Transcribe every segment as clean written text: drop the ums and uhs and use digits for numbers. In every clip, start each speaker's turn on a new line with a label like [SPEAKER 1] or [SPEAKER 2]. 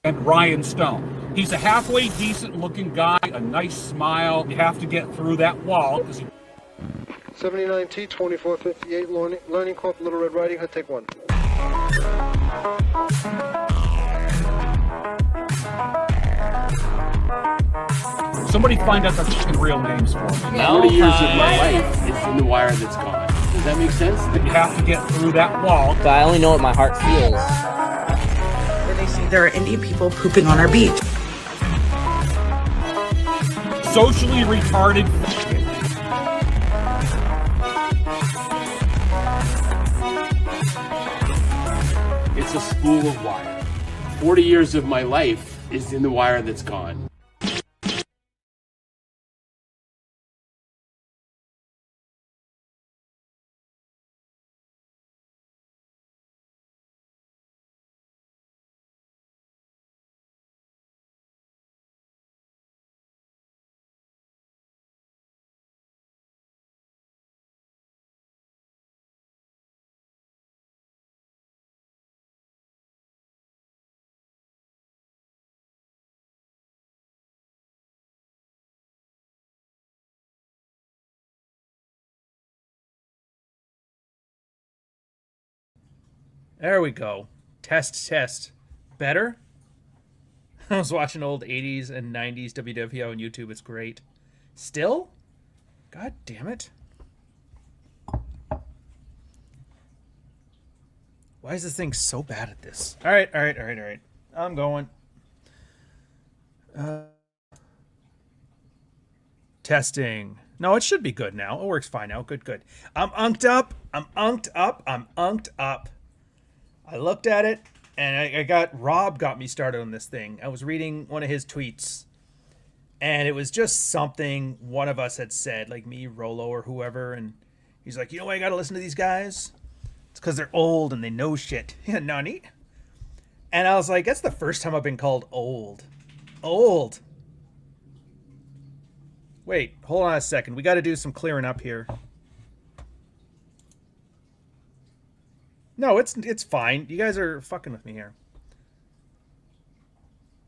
[SPEAKER 1] and Ryan Stone. He's a halfway decent looking guy, a nice smile. You have to get through that wall because he...
[SPEAKER 2] 79T 2458 Learning Corp, Little Red Riding Hood, take one.
[SPEAKER 1] Somebody find out their fucking real names for me.
[SPEAKER 3] 40 years of my life is in the wire that's gone. Does that make sense?
[SPEAKER 1] You have to get through that wall.
[SPEAKER 4] But I only know what my heart feels.
[SPEAKER 5] Where they say there are Indian people pooping on our beach.
[SPEAKER 1] Socially retarded.
[SPEAKER 3] It's a spool of wire. 40 years of my life is in the wire that's gone.
[SPEAKER 6] There we go. Test. Better? I was watching old 80s and 90s WWO on YouTube. It's great. Still? God damn it. Why is this thing so bad at this? All right. I'm going. Testing. No, it should be good now. It works fine now. Good. I'm unked up. I looked at it, and Rob got me started on this thing. I was reading one of his tweets, and it was just something one of us had said, like me, Rolo, or whoever, and he's like, you know why I gotta listen to these guys? It's because they're old and they know shit. Yeah, nani? And I was like, that's the first time I've been called old. Old. Wait, hold on a second. We got to do some clearing up here. No, it's fine. You guys are fucking with me here.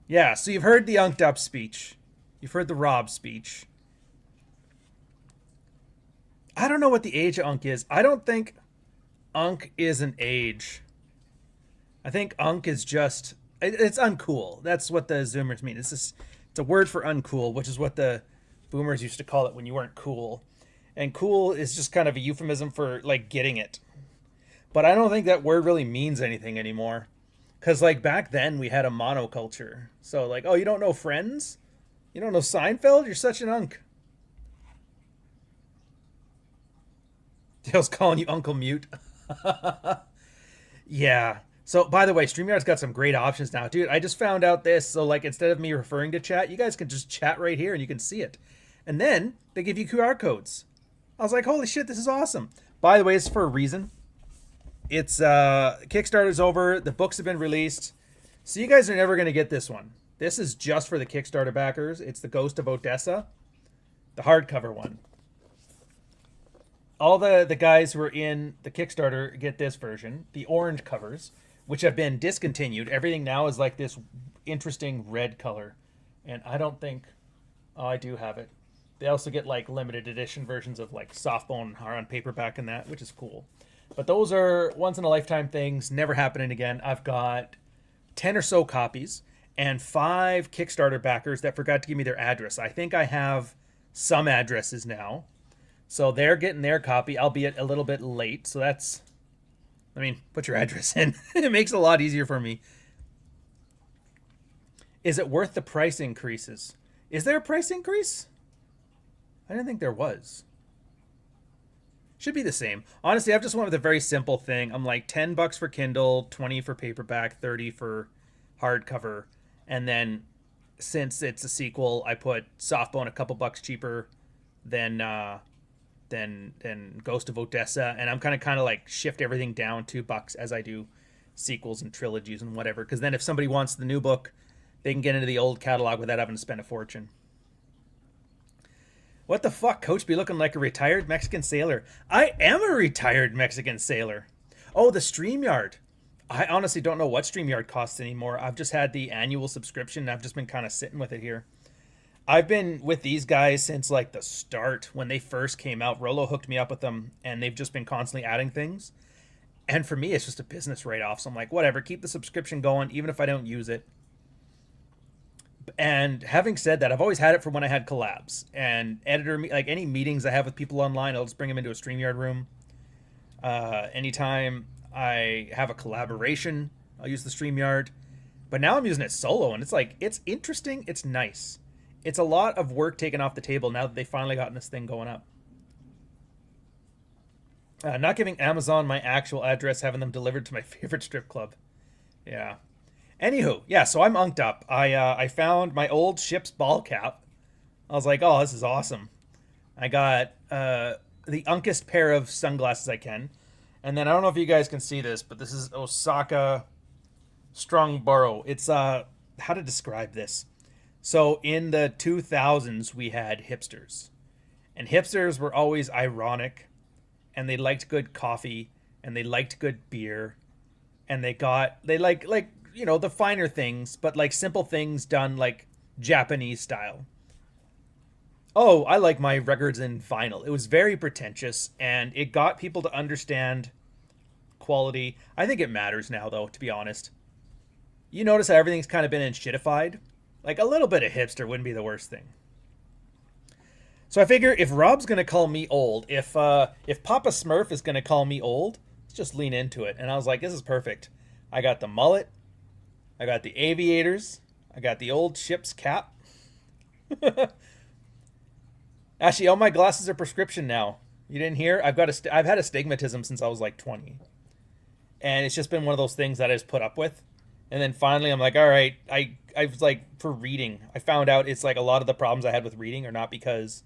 [SPEAKER 6] Yeah, so you've heard the unked up speech. You've heard the Rob speech. I don't know what the age of unk is. I don't think unk is an age. I think unk is just... It's uncool. That's what the Zoomers mean. It's a word for uncool, which is what the Boomers used to call it when you weren't cool. And cool is just kind of a euphemism for, like, getting it. But I don't think that word really means anything anymore. Because, like, back then, we had a monoculture. So, like, oh, you don't know Friends? You don't know Seinfeld? You're such an unk. Dale's calling you Uncle Mute. Yeah. So, by the way, StreamYard's got some great options now. Dude, I just found out this. So, like, instead of me referring to chat, you guys can just chat right here and you can see it. And then they give you QR codes. I was like, holy shit, this is awesome. By the way, it's for a reason. It's Kickstarter's over. The books have been released. So you guys are never going to get this one. This is just for the Kickstarter backers. It's The Ghost of Odessa, the hardcover one. All the guys who are in the Kickstarter get this version, the orange covers, which have been discontinued. Everything now is like this interesting red color. And I don't think... Oh, I do have it. They also get like limited edition versions of like softbone on paperback and that, which is cool. But those are once-in-a-lifetime things, never happening again. I've got 10 or so copies and 5 Kickstarter backers that forgot to give me their address. I think I have some addresses now. So they're getting their copy, albeit a little bit late. So that's... I mean, put your address in. It makes it a lot easier for me. Is it worth the price increases? Is there a price increase? I didn't think there was. Should be the same. Honestly, I've just went with a very simple thing. I'm like $10 for Kindle, 20 for paperback, 30 for hardcover. And then since it's a sequel, I put Softbone a couple bucks cheaper than Ghost of Odessa. And I'm kind of like shift everything down $2 as I do sequels and trilogies and whatever. Because then if somebody wants the new book, they can get into the old catalog without having to spend a fortune. What the fuck? Coach be looking like a retired Mexican sailor. I am a retired Mexican sailor. Oh, the StreamYard. I honestly don't know what StreamYard costs anymore. I've just had the annual subscription. I've just been kind of sitting with it here. I've been with these guys since like the start when they first came out. Rolo hooked me up with them, and they've just been constantly adding things. And for me, it's just a business write-off. So I'm like, whatever, keep the subscription going, even if I don't use it. And having said that, I've always had it for when I had collabs and like any meetings I have with people online, I'll just bring them into a StreamYard room. Anytime I have a collaboration, I'll use the StreamYard. But now I'm using it solo, and it's like, it's interesting, it's nice. It's a lot of work taken off the table now that they finally gotten this thing going up. Not giving Amazon my actual address, having them delivered to my favorite strip club. Yeah. Anywho, yeah, so I'm unked up. I found my old ship's ball cap. I was like, oh, this is awesome. I got the unkest pair of sunglasses I can. And then I don't know if you guys can see this, but this is Osaka Strongborough. It's, how to describe this? So in the 2000s, we had hipsters. And hipsters were always ironic. And they liked good coffee, and they liked good beer, and they like you know, the finer things, but like simple things done like Japanese style. Oh, I like my records in vinyl. It was very pretentious, and it got people to understand quality. I think it matters now, though, to be honest. You notice how everything's kind of been shitified? Like a little bit of hipster wouldn't be the worst thing. So I figure if Rob's going to call me old, if Papa Smurf is going to call me old, let's just lean into it. And I was like, this is perfect. I got the mullet. I got the aviators. I got the old ship's cap. Actually, all my glasses are prescription now. You didn't hear? I've had astigmatism since I was like 20. And it's just been one of those things that I just put up with. And then finally I'm like, all right, I was like, for reading, I found out it's like a lot of the problems I had with reading are not because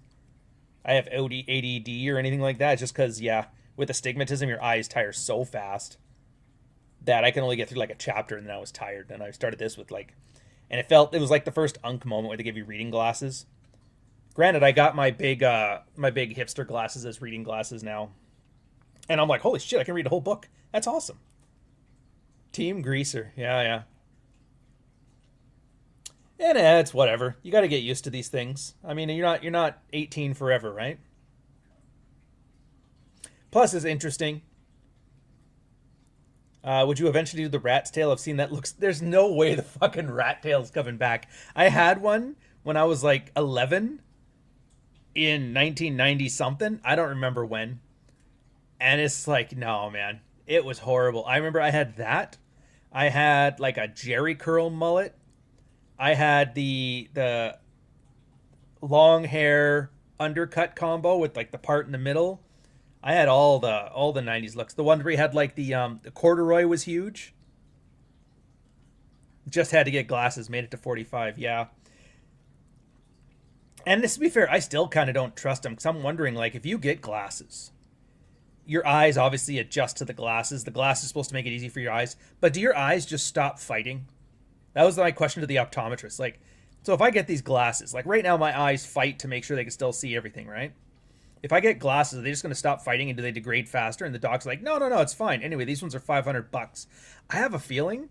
[SPEAKER 6] I have ADD or anything like that. It's just because, yeah, with astigmatism, your eyes tire so fast that I can only get through like a chapter, and then I was tired. And I started this with like, and it was like the first Unk moment where they give you reading glasses. Granted, I got my big hipster glasses as reading glasses now. And I'm like, holy shit, I can read a whole book. That's awesome. Team Greaser. Yeah. And it's whatever. You got to get used to these things. I mean, you're not 18 forever, right? Plus, it's interesting. Would you eventually do the rat's tail? I've seen that. There's no way the fucking rat tail's coming back. I had one when I was like 11 in 1990 something. I don't remember when. And it's like, no, man. It was horrible. I remember I had that. I had like a Jerry curl mullet. I had the long hair undercut combo with like the part in the middle. I had all the 90s looks. The one where he had like the corduroy was huge. Just had to get glasses, made it to 45, yeah. And this, to be fair, I still kind of don't trust them because I'm wondering, like, if you get glasses, your eyes obviously adjust to the glasses. The glass is supposed to make it easy for your eyes. But do your eyes just stop fighting? That was my question to the optometrist. Like, so if I get these glasses, like right now my eyes fight to make sure they can still see everything, right? If I get glasses, are they just going to stop fighting and do they degrade faster? And the doc's like, no, it's fine. Anyway, these ones are $500. I have a feeling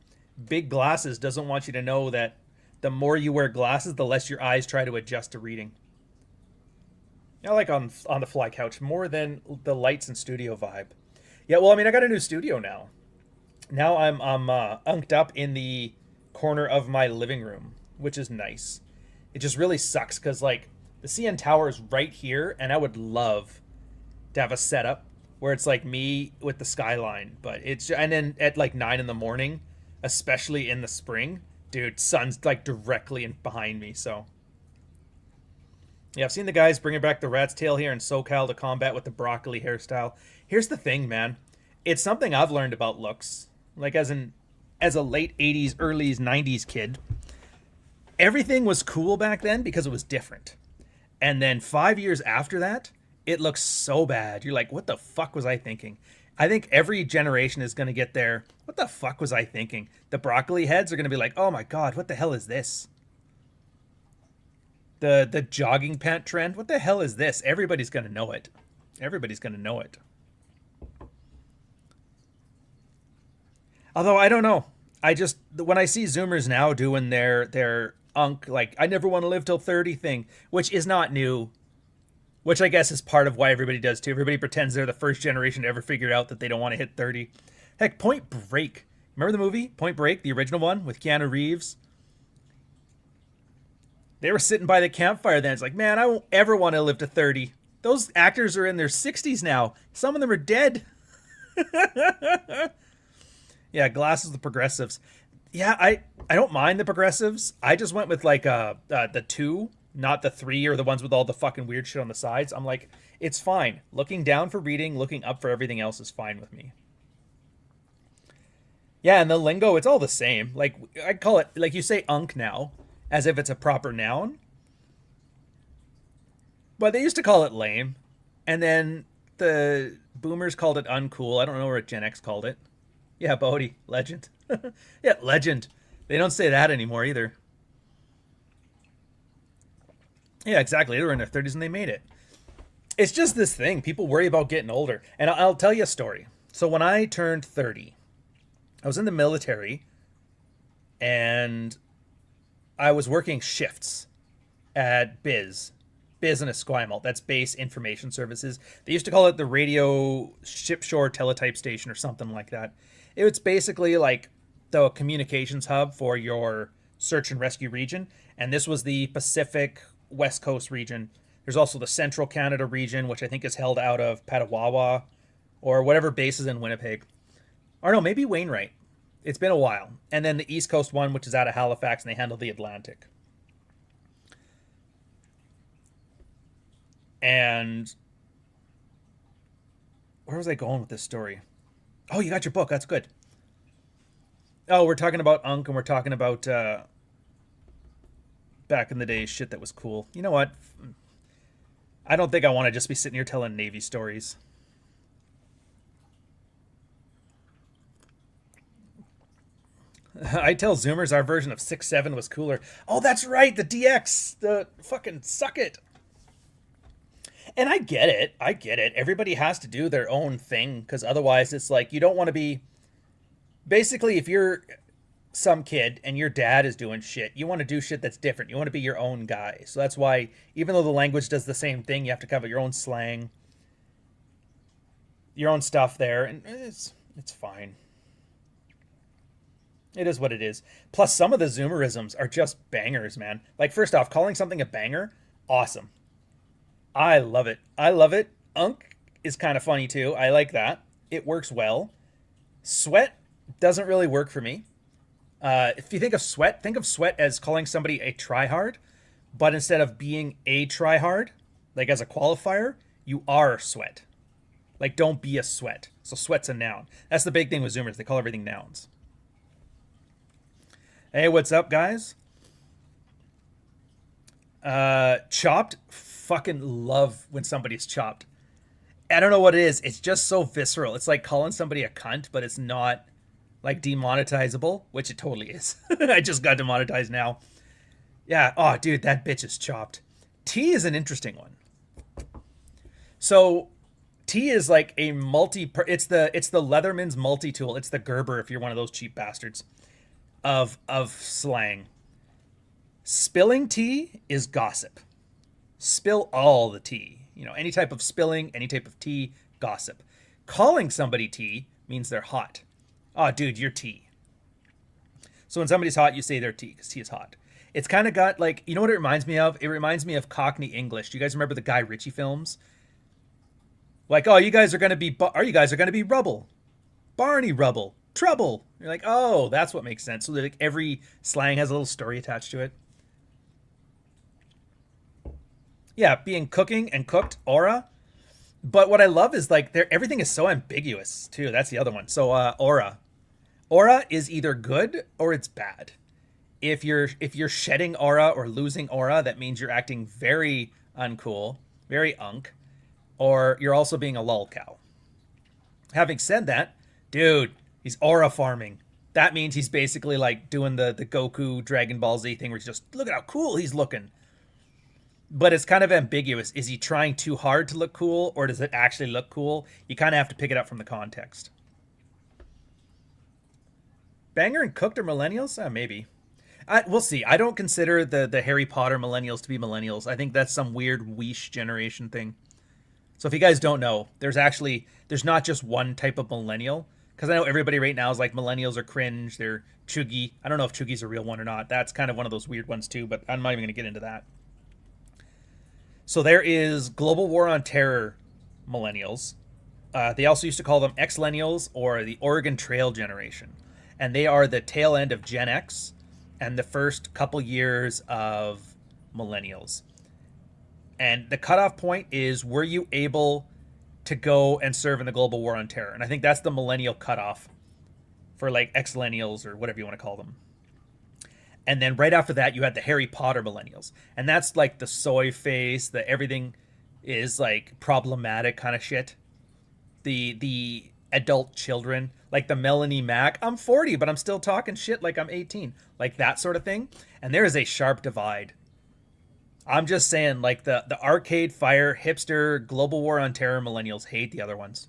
[SPEAKER 6] big glasses doesn't want you to know that the more you wear glasses, the less your eyes try to adjust to reading. I like on the fly couch more than the lights and studio vibe. Yeah, well, I mean, I got a new studio now. Now I'm unked up in the corner of my living room, which is nice. It just really sucks because like the CN Tower is right here, and I would love to have a setup where it's like me with the skyline, but and then at like 9 in the morning, especially in the spring, dude, sun's like directly in behind me. So yeah, I've seen the guys bringing back the rat's tail here in SoCal to combat with the broccoli hairstyle. Here's the thing, man. It's something I've learned about looks. Like as a late 80s, early 90s kid, everything was cool back then because it was different. And then 5 years after that, it looks so bad. You're like, what the fuck was I thinking? I think every generation is going to get there. What the fuck was I thinking? The broccoli heads are going to be like, oh my God, what the hell is this? The jogging pant trend, what the hell is this? Everybody's going to know it. Everybody's going to know it. Although I don't know. I just when I see Zoomers now doing their unk like I never want to live till 30 thing, which is not new, which I guess is part of why everybody does too. Everybody pretends they're the first generation to ever figure out that they don't want to hit 30. Heck, Point Break. Remember the movie Point Break, the original one with Keanu Reeves? They were sitting by the campfire then. It's like, man, I won't ever want to live to 30. Those actors are in their 60s now. Some of them are dead. Yeah, glasses the progressives. Yeah, I don't mind the progressives. I just went with like the 2, not the 3 or the ones with all the fucking weird shit on the sides. I'm like, it's fine. Looking down for reading, looking up for everything else is fine with me. Yeah, and the lingo, it's all the same. Like I call it, like you say unk now, as if it's a proper noun. But they used to call it lame. And then the boomers called it uncool. I don't know what Gen X called it. Yeah, Bodhi. Legend. Yeah, legend. They don't say that anymore either. Yeah, exactly. They were in their 30s and they made it. It's just this thing. People worry about getting older. And I'll tell you a story. So when I turned 30, I was in the military and I was working shifts at Biz in Esquimalt. That's Base Information Services. They used to call it the Radio Shipshore Teletype Station or something like that. It's basically like the communications hub for your search and rescue region. And this was the Pacific West Coast region. There's also the Central Canada region, which I think is held out of Petawawa or whatever base is in Winnipeg. Or no, maybe Wainwright. It's been a while. And then the East Coast one, which is out of Halifax, and they handle the Atlantic. And where was I going with this story? Oh, you got your book. That's good. Oh, we're talking about unk and we're talking about back in the day shit that was cool. You know what? I don't think I want to just be sitting here telling Navy stories. I tell Zoomers our version of 6.7 was cooler. Oh, that's right. The DX. The fucking suck it. And I get it. I get it. Everybody has to do their own thing because otherwise it's like you don't want to be... Basically, if you're some kid and your dad is doing shit, you want to do shit that's different. You want to be your own guy. So that's why, even though the language does the same thing, you have to cover your own slang, your own stuff there, and it's fine. It is what it is. Plus, some of the Zoomerisms are just bangers, man. Like, first off, calling something a banger, awesome. I love it. I love it. Unk is kind of funny, too. I like that. It works well. Sweat doesn't really work for me. If you think of sweat as calling somebody a tryhard, but instead of being a tryhard, like as a qualifier, you are sweat. Like, don't be a sweat. So sweat's a noun. That's the big thing with Zoomers. They call everything nouns. Hey, what's up, guys? Chopped. Fucking love when somebody's chopped. I don't know what it is. It's just so visceral. It's like calling somebody a cunt, but it's not like demonetizable, which it totally is. I just got demonetized now. Yeah. Oh, dude, that bitch is chopped. T is an interesting one. So T is like a it's the Leatherman's multi-tool. It's the Gerber if you're one of those cheap bastards of slang. Spilling tea is gossip. Spill all the tea. You know, any type of spilling, any type of tea, gossip. Calling somebody tea means they're hot. Oh, dude, you're tea. So when somebody's hot, you say they're tea because tea is hot. It's kind of got like, you know what it reminds me of? It reminds me of Cockney English. Do you guys remember the Guy Ritchie films? Like, oh, you guys are going to be rubble. Barney Rubble. Trouble. You're like, oh, that's what makes sense. So like every slang has a little story attached to it. Yeah, being cooking and cooked, aura. But what I love is like everything is so ambiguous too. That's the other one. So aura. Aura is either good or it's bad. If you're shedding aura or losing aura, that means you're acting very uncool, very unk, or you're also being a lolcow. Having said that, dude, he's aura farming. That means he's basically like doing the Goku Dragon Ball Z thing where he's just, look at how cool he's looking. But it's kind of ambiguous. Is he trying too hard to look cool, or does it actually look cool? You kind of have to pick it up from the context. Banger and Cooked are millennials? Maybe. We'll see. I don't consider the Harry Potter millennials to be millennials. I think that's some weird Weish generation thing. So if you guys don't know, there's not just one type of millennial. Because I know everybody right now is like millennials are cringe. They're chuggy. I don't know if chuggy's a real one or not. That's kind of one of those weird ones too, but I'm not even going to get into that. So there is Global War on Terror millennials. They also used to call them Xlennials or the Oregon Trail generation. And they are the tail end of Gen X and the first couple years of millennials. And the cutoff point is, were you able to go and serve in the Global War on Terror? And I think that's the millennial cutoff for like Xlennials or whatever you want to call them. And then right after that, you had the Harry Potter millennials. And that's like the soy face, the everything is like problematic kind of shit. The adult children, like the Melanie Mac, I'm 40, but I'm still talking shit like I'm 18. Like that sort of thing. And there is a sharp divide. I'm just saying, like the Arcade Fire, hipster, Global War on Terror millennials hate the other ones.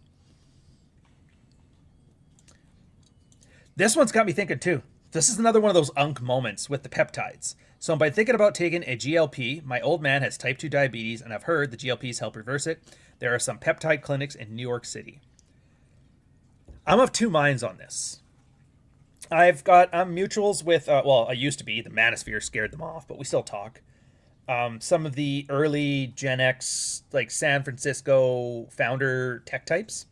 [SPEAKER 6] This one's got me thinking too. This is another one of those unk moments with the peptides. So by thinking about taking a GLP, my old man has type 2 diabetes, and I've heard the GLPs help reverse it. There are some peptide clinics in New York City. I'm of two minds on this. I'm mutuals with, I used to be. The Manosphere scared them off, but we still talk. Some of the early Gen X, like San Francisco founder tech types.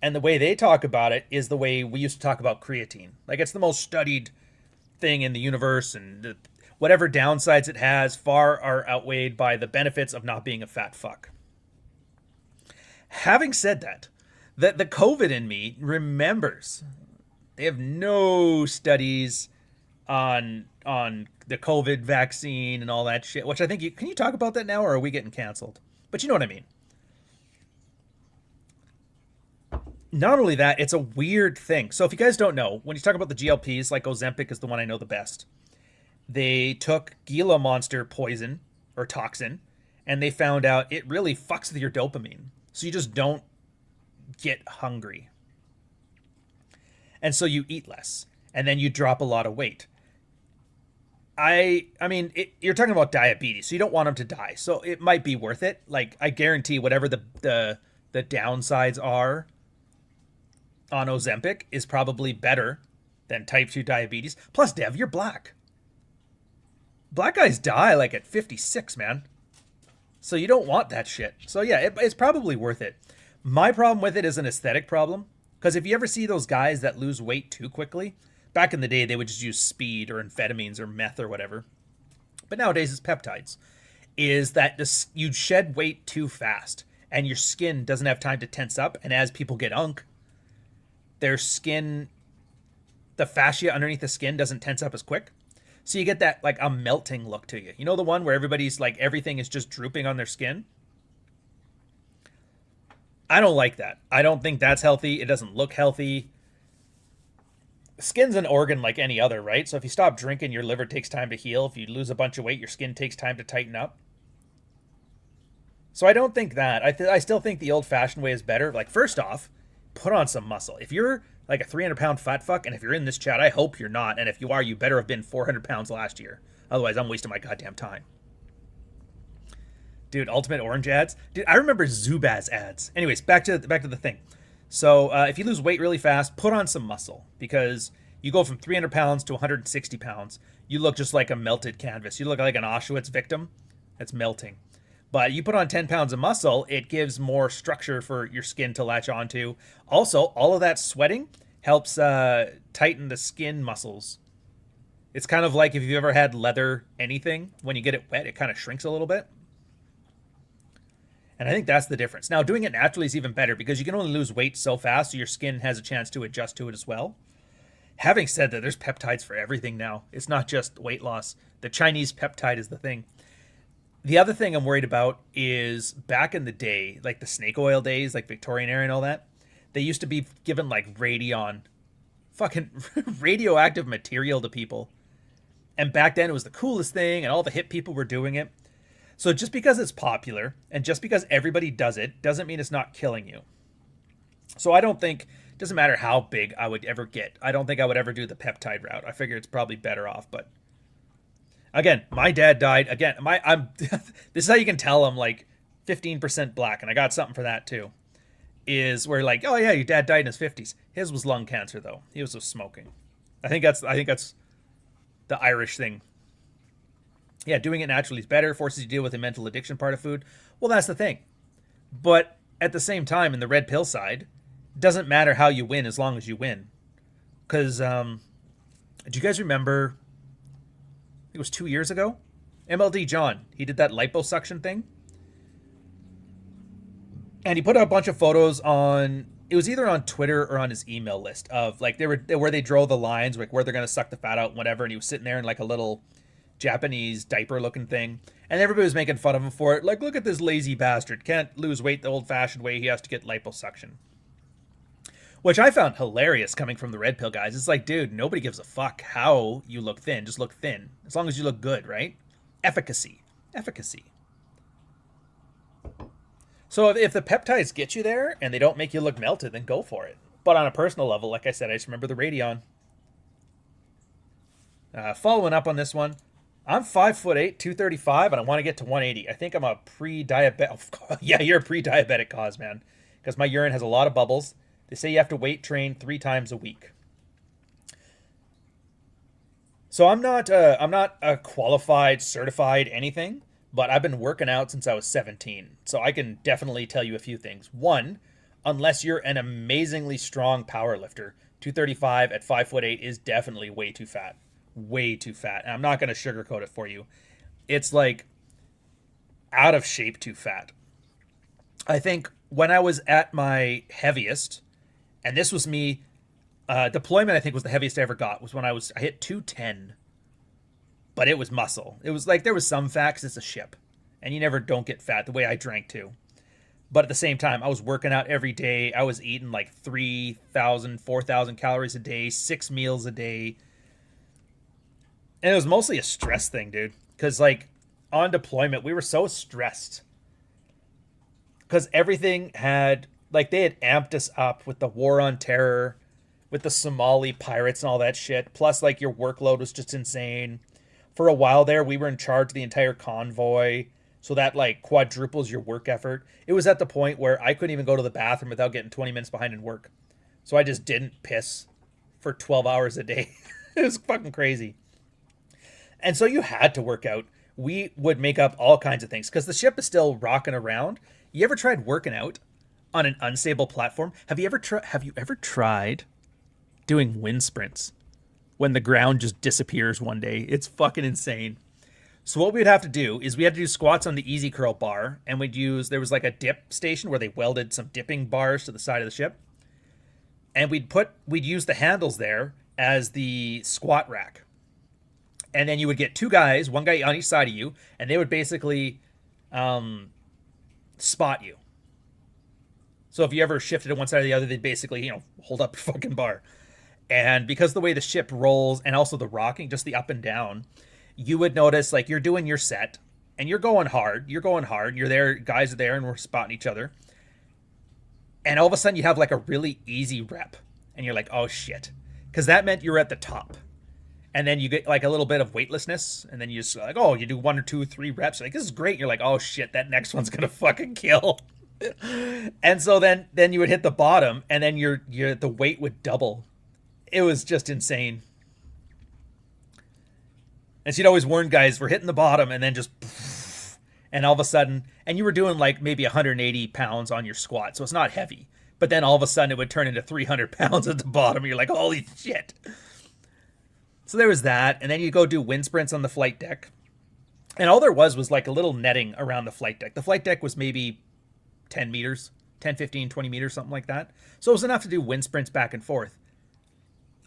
[SPEAKER 6] And the way they talk about it is the way we used to talk about creatine. Like, it's the most studied thing in the universe, and whatever downsides it has far are outweighed by the benefits of not being a fat fuck. Having said that, the COVID in me remembers they have no studies on the COVID vaccine and all that shit, which I think can you talk about that now, or are we getting canceled? But you know what I mean. Not only that, it's a weird thing. So if you guys don't know, when you talk about the GLPs, like Ozempic is the one I know the best. They took Gila monster poison or toxin, and they found out it really fucks with your dopamine. So you just don't get hungry. And so you eat less, and then you drop a lot of weight. I mean, you're talking about diabetes, so you don't want them to die. So it might be worth it. Like, I guarantee whatever the downsides are on Ozempic is probably better than type 2 diabetes. Plus, Dev, you're black. Black guys die like at 56, man. So you don't want that shit. So yeah, it's probably worth it. My problem with it is an aesthetic problem. Because if you ever see those guys that lose weight too quickly, back in the day, they would just use speed or amphetamines or meth or whatever. But nowadays, it's peptides. Is that you shed weight too fast, and your skin doesn't have time to tense up. And as people get unk, their skin, the fascia underneath the skin doesn't tense up as quick. So you get that like a melting look to you. You know, the one where everybody's like, everything is just drooping on their skin? I don't like that. I don't think that's healthy. It doesn't look healthy. Skin's an organ like any other, right? So if you stop drinking, your liver takes time to heal. If you lose a bunch of weight, your skin takes time to tighten up. So I don't think that. I still think the old-fashioned way is better. Like, first off, put on some muscle. If you're like a 300-pound fat fuck, and if you're in this chat, I hope you're not. And if you are, you better have been 400 pounds last year. Otherwise, I'm wasting my goddamn time. Dude, Ultimate Orange ads. Dude, I remember Zubaz ads. Anyways, back to the thing. So if you lose weight really fast, put on some muscle. Because you go from 300 pounds to 160 pounds. You look just like a melted canvas. You look like an Auschwitz victim that's melting. But you put on 10 pounds of muscle, it gives more structure for your skin to latch onto. Also, all of that sweating helps tighten the skin muscles. It's kind of like if you've ever had leather anything, when you get it wet, it kind of shrinks a little bit. And I think that's the difference. Now, doing it naturally is even better because you can only lose weight so fast, so your skin has a chance to adjust to it as well. Having said that, there's peptides for everything now. It's not just weight loss. The Chinese peptide is the thing. The other thing I'm worried about is back in the day, like the snake oil days, like Victorian era and all that, they used to be given like fucking radioactive material to people. And back then it was the coolest thing and all the hip people were doing it. So just because it's popular and just because everybody does it doesn't mean it's not killing you. So I don't think Doesn't matter how big I would ever get. I don't think I would ever do the peptide route. I figure it's probably better off. But again, my dad died. Again, I'm. This is how you can tell I'm like 15% black, and I got something for that too. Is where like, oh yeah, your dad died in his 50s. His was lung cancer though. He was just smoking. I think that's the Irish thing. Yeah, doing it naturally is better. Forces you to deal with the mental addiction part of food. Well, that's the thing. But at the same time, in the red pill side, it doesn't matter how you win as long as you win. Because, do you guys remember, I think it was 2 years ago? MLD John, he did that liposuction thing. And he put out a bunch of photos on, it was either on Twitter or on his email list of like, where they draw the lines, like where they're going to suck the fat out and whatever. And he was sitting there in like a little Japanese diaper looking thing, and everybody was making fun of him for it. Like, look at this lazy bastard, can't lose weight the old fashioned way, he has to get liposuction. Which I found hilarious coming from the red pill guys. It's like, dude, nobody gives a fuck how you look thin, just look thin as long as you look good, right? Efficacy. So if the peptides get you there and they don't make you look melted, then go for it. But on a personal level, like I said, I just remember the Radeon. Following up on this one, I'm 5'8", 235, and I want to get to 180. I think I'm a pre-diabetic. Yeah, you're a pre-diabetic cause, man. Because my urine has a lot of bubbles. They say you have to weight train 3 times a week. So I'm not a qualified, certified anything, but I've been working out since I was 17. So I can definitely tell you a few things. One, unless you're an amazingly strong power lifter, 235 at 5'8" is definitely way too fat. Way too fat. And I'm not going to sugarcoat it for you. It's like out of shape too fat. I think when I was at my heaviest, and this was me, deployment I think was the heaviest I ever got, was when I hit 210. But it was muscle. It was like there was some fat because it's a ship. And you never don't get fat the way I drank too. But at the same time, I was working out every day. I was eating like 3,000, 4,000 calories a day, 6 meals a day. And it was mostly a stress thing, dude. Because, like, on deployment, we were so stressed. Because everything had, like, they had amped us up with the war on terror, with the Somali pirates and all that shit. Plus, like, your workload was just insane. For a while there, we were in charge of the entire convoy. So that, like, quadruples your work effort. It was at the point where I couldn't even go to the bathroom without getting 20 minutes behind in work. So I just didn't piss for 12 hours a day. It was fucking crazy. And so you had to work out. We would make up all kinds of things because the ship is still rocking around. You ever tried working out on an unstable platform? Have you ever tried doing wind sprints when the ground just disappears one day? It's fucking insane. So what we'd have to do is we had to do squats on the easy curl bar, and there was like a dip station where they welded some dipping bars to the side of the ship. And we'd use the handles there as the squat rack. And then you would get 2 guys, 1 guy on each side of you, and they would basically spot you. So if you ever shifted to one side or the other, they'd basically, hold up your fucking bar. And because the way the ship rolls and also the rocking, just the up and down, you would notice like you're doing your set and you're going hard. You're there, guys are there, and we're spotting each other. And all of a sudden you have like a really easy rep. And you're like, oh shit. Because that meant you were at the top. And then you get like a little bit of weightlessness, and then you just like, you do 1 or 2, 3 reps. You're like, this is great. You're like, oh shit, that next one's gonna fucking kill. And so then you would hit the bottom, and then the weight would double. It was just insane. And she'd always warn guys, we're hitting the bottom, and then just, and all of a sudden, and you were doing like maybe 180 pounds on your squat, so it's not heavy. But then all of a sudden, it would turn into 300 pounds at the bottom. You're like, holy shit. So there was that, and then you go do wind sprints on the flight deck. And all there was like a little netting around the flight deck. The flight deck was maybe 10 meters, 10, 15, 20 meters, something like that. So it was enough to do wind sprints back and forth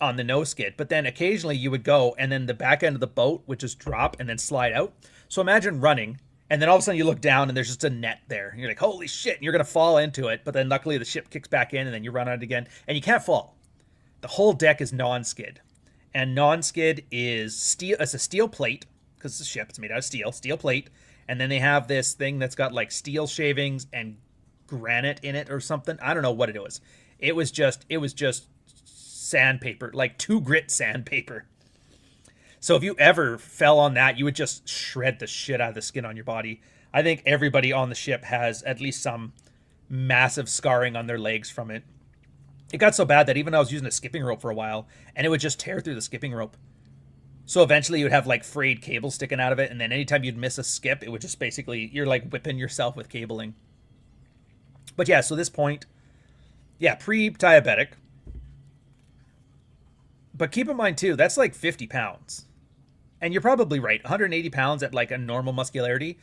[SPEAKER 6] on the no skid. But then occasionally you would go, and then the back end of the boat would just drop and then slide out. So imagine running, and then all of a sudden you look down, and there's just a net there. And you're like, holy shit, and you're going to fall into it. But then luckily the ship kicks back in, and then you run on it again. And you can't fall. The whole deck is non-skid. And non-skid is steel. It's a steel plate because it's a ship. It's made out of steel plate. And then they have this thing that's got like steel shavings and granite in it or something. I don't know what it was. It was just sandpaper, like 2-grit sandpaper. So if you ever fell on that, you would just shred the shit out of the skin on your body. I think everybody on the ship has at least some massive scarring on their legs from it. It got so bad that even I was using a skipping rope for a while, and it would just tear through the skipping rope. So eventually you would have like frayed cable sticking out of it, and then anytime you'd miss a skip, it would just basically, you're like whipping yourself with cabling. But yeah, so this point, yeah, pre-diabetic. But keep in mind too, that's like 50 pounds. And you're probably right, 180 pounds at like a normal muscularity,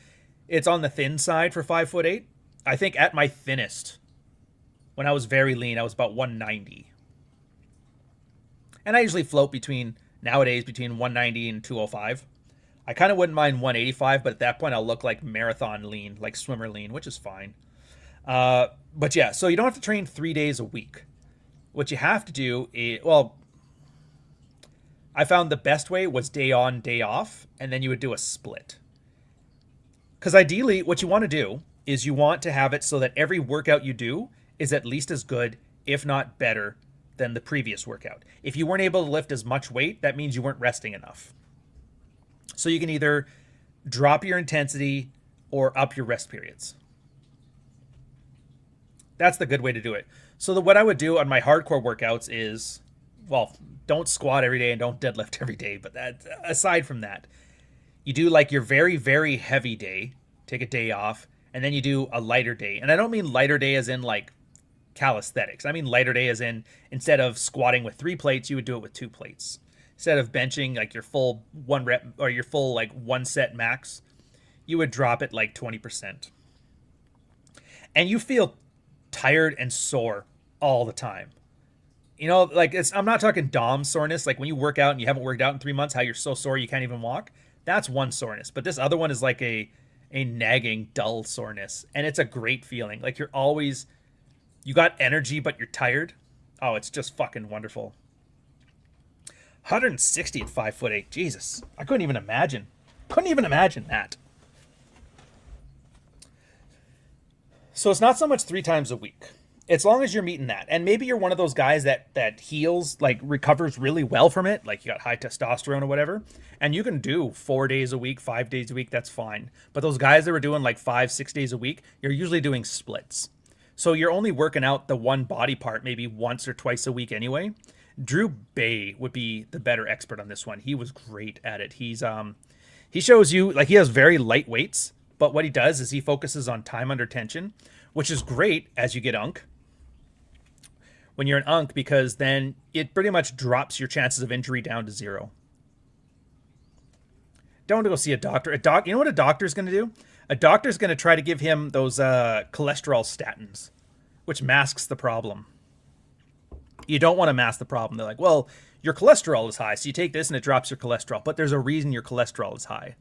[SPEAKER 6] it's on the thin side for 5'8". I think at my thinnest, when I was very lean, I was about 190. And I usually float nowadays between 190 and 205. I kind of wouldn't mind 185, but at that point I'll look like marathon lean, like swimmer lean, which is fine. But yeah, so you don't have to train 3 days a week. What you have to do is, well, I found the best way was day on, day off, and then you would do a split. Because ideally, what you want to do is you want to have it so that every workout you do is at least as good, if not better, than the previous workout. If you weren't able to lift as much weight, that means you weren't resting enough. So you can either drop your intensity or up your rest periods. That's the good way to do it. So what I would do on my hardcore workouts is, well, don't squat every day and don't deadlift every day. But that, aside from that, you do like your very, very heavy day, take a day off, and then you do a lighter day. And I don't mean lighter day as in like calisthenics. I mean lighter day as in, instead of squatting with 3 plates, you would do it with 2 plates. Instead of benching like your full 1 rep or your full like 1 set max, you would drop it like 20%. And you feel tired and sore all the time. You know, like I'm not talking DOM soreness, like when you work out and you haven't worked out in 3 months, how you're so sore you can't even walk. That's one soreness. But this other one is like a nagging, dull soreness. And it's a great feeling. Like you got energy, but you're tired. Oh, it's just fucking wonderful. 160 at 5'8". Jesus. I couldn't even imagine. That. So it's not so much 3 times a week. As long as you're meeting that. And maybe you're one of those guys that heals, like recovers really well from it. Like you got high testosterone or whatever. And you can do 4 days a week, 5 days a week. That's fine. But those guys that were doing like 5-6 days a week, you're usually doing splits. So you're only working out the one body part maybe once or twice a week anyway. Drew Bay would be the better expert on this one. He was great at it. He shows you, like, he has very light weights, but what he does is he focuses on time under tension, which is great as you get unk. When you're an unk, because then it pretty much drops your chances of injury down to 0. Don't go see a doctor. You know what a doctor's going to do? A doctor's going to try to give him those cholesterol statins, which masks the problem. You don't want to mask the problem. They're like, well, your cholesterol is high, so you take this and it drops your cholesterol. But there's a reason your cholesterol is high.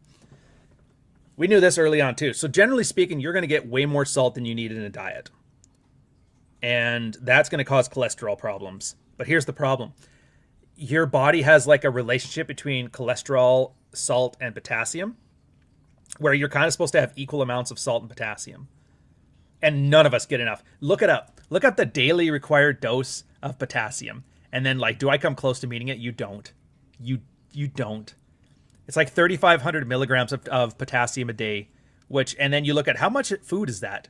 [SPEAKER 6] We knew this early on too. So generally speaking, you're going to get way more salt than you need in a diet. And that's going to cause cholesterol problems. But here's the problem. Your body has like a relationship between cholesterol, salt, and potassium, where you're kind of supposed to have equal amounts of salt and potassium. And none of us get enough. Look it up. Look up the daily required dose of potassium. And then, like, do I come close to meeting it? You don't. You don't. It's like 3,500 milligrams of potassium a day, and then you look at how much food is that.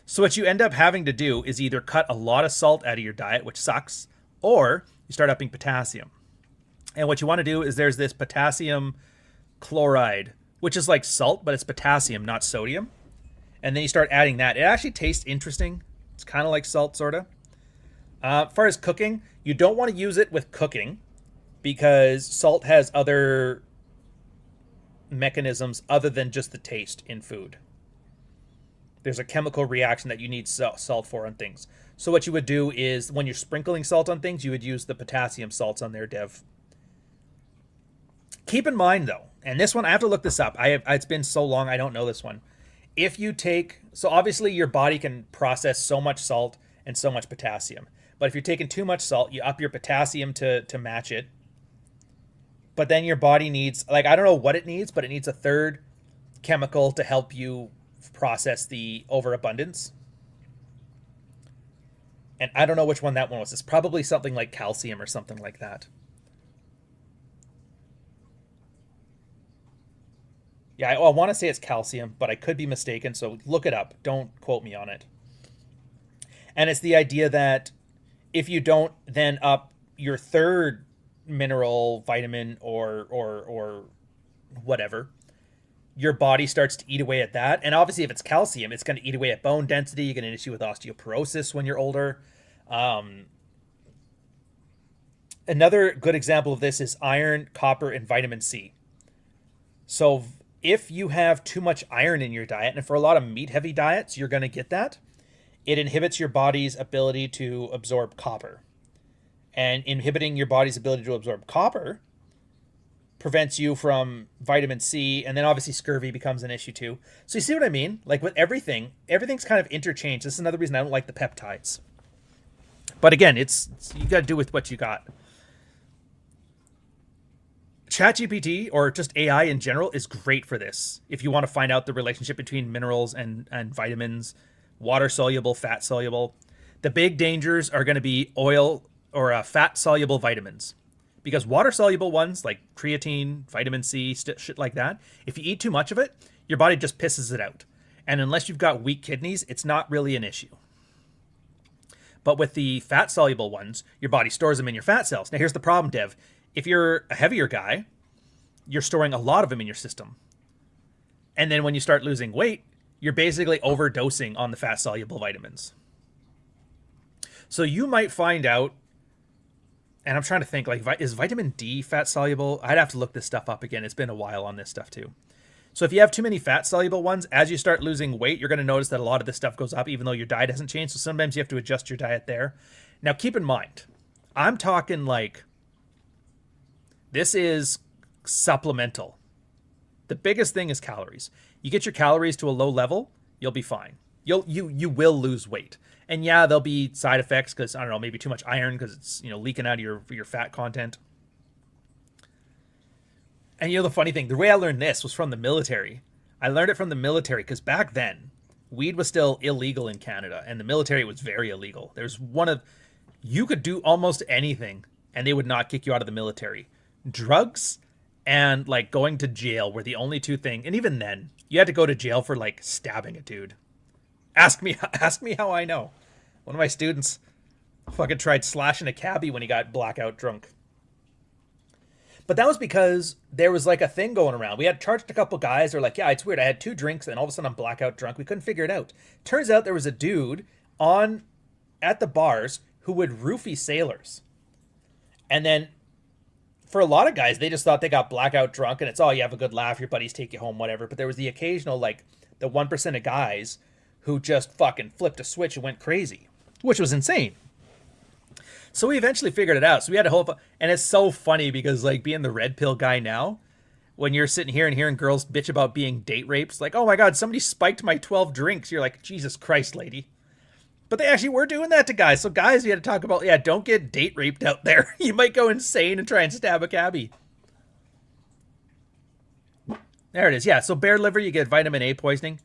[SPEAKER 6] So what you end up having to do is either cut a lot of salt out of your diet, which sucks, or you start upping potassium. And what you want to do is there's this potassium chloride, which is like salt, but it's potassium, not sodium. And then you start adding that. It actually tastes interesting. It's kind of like salt, sort of. As far as cooking, you don't want to use it with cooking because salt has other mechanisms other than just the taste in food. There's a chemical reaction that you need salt for on things. So what you would do is when you're sprinkling salt on things, you would use the potassium salts on there, Dev. Keep in mind, though, and this one, I have to look this up. It's been so long, I don't know this one. So obviously your body can process so much salt and so much potassium. But if you're taking too much salt, you up your potassium to match it. But then your body needs, like, I don't know what it needs, but it needs a third chemical to help you process the overabundance. And I don't know which one that one was. It's probably something like calcium or something like that. Yeah, I want to say it's calcium, but I could be mistaken, so look it up. Don't quote me on it. And it's the idea that if you don't then up your third mineral, vitamin, or whatever, your body starts to eat away at that. And obviously, if it's calcium, it's going to eat away at bone density. You get an issue with osteoporosis when you're older. Another good example of this is iron, copper, and vitamin C. So if you have too much iron in your diet, and for a lot of meat-heavy diets, you're going to get that, it inhibits your body's ability to absorb copper. And inhibiting your body's ability to absorb copper prevents you from vitamin C, and then obviously scurvy becomes an issue too. So you see what I mean? Like with everything, everything's kind of interchanged. This is another reason I don't like the peptides. But again, it's you got to do with what you got. ChatGPT, or just AI in general, is great for this. If you want to find out the relationship between minerals and vitamins, water soluble, fat soluble. The big dangers are going to be oil or fat soluble vitamins, because water soluble ones like creatine, vitamin C, shit like that, if you eat too much of it, your body just pisses it out. And unless you've got weak kidneys, it's not really an issue. But with the fat soluble ones, your body stores them in your fat cells. Now here's the problem, Dev. If you're a heavier guy, you're storing a lot of them in your system. And then when you start losing weight, you're basically overdosing on the fat soluble vitamins. So you might find out, and I'm trying to think, like, is vitamin D fat soluble? I'd have to look this stuff up again. It's been a while on this stuff too. So if you have too many fat soluble ones, as you start losing weight, you're going to notice that a lot of this stuff goes up, even though your diet hasn't changed. So sometimes you have to adjust your diet there. Now keep in mind, I'm talking like, this is supplemental. The biggest thing is calories. You get your calories to a low level, you'll be fine. You will lose weight. And yeah, there'll be side effects because, I don't know, maybe too much iron because it's, leaking out of your fat content. And the funny thing, the way I learned this was from the military. I learned it from the military because back then, weed was still illegal in Canada and the military was very illegal. You could do almost anything and they would not kick you out of the military. Drugs and like going to jail were the only two things. And even then, you had to go to jail for like stabbing a dude. Ask me how I know. One of my students fucking tried slashing a cabbie when he got blackout drunk. But that was because there was like a thing going around. We had charged a couple guys. They're like, yeah, it's weird. I had 2 drinks and all of a sudden I'm blackout drunk. We couldn't figure it out. Turns out there was a dude at the bars who would roofie sailors. And then for a lot of guys, they just thought they got blackout drunk and it's, oh, you have a good laugh, your buddies take you home, whatever. But there was the occasional, like, the 1% of guys who just fucking flipped a switch and went crazy, which was insane. So we eventually figured it out. So we had a whole, and it's so funny because, like, being the red pill guy now, when you're sitting here and hearing girls bitch about being date raped, it's like, oh my God, somebody spiked my 12 drinks. You're like, Jesus Christ, lady. But they actually were doing that to guys. So guys, we had to talk about, yeah, don't get date raped out there. You might go insane and try and stab a cabbie. There it is. Yeah, so bear liver, you get vitamin A poisoning.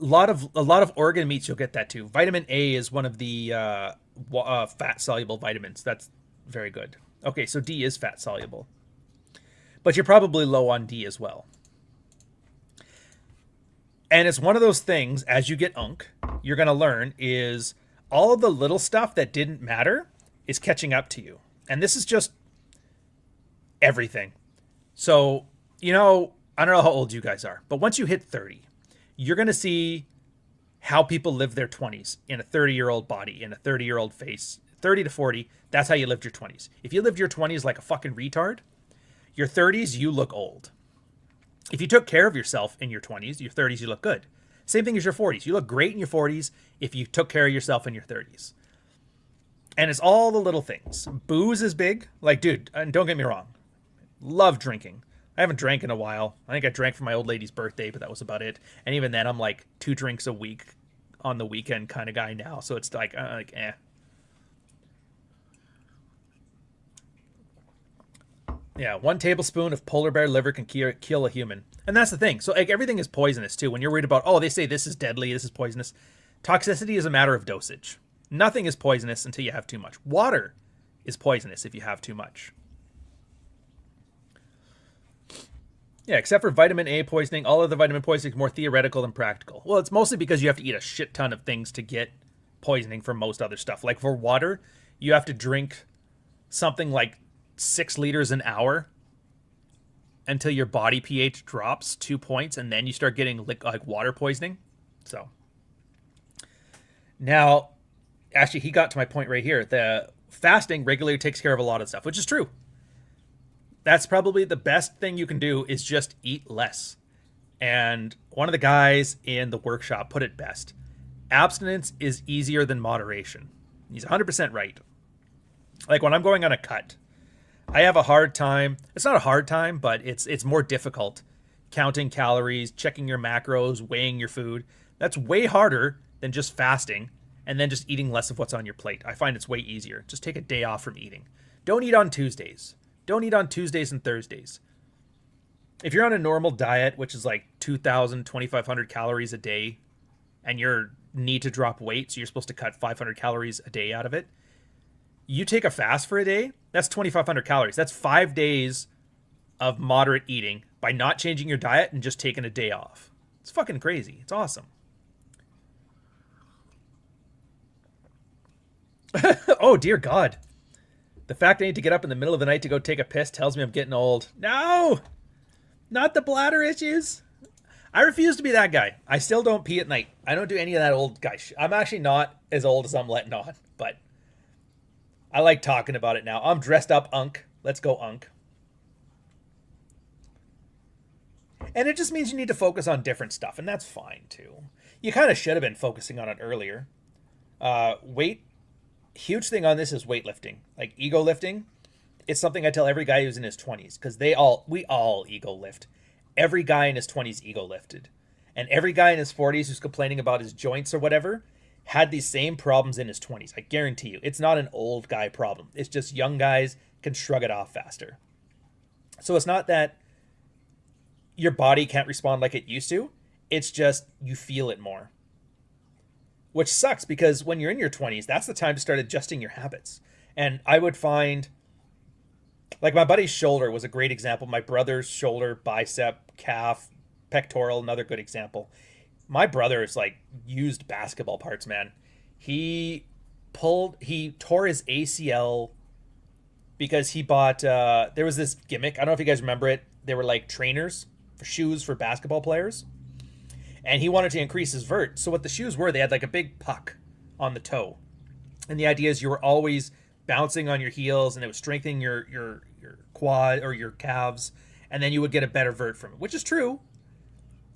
[SPEAKER 6] A lot of organ meats, you'll get that too. Vitamin A is one of the fat soluble vitamins. That's very good. Okay, so D is fat soluble. But you're probably low on D as well. And it's one of those things, as you get unk, you're going to learn is all of the little stuff that didn't matter is catching up to you. And this is just everything. So, I don't know how old you guys are, but once you hit 30, you're going to see how people live their 20s in a 30-year-old body, in a 30-year-old face. 30 to 40, that's how you lived your 20s. If you lived your 20s like a fucking retard, your 30s, you look old. If you took care of yourself in your 20s, your 30s, you look good. Same thing as your 40s. You look great in your 40s if you took care of yourself in your 30s. And it's all the little things. Booze is big. Like, dude, and don't get me wrong. Love drinking. I haven't drank in a while. I think I drank for my old lady's birthday, but that was about it. And even then, I'm like 2 drinks a week on the weekend kind of guy now. So it's like eh. Yeah, 1 tablespoon of polar bear liver can kill a human. And that's the thing. So like everything is poisonous too. When you're worried about, oh, they say this is deadly, this is poisonous. Toxicity is a matter of dosage. Nothing is poisonous until you have too much. Water is poisonous if you have too much. Yeah, except for vitamin A poisoning, all of the vitamin poisoning is more theoretical than practical. Well, it's mostly because you have to eat a shit ton of things to get poisoning from most other stuff. Like for water, you have to drink something like 6 liters an hour until your body pH drops 2 points, and then you start getting like water poisoning. So now, actually, he got to my point right here. The fasting regularly takes care of a lot of stuff, which is true. That's probably the best thing you can do is just eat less. And one of the guys in the workshop put it best. Abstinence is easier than moderation. He's 100% right. Like when I'm going on a cut, I have a hard time. It's not a hard time, but it's more difficult counting calories, checking your macros, weighing your food. That's way harder than just fasting and then just eating less of what's on your plate. I find it's way easier. Just take a day off from eating. Don't eat on Tuesdays. Don't eat on Tuesdays and Thursdays. If you're on a normal diet, which is like 2,000, 2,500 calories a day, and you need to drop weight, so you're supposed to cut 500 calories a day out of it, you take a fast for a day, that's 2,500 calories. That's 5 days of moderate eating by not changing your diet and just taking a day off. It's fucking crazy. It's awesome. Oh, dear God. The fact I need to get up in the middle of the night to go take a piss tells me I'm getting old. No! Not the bladder issues. I refuse to be that guy. I still don't pee at night. I don't do any of that old guy shit. I'm actually not as old as I'm letting on, but I like talking about it now. I'm dressed up, Unk. Let's go, Unk. And it just means you need to focus on different stuff, and that's fine, too. You kind of should have been focusing on it earlier. Weight. Huge thing on this is weightlifting. Like ego lifting. It's something I tell every guy who's in his 20s, because we all ego lift. Every guy in his 20s ego lifted. And every guy in his 40s who's complaining about his joints or whatever had these same problems in his 20s. I guarantee you. It's not an old guy problem. It's just young guys can shrug it off faster. So it's not that your body can't respond like it used to. It's just you feel it more. Which sucks, because when you're in your 20s, that's the time to start adjusting your habits. And I would find, like my buddy's shoulder was a great example. My brother's shoulder, bicep, calf, pectoral, another good example. My brother is like used basketball parts, man. He tore his ACL because he bought, there was this gimmick. I don't know if you guys remember it. They were like trainers for shoes for basketball players. And he wanted to increase his vert. So what the shoes were, they had like a big puck on the toe. And the idea is you were always bouncing on your heels, and it was strengthening your quad or your calves, and then you would get a better vert from it, which is true.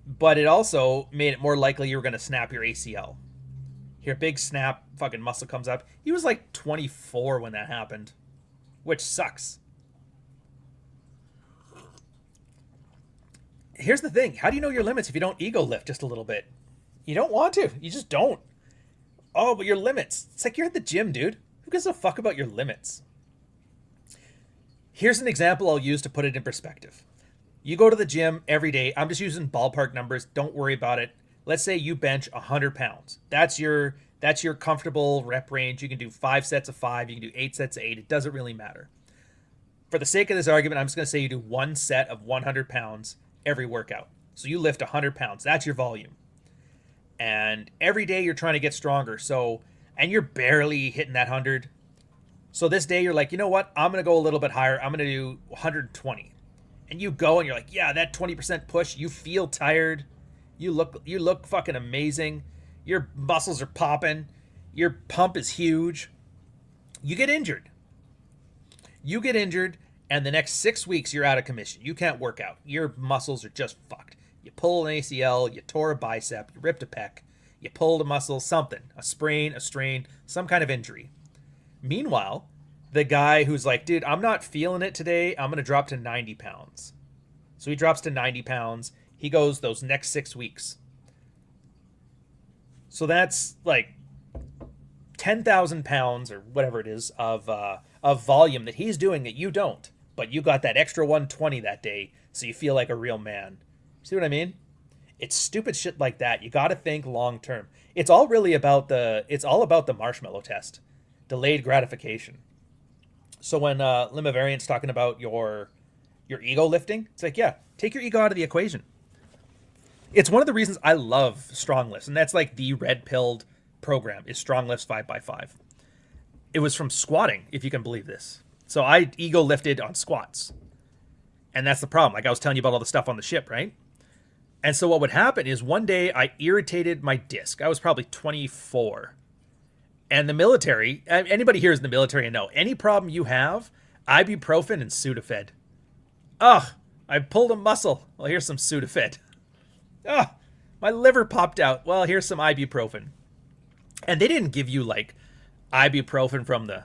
[SPEAKER 6] But it also made it more likely you were going to snap your ACL. Here, big snap, fucking muscle comes up. He was like 24 when that happened, which sucks. Here's the thing. How do you know your limits if you don't ego lift just a little bit? You don't want to. You just don't. Oh, but your limits. It's like you're at the gym, dude. Who gives a fuck about your limits? Here's an example I'll use to put it in perspective. You go to the gym every day. I'm just using ballpark numbers. Don't worry about it. Let's say you bench 100 pounds. That's your comfortable rep range. You can do 5 sets of 5. You can do 8 sets of 8. It doesn't really matter. For the sake of this argument, I'm just going to say you do 1 set of 100 pounds every workout. So you lift 100 pounds. That's your volume. And every day you're trying to get stronger. And you're barely hitting that 100. So this day you're like, you know what? I'm going to go a little bit higher. I'm going to do 120. And you go and you're like, yeah, that 20% push. You feel tired. You look fucking amazing. Your muscles are popping. Your pump is huge. You get injured. And the next 6 weeks, you're out of commission. You can't work out. Your muscles are just fucked. You pull an ACL, you tore a bicep, you ripped a pec, you pulled a muscle, something. A sprain, a strain, some kind of injury. Meanwhile, the guy who's like, dude, I'm not feeling it today. I'm going to drop to 90 pounds. So he drops to 90 pounds. He goes those next 6 weeks. So that's like 10,000 pounds or whatever it is of volume that he's doing that you don't. But you got that extra 120 that day, so you feel like a real man. See what I mean? It's stupid shit like that. You got to think long term. It's all about the marshmallow test, delayed gratification. So when Limavariant's talking about your ego lifting, it's like, yeah, take your ego out of the equation. It's one of the reasons I love strong lifts, and that's like the red pilled program is strong lifts 5x5. It was from squatting, if you can believe this. So I ego lifted on squats. And that's the problem. Like I was telling you about all the stuff on the ship, right? And so what would happen is one day I irritated my disc. I was probably 24. And the military, anybody here is in the military and know, any problem you have, ibuprofen and Sudafed. Ugh, I pulled a muscle. Well, here's some Sudafed. Ugh, my liver popped out. Well, here's some ibuprofen. And they didn't give you like ibuprofen from the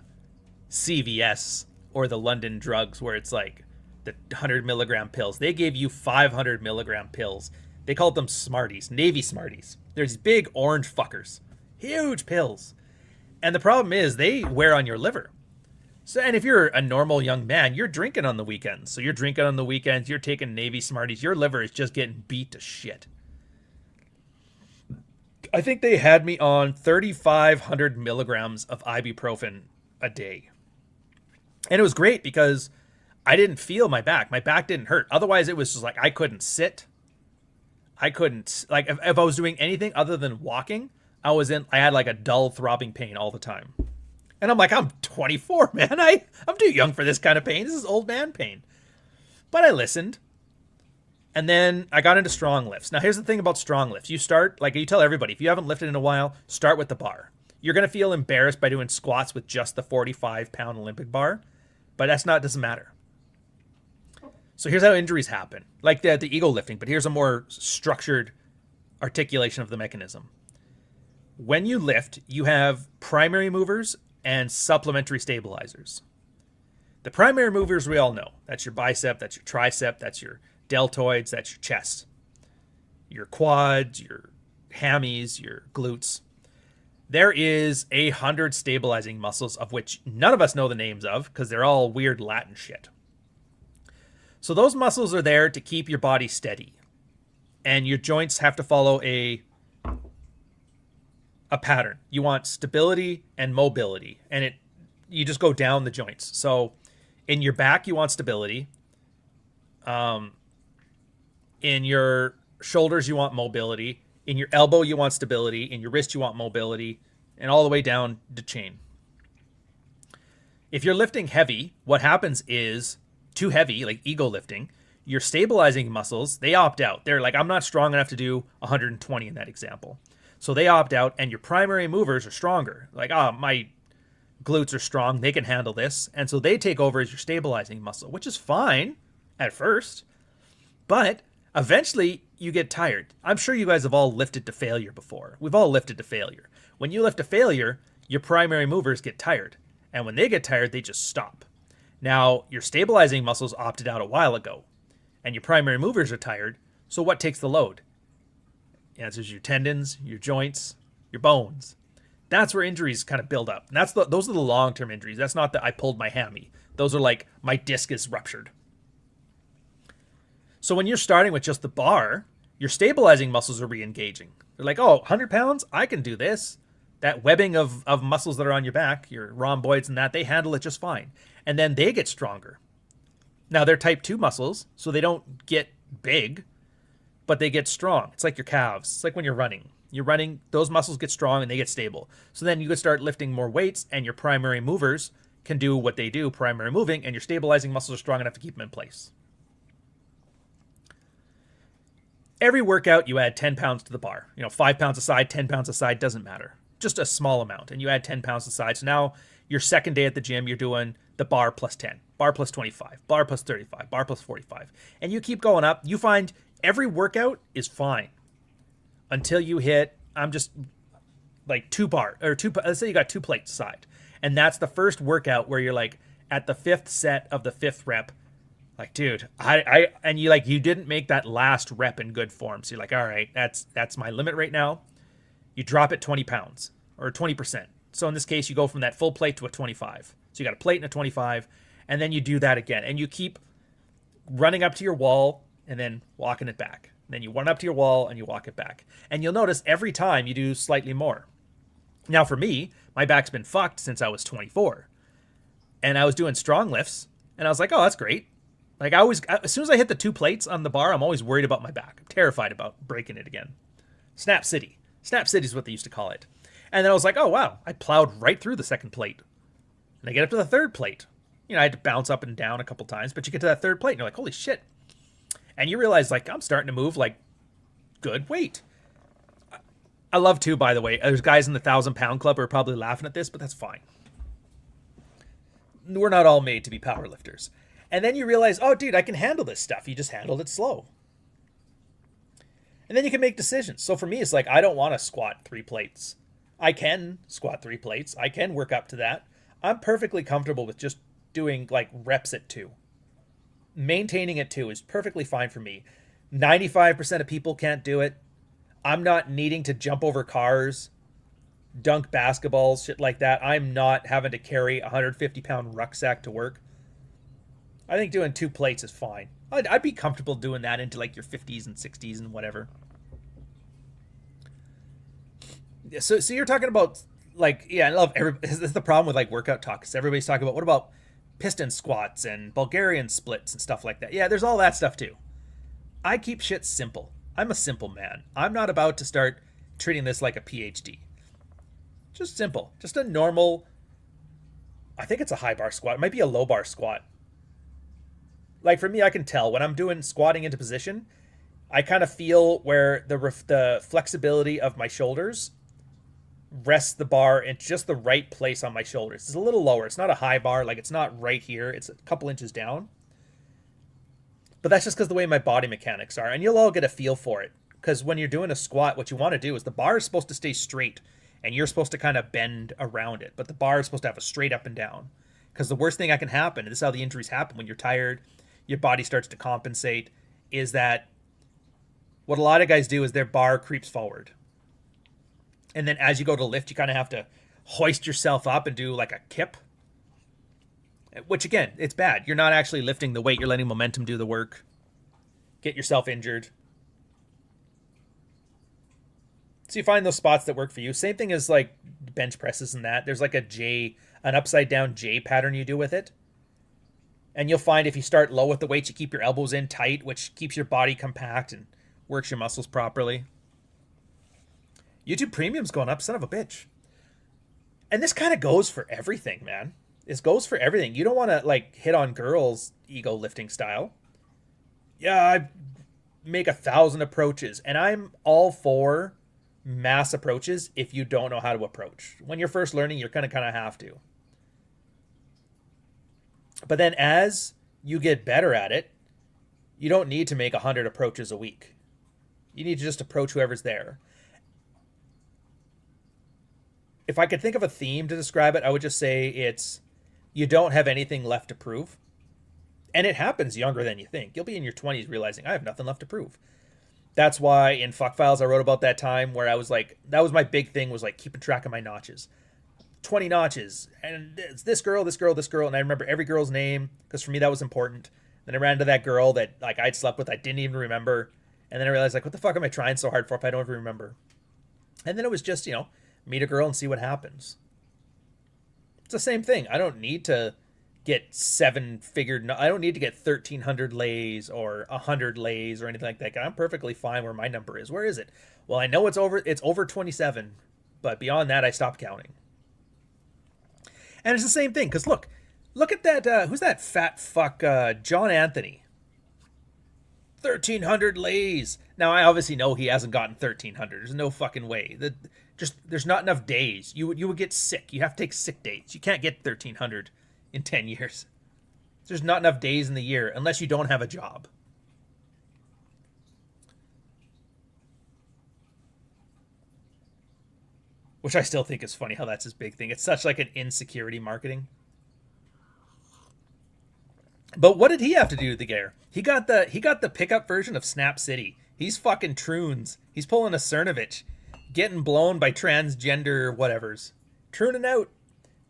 [SPEAKER 6] CVS or the London Drugs where it's like the 100 milligram pills. They gave you 500 milligram pills. They called them Smarties, Navy Smarties. There's big orange fuckers, huge pills. And the problem is they wear on your liver. So, and if you're a normal young man, you're drinking on the weekends. So you're drinking on the weekends, you're taking Navy Smarties, your liver is just getting beat to shit. I think they had me on 3,500 milligrams of ibuprofen a day. And it was great because I didn't feel my back. My back didn't hurt. Otherwise, it was just like I couldn't sit. I couldn't, like, if I was doing anything other than walking, I had like a dull throbbing pain all the time. And I'm like, I'm 24, man. I'm too young for this kind of pain. This is old man pain. But I listened. And then I got into strong lifts. Now, here's the thing about strong lifts. You start, like you tell everybody, if you haven't lifted in a while, start with the bar. You're going to feel embarrassed by doing squats with just the 45-pound Olympic bar. But doesn't matter. So here's how injuries happen. Like the ego lifting, but here's a more structured articulation of the mechanism. When you lift, you have primary movers and supplementary stabilizers. The primary movers we all know. That's your bicep, that's your tricep, that's your deltoids, that's your chest. Your quads, your hammies, your glutes. There is 100 stabilizing muscles of which none of us know the names of because they're all weird Latin shit. So those muscles are there to keep your body steady. And your joints have to follow a pattern. You want stability and mobility. And you just go down the joints. So in your back, you want stability. In your shoulders, you want mobility. In your elbow, you want stability. In your wrist, you want mobility. And all the way down the chain. If you're lifting heavy, what happens is too heavy, like ego lifting, your stabilizing muscles, they opt out. They're like, I'm not strong enough to do 120 in that example. So they opt out, and your primary movers are stronger. Like, my glutes are strong. They can handle this. And so they take over as your stabilizing muscle, which is fine at first. But eventually, you get tired. I'm sure you guys have all lifted to failure before. We've all lifted to failure. When you lift to failure, your primary movers get tired. And when they get tired, they just stop. Now, your stabilizing muscles opted out a while ago, and your primary movers are tired, so what takes the load? The answer is your tendons, your joints, your bones. That's where injuries kind of build up. And those are the long-term injuries. That's not that I pulled my hammy. Those are like my disc is ruptured. So when you're starting with just the bar, your stabilizing muscles are re-engaging. They're like, 100 pounds? I can do this. That webbing of muscles that are on your back, your rhomboids and that, they handle it just fine. And then they get stronger. Now, they're type 2 muscles, so they don't get big, but they get strong. It's like your calves. It's like when you're running. You're running, those muscles get strong and they get stable. So then you could start lifting more weights, and your primary movers can do what they do, primary moving, and your stabilizing muscles are strong enough to keep them in place. Every workout, you add 10 pounds to the bar. 5 pounds aside, 10 pounds aside, doesn't matter. Just a small amount, and you add 10 pounds aside. So now your second day at the gym, you're doing the bar plus 10, bar plus 25, bar plus 35, bar plus 45. And you keep going up. You find every workout is fine until you hit, I'm just like let's say you got 2 plates aside. And that's the first workout where you're like at the 5th set of the 5th rep, like, dude, and you didn't make that last rep in good form. So you're like, all right, that's my limit right now. You drop it 20 pounds or 20%. So in this case, you go from that full plate to a 25. So you got a plate and a 25, and then you do that again. And you keep running up to your wall and then walking it back. And then you run up to your wall and you walk it back. And you'll notice every time you do slightly more. Now for me, my back's been fucked since I was 24. And I was doing strong lifts and I was like, oh, that's great. Like as soon as I hit the 2 plates on the bar, I'm always worried about my back. I'm terrified about breaking it again. Snap City. Snap City is what they used to call it. And then I was like, oh, wow, I plowed right through the 2nd plate. And I get up to the 3rd plate. You know, I had to bounce up and down a couple times, but you get to that 3rd plate and you're like, holy shit. And you realize, like, I'm starting to move, like, good weight. I love, too, by the way, there's guys in the 1,000-pound club who are probably laughing at this, but that's fine. We're not all made to be power lifters. And then you realize, oh, dude, I can handle this stuff. You just handled it slow. And then you can make decisions. So for me, it's like, I don't want to squat 3 plates. I can squat 3 plates. I can work up to that. I'm perfectly comfortable with just doing, like, reps at 2. Maintaining at 2 is perfectly fine for me. 95% of people can't do it. I'm not needing to jump over cars, dunk basketballs, shit like that. I'm not having to carry a 150-pound rucksack to work. I think doing 2 plates is fine. I'd be comfortable doing that into like your 50s and 60s and whatever. So you're talking about, like, yeah, I love this is the problem with like workout talk. Because everybody's talking about, what about piston squats and Bulgarian splits and stuff like that? Yeah, there's all that stuff too. I keep shit simple. I'm a simple man. I'm not about to start treating this like a PhD. Just simple. Just a normal, I think it's a high bar squat. It might be a low bar squat. Like for me, I can tell when I'm doing squatting into position, I kind of feel where the flexibility of my shoulders rests the bar in just the right place on my shoulders. It's a little lower. It's not a high bar. Like it's not right here. It's a couple inches down. But that's just because the way my body mechanics are. And you'll all get a feel for it. Because when you're doing a squat, what you want to do is the bar is supposed to stay straight. And you're supposed to kind of bend around it. But the bar is supposed to have a straight up and down. Because the worst thing that can happen, and this is how the injuries happen when you're tired, your body starts to compensate, is that what a lot of guys do is their bar creeps forward. And then as you go to lift, you kind of have to hoist yourself up and do like a kip. Which again, it's bad. You're not actually lifting the weight. You're letting momentum do the work. Get yourself injured. So you find those spots that work for you. Same thing as like bench presses and that. There's like an upside down J pattern you do with it. And you'll find if you start low with the weights, you keep your elbows in tight, which keeps your body compact and works your muscles properly. YouTube Premium's going up, son of a bitch. And this kind of goes for everything, man. This goes for everything. You don't want to like hit on girls' ego lifting style. Yeah, I make 1,000 approaches, and I'm all for mass approaches if you don't know how to approach. When you're first learning, you're gonna kind of have to. But then as you get better at it, you don't need to make 100 approaches a week. You need to just approach whoever's there. If I could think of a theme to describe it, I would just say it's you don't have anything left to prove. And it happens younger than you think. You'll be in your 20s realizing I have nothing left to prove. That's why in Fuck Files I wrote about that time where I was like, that was my big thing, was like keeping track of my notches. 20 notches. And it's this girl, this girl, this girl. And I remember every girl's name because for me that was important. Then I ran into that girl that like I'd slept with, I didn't even remember. And then I realized like, what the fuck am I trying so hard for if I don't even remember? And then it was just, meet a girl and see what happens. It's the same thing. I don't need to get I don't need to get 1,300 lays or 100 lays or anything like that. I'm perfectly fine where my number is. Where is it? Well, I know it's over 27, but beyond that, I stopped counting. And it's the same thing, because look at that, who's that fat fuck, John Anthony. 1,300 lays. Now, I obviously know he hasn't gotten 1,300. There's no fucking way. There's not enough days. You would get sick. You have to take sick days. You can't get 1,300 in 10 years. There's not enough days in the year unless you don't have a job. Which I still think is funny how that's his big thing. It's such like an insecurity marketing. But what did he have to do with the gear? He got the pickup version of Snap City. He's fucking troons. He's pulling a Cernovich, getting blown by transgender whatevers. Trooning out.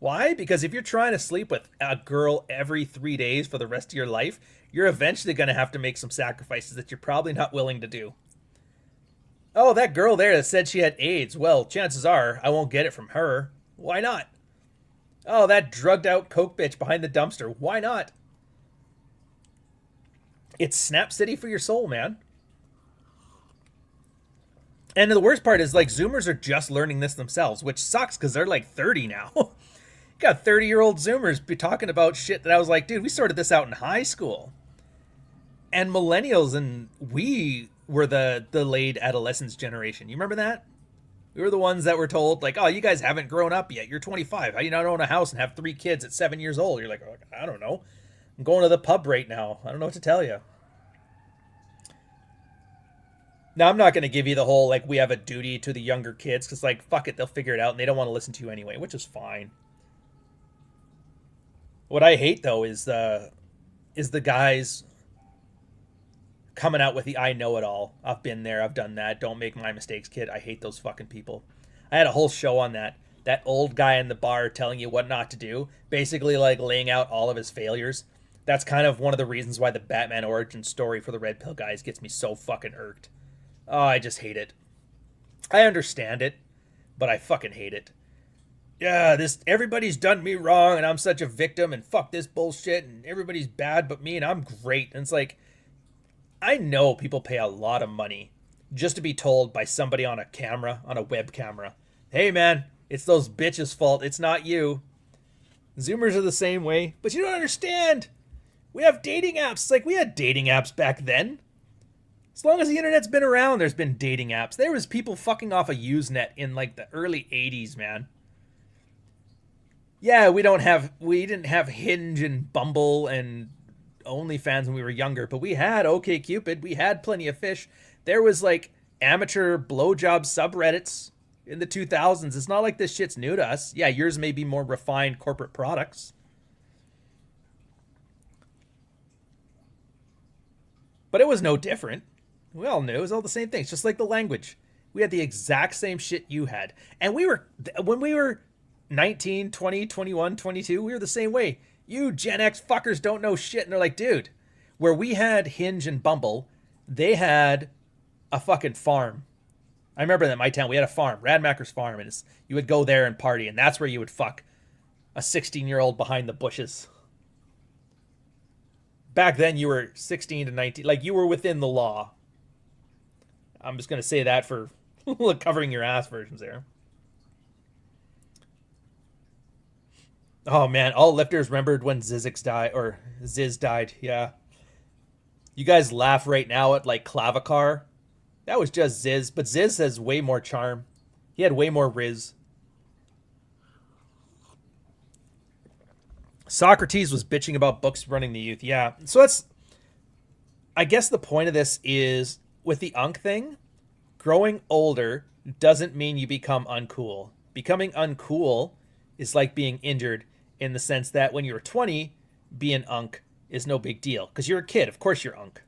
[SPEAKER 6] Why? Because if you're trying to sleep with a girl every 3 days for the rest of your life, you're eventually going to have to make some sacrifices that you're probably not willing to do. Oh, that girl there that said she had AIDS. Well, chances are I won't get it from her. Why not? Oh, that drugged out coke bitch behind the dumpster. Why not? It's Snap City for your soul, man. And the worst part is, like, Zoomers are just learning this themselves, which sucks because they're like 30 now. You got 30-year-old Zoomers be talking about shit that I was like, dude, we sorted this out in high school. And millennials, and we were the late adolescence generation. You remember that? We were the ones that were told, like, oh, you guys haven't grown up yet. You're 25. How do you not own a house and have 3 kids at 7 years old? You're like, oh, I don't know. I'm going to the pub right now. I don't know what to tell you. Now, I'm not going to give you the whole, like, we have a duty to the younger kids, because, like, fuck it, they'll figure it out, and they don't want to listen to you anyway, which is fine. What I hate, though, is the guys coming out with the I know it all. I've been there, I've done that, don't make my mistakes, kid. I hate those fucking people. I had a whole show on that. That old guy in the bar telling you what not to do, basically, like, laying out all of his failures. That's kind of one of the reasons why the Batman origin story for the Red Pill guys gets me so fucking irked. Oh, I just hate it. I understand it, but I fucking hate it. Yeah, everybody's done me wrong, and I'm such a victim, and fuck this bullshit, and everybody's bad but me, and I'm great. And it's like, I know people pay a lot of money just to be told by somebody on a camera, on a web camera, hey man, it's those bitches' fault, it's not you. Zoomers are the same way, but you don't understand. We have dating apps. It's like, we had dating apps back then. As long as the internet's been around, there's been dating apps. There was people fucking off a Usenet in like the early 80s, man. Yeah, we didn't have Hinge and Bumble and OnlyFans when we were younger, but we had OkCupid, we had Plenty of Fish. There was like amateur blowjob subreddits in the 2000s. It's not like this shit's new to us. Yeah, yours may be more refined corporate products. But it was no different. We all knew it was all the same thing. It's just like the language. We had the exact same shit you had. And when we were 19, 20, 21, 22, we were the same way. You Gen X fuckers don't know shit. And they're like, dude, where we had Hinge and Bumble, they had a fucking farm. I remember that in my town, we had a farm, Radmacker's farm. And you would go there and party. And that's where you would fuck a 16-year-old behind the bushes. Back then, you were 16 to 19. Like, you were within the law. I'm just going to say that for covering your ass versions there. Oh, man. All lifters remembered when Zizix died, or Ziz died. Yeah. You guys laugh right now at, like, Clavicar. That was just Ziz. But Ziz has way more charm. He had way more riz. Socrates was bitching about books running the youth. Yeah. So that's, I guess the point of this is, with the Unk thing, growing older doesn't mean you become uncool. Becoming uncool is like being injured in the sense that when you're 20, being Unk is no big deal. Because you're a kid. Of course you're Unk.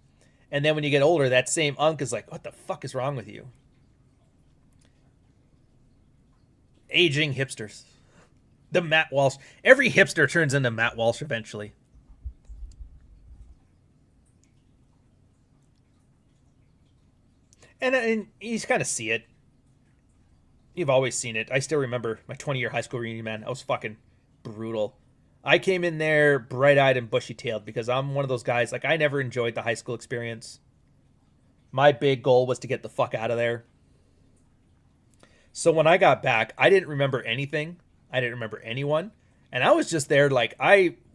[SPEAKER 6] And then when you get older, that same Unk is like, what the fuck is wrong with you? Aging hipsters. The Matt Walsh. Every hipster turns into Matt Walsh eventually. And you kind of see it. You've always seen it. I still remember my 20-year high school reunion, man. I was fucking brutal. I came in there bright-eyed and bushy-tailed because I'm one of those guys, like, I never enjoyed the high school experience. My big goal was to get the fuck out of there. So when I got back, I didn't remember anything. I didn't remember anyone. And I was just there like,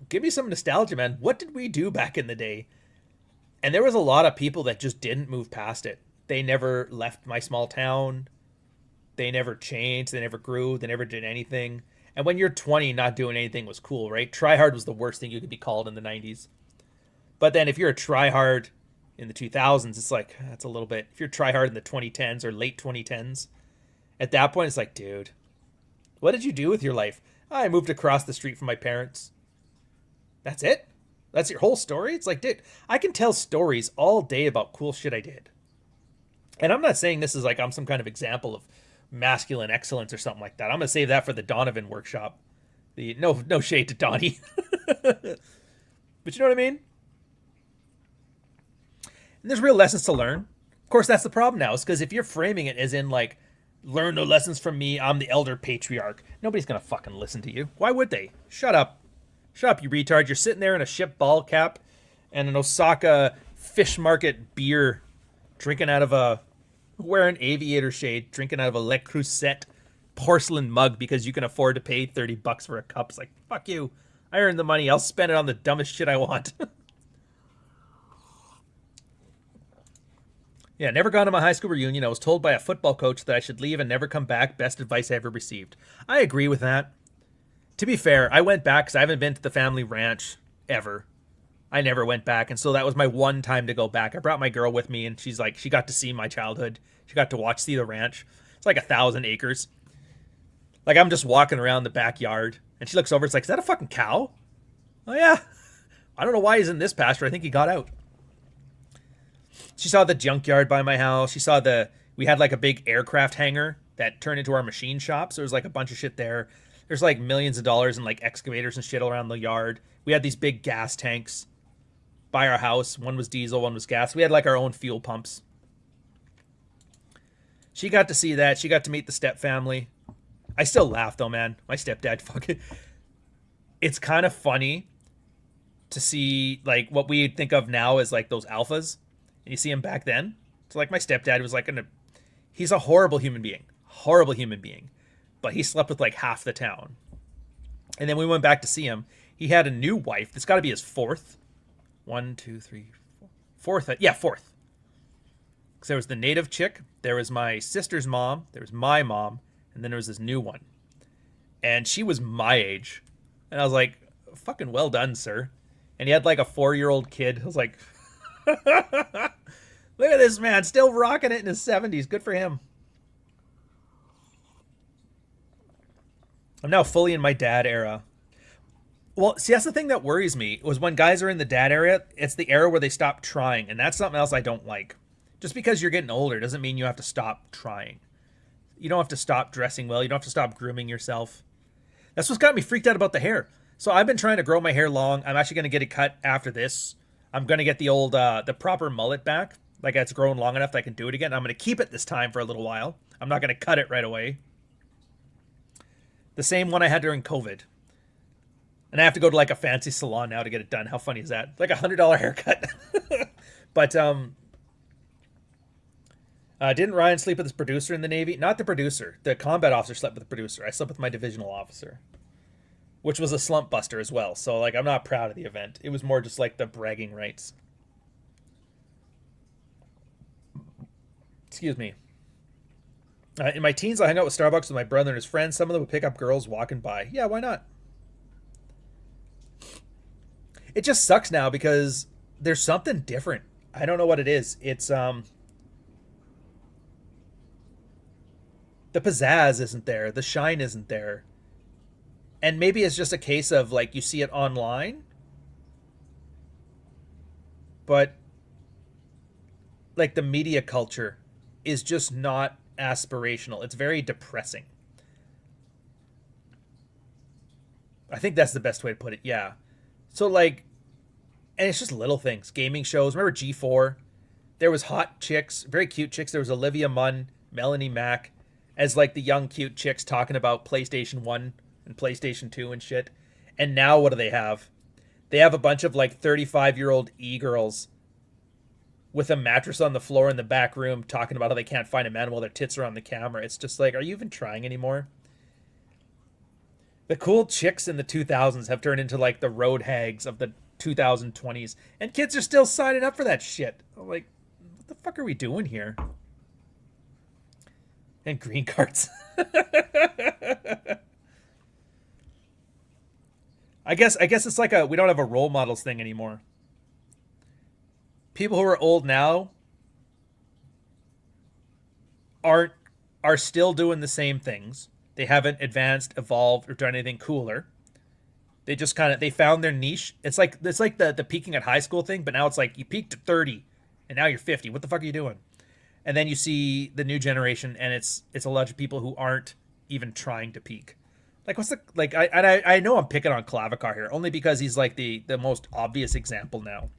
[SPEAKER 6] give me some nostalgia, man. What did we do back in the day? And there was a lot of people that just didn't move past it. They never left my small town. They never changed. They never grew. They never did anything. And when you're 20, not doing anything was cool, right? Tryhard was the worst thing you could be called in the 90s. But then if you're a tryhard in the 2000s, it's like, that's a little bit. If you're tryhard in the 2010s or late 2010s, at that point, it's like, dude, what did you do with your life? I moved across the street from my parents. That's it? That's your whole story? It's like, dude, I can tell stories all day about cool shit I did. And I'm not saying this is like I'm some kind of example of masculine excellence or something like that. I'm going to save that for the Donovan workshop. No shade to Donnie. But you know what I mean? And there's real lessons to learn. course, that's the problem now. Is because if you're framing it as in like, learn no lessons from me, I'm the elder patriarch, nobody's gonna fucking listen to you. Why would they? Shut up. Shut up, you retard. You're sitting there in a ship ball cap and an Osaka fish market beer, wearing aviator shade, drinking out of a Le Creuset porcelain mug because you can afford to pay $30 for a cup. It's like, fuck you. I earned the money. I'll spend it on the dumbest shit I want. Yeah, never gone to my high school reunion. I was told by a football coach that I should leave and never come back. Best advice I ever received. I agree with that. To be fair, I went back because I haven't been to the family ranch ever. I never went back, and so that was my one time to go back. I brought my girl with me, and she got to see my childhood. She got to see the ranch. It's like 1,000 acres. Like, I'm just walking around the backyard, and she looks over. It's like, is that a fucking cow? Oh, yeah. I don't know why he's in this pasture. I think he got out. She saw the junkyard by my house. She saw we had like a big aircraft hangar that turned into our machine shop. So there's like a bunch of shit there. There's like millions of dollars in like excavators and shit around the yard. We had these big gas tanks by our house. One was diesel, one was gas. We had like our own fuel pumps. She got to see that. She got to meet the step family. I still laugh though, man. My stepdad fucking... It's kind of funny to see like what we think of now as like those alphas. And you see him back then. So like my stepdad was like he's a horrible human being. Horrible human being. But he slept with like half the town. And then we went back to see him. He had a new wife. It's got to be his fourth. 1, 2, 3, 4. Fourth. Yeah, fourth. Because there was the native chick. There was my sister's mom. There was my mom. And then there was this new one. And she was my age. And I was like, fucking well done, sir. And he had like a 4-year-old kid. I was like... Look at this man, still rocking it in his 70s. Good for him. I'm now fully in my dad era. Well, see, that's the thing that worries me, was when guys are in the dad era, it's the era where they stop trying, and that's something else I don't like. Just because you're getting older doesn't mean you have to stop trying. You don't have to stop dressing well. You don't have to stop grooming yourself. That's what's got me freaked out about the hair. So I've been trying to grow my hair long. I'm actually going to get it cut after this. I'm going to get the old, the proper mullet back. Like, it's grown long enough that I can do it again. I'm going to keep it this time for a little while. I'm not going to cut it right away. The same one I had during COVID. And I have to go to, like, a fancy salon now to get it done. How funny is that? Like a $100 haircut. But, didn't Ryan sleep with his producer in the Navy? Not the producer. The combat officer slept with the producer. I slept with my divisional officer. Which was a slump buster as well. So, like, I'm not proud of the event. It was more just, like, the bragging rights. Excuse me. In my teens, I hung out with Starbucks with my brother and his friends. Some of them would pick up girls walking by. Yeah, why not? It just sucks now because there's something different. I don't know what it is. It's, the pizzazz isn't there. The shine isn't there. And maybe it's just a case of, like, you see it online. But, like, the media culture is just not aspirational. It's very depressing. I think that's the best way to put it, yeah. So, like, and it's just little things. Gaming shows. Remember G4? There was hot chicks, very cute chicks. There was Olivia Munn, Melanie Mack, as, like, the young, cute chicks talking about PlayStation 1 and PlayStation 2 and shit. And now what do they have? They have a bunch of like 35-year-old e-girls with a mattress on the floor in the back room talking about how they can't find a man while their tits are on the camera. It's just like, are you even trying anymore? The cool chicks in the 2000s have turned into like the road hags of the 2020s. And kids are still signing up for that shit. I'm like, what the fuck are we doing here? And green cards. I guess it's like we don't have a role models thing anymore. People who are old now are still doing the same things. They haven't advanced, evolved, or done anything cooler. They just they found their niche. It's like the peaking at high school thing, but now it's like you peaked at 30 and now you're 50. What the fuck are you doing? And then you see the new generation, and it's a lot of people who aren't even trying to peak. Like, what's I know I'm picking on Clavicar here, only because he's like the most obvious example now.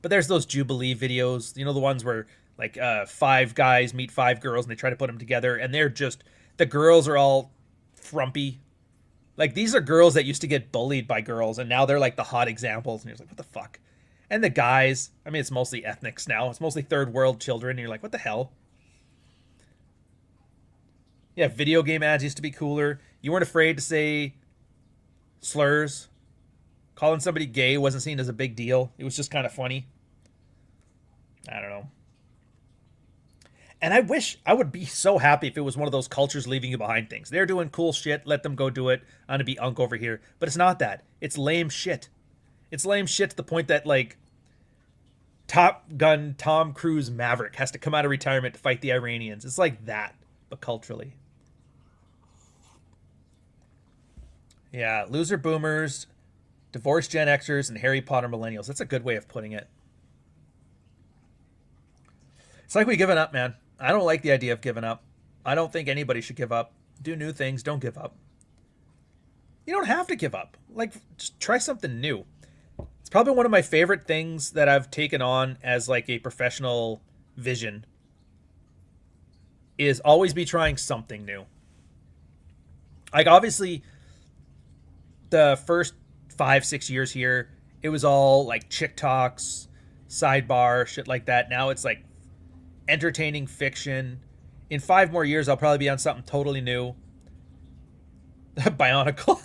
[SPEAKER 6] But there's those Jubilee videos, you know, the ones where Like 5 guys meet 5 girls and they try to put them together, and they're just, the girls are all frumpy. Like, these are girls that used to get bullied by girls, and now they're like the hot examples, and you're like, what the fuck? And the guys, I mean, it's mostly ethnics now. It's mostly third world children, and you're like, what the hell? Yeah, video game ads used to be cooler. You weren't afraid to say slurs. Calling somebody gay wasn't seen as a big deal. It was just kind of funny. I don't know. And I wish, I would be so happy if it was one of those cultures leaving you behind things. They're doing cool shit. Let them go do it. I'm going to be unk over here. But it's not that. It's lame shit. It's lame shit to the point that, like, Top Gun Tom Cruise Maverick has to come out of retirement to fight the Iranians. It's like that, but culturally. Yeah, loser boomers, divorced Gen Xers, and Harry Potter millennials. That's a good way of putting it. It's like we giving up, man. I don't like the idea of giving up. I don't think anybody should give up. Do new things. Don't give up. You don't have to give up. Like, just try something new. It's probably one of my favorite things that I've taken on as like a professional vision is always be trying something new. Like, obviously, the first 5-6 years here, it was all like chick talks, sidebar, shit like that. Now it's like entertaining fiction. In 5 more years, I'll probably be on something totally new. Bionicle.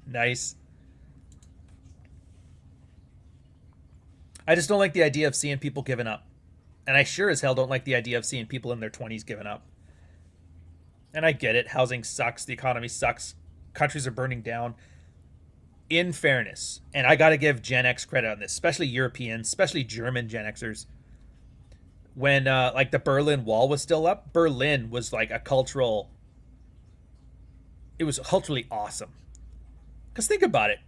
[SPEAKER 6] Nice. I just don't like the idea of seeing people giving up. And I sure as hell don't like the idea of seeing people in their 20s giving up. And I get it. Housing sucks. The economy sucks. Countries are burning down. In fairness, and I got to give Gen X credit on this, especially Europeans, especially German Gen Xers. When like the Berlin Wall was still up, Berlin was like a cultural, it was culturally awesome. Because think about it.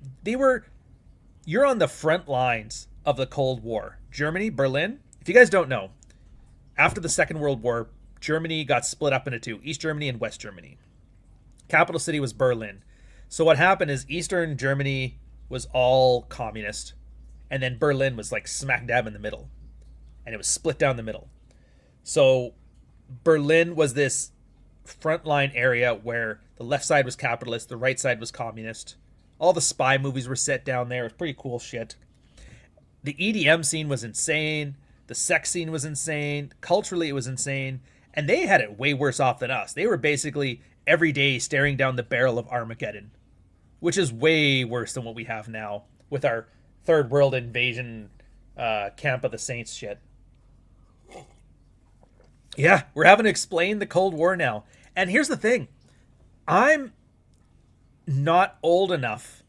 [SPEAKER 6] You're on the front lines of the Cold War. Germany, Berlin. If you guys don't know, after the Second World War, Germany got split up into 2, East Germany and West Germany. Capital city was Berlin. So what happened is Eastern Germany was all communist, and then Berlin was like smack dab in the middle, and it was split down the middle. So Berlin was this frontline area where the left side was capitalist, the right side was communist. All the spy movies were set down there. It was pretty cool shit. The EDM scene was insane. The sex scene was insane. Culturally, it was insane. And they had it way worse off than us. They were basically every day staring down the barrel of Armageddon, which is way worse than what we have now with our third world invasion Camp of the Saints shit. Yeah, we're having to explain the Cold War now. And here's the thing. I'm not old enough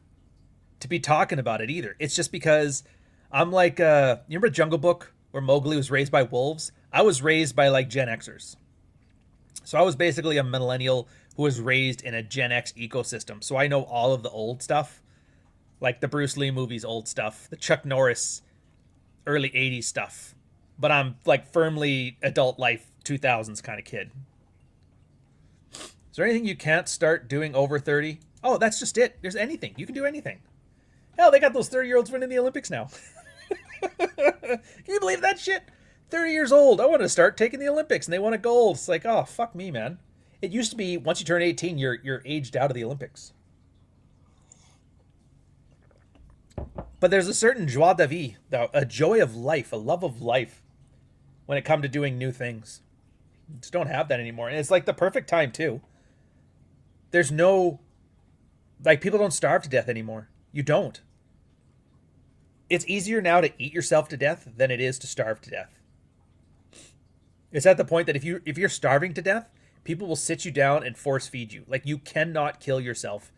[SPEAKER 6] to be talking about it either. It's just because I'm like, you remember Jungle Book where Mowgli was raised by wolves? I was raised by like Gen Xers. So I was basically a millennial who was raised in a Gen X ecosystem. So I know all of the old stuff, like the Bruce Lee movies, old stuff, the Chuck Norris early 80s stuff. But I'm like firmly adult life 2000s kind of kid. Is there anything you can't start doing over 30? Oh, that's just it. There's anything. You can do anything. Hell, they got those 30-year-olds winning the Olympics now. Can you believe that shit? 30 years old. I want to start taking the Olympics, and they won a gold. It's like, oh, fuck me, man. It used to be once you turn 18, you're aged out of the Olympics. But there's a certain joie de vivre, a joy of life, a love of life when it comes to doing new things. You just don't have that anymore. And it's like the perfect time, too. There's no, like, people don't starve to death anymore. You don't. It's easier now to eat yourself to death than it is to starve to death. It's at the point that if you're starving to death, people will sit you down and force feed you. Like, you cannot kill yourself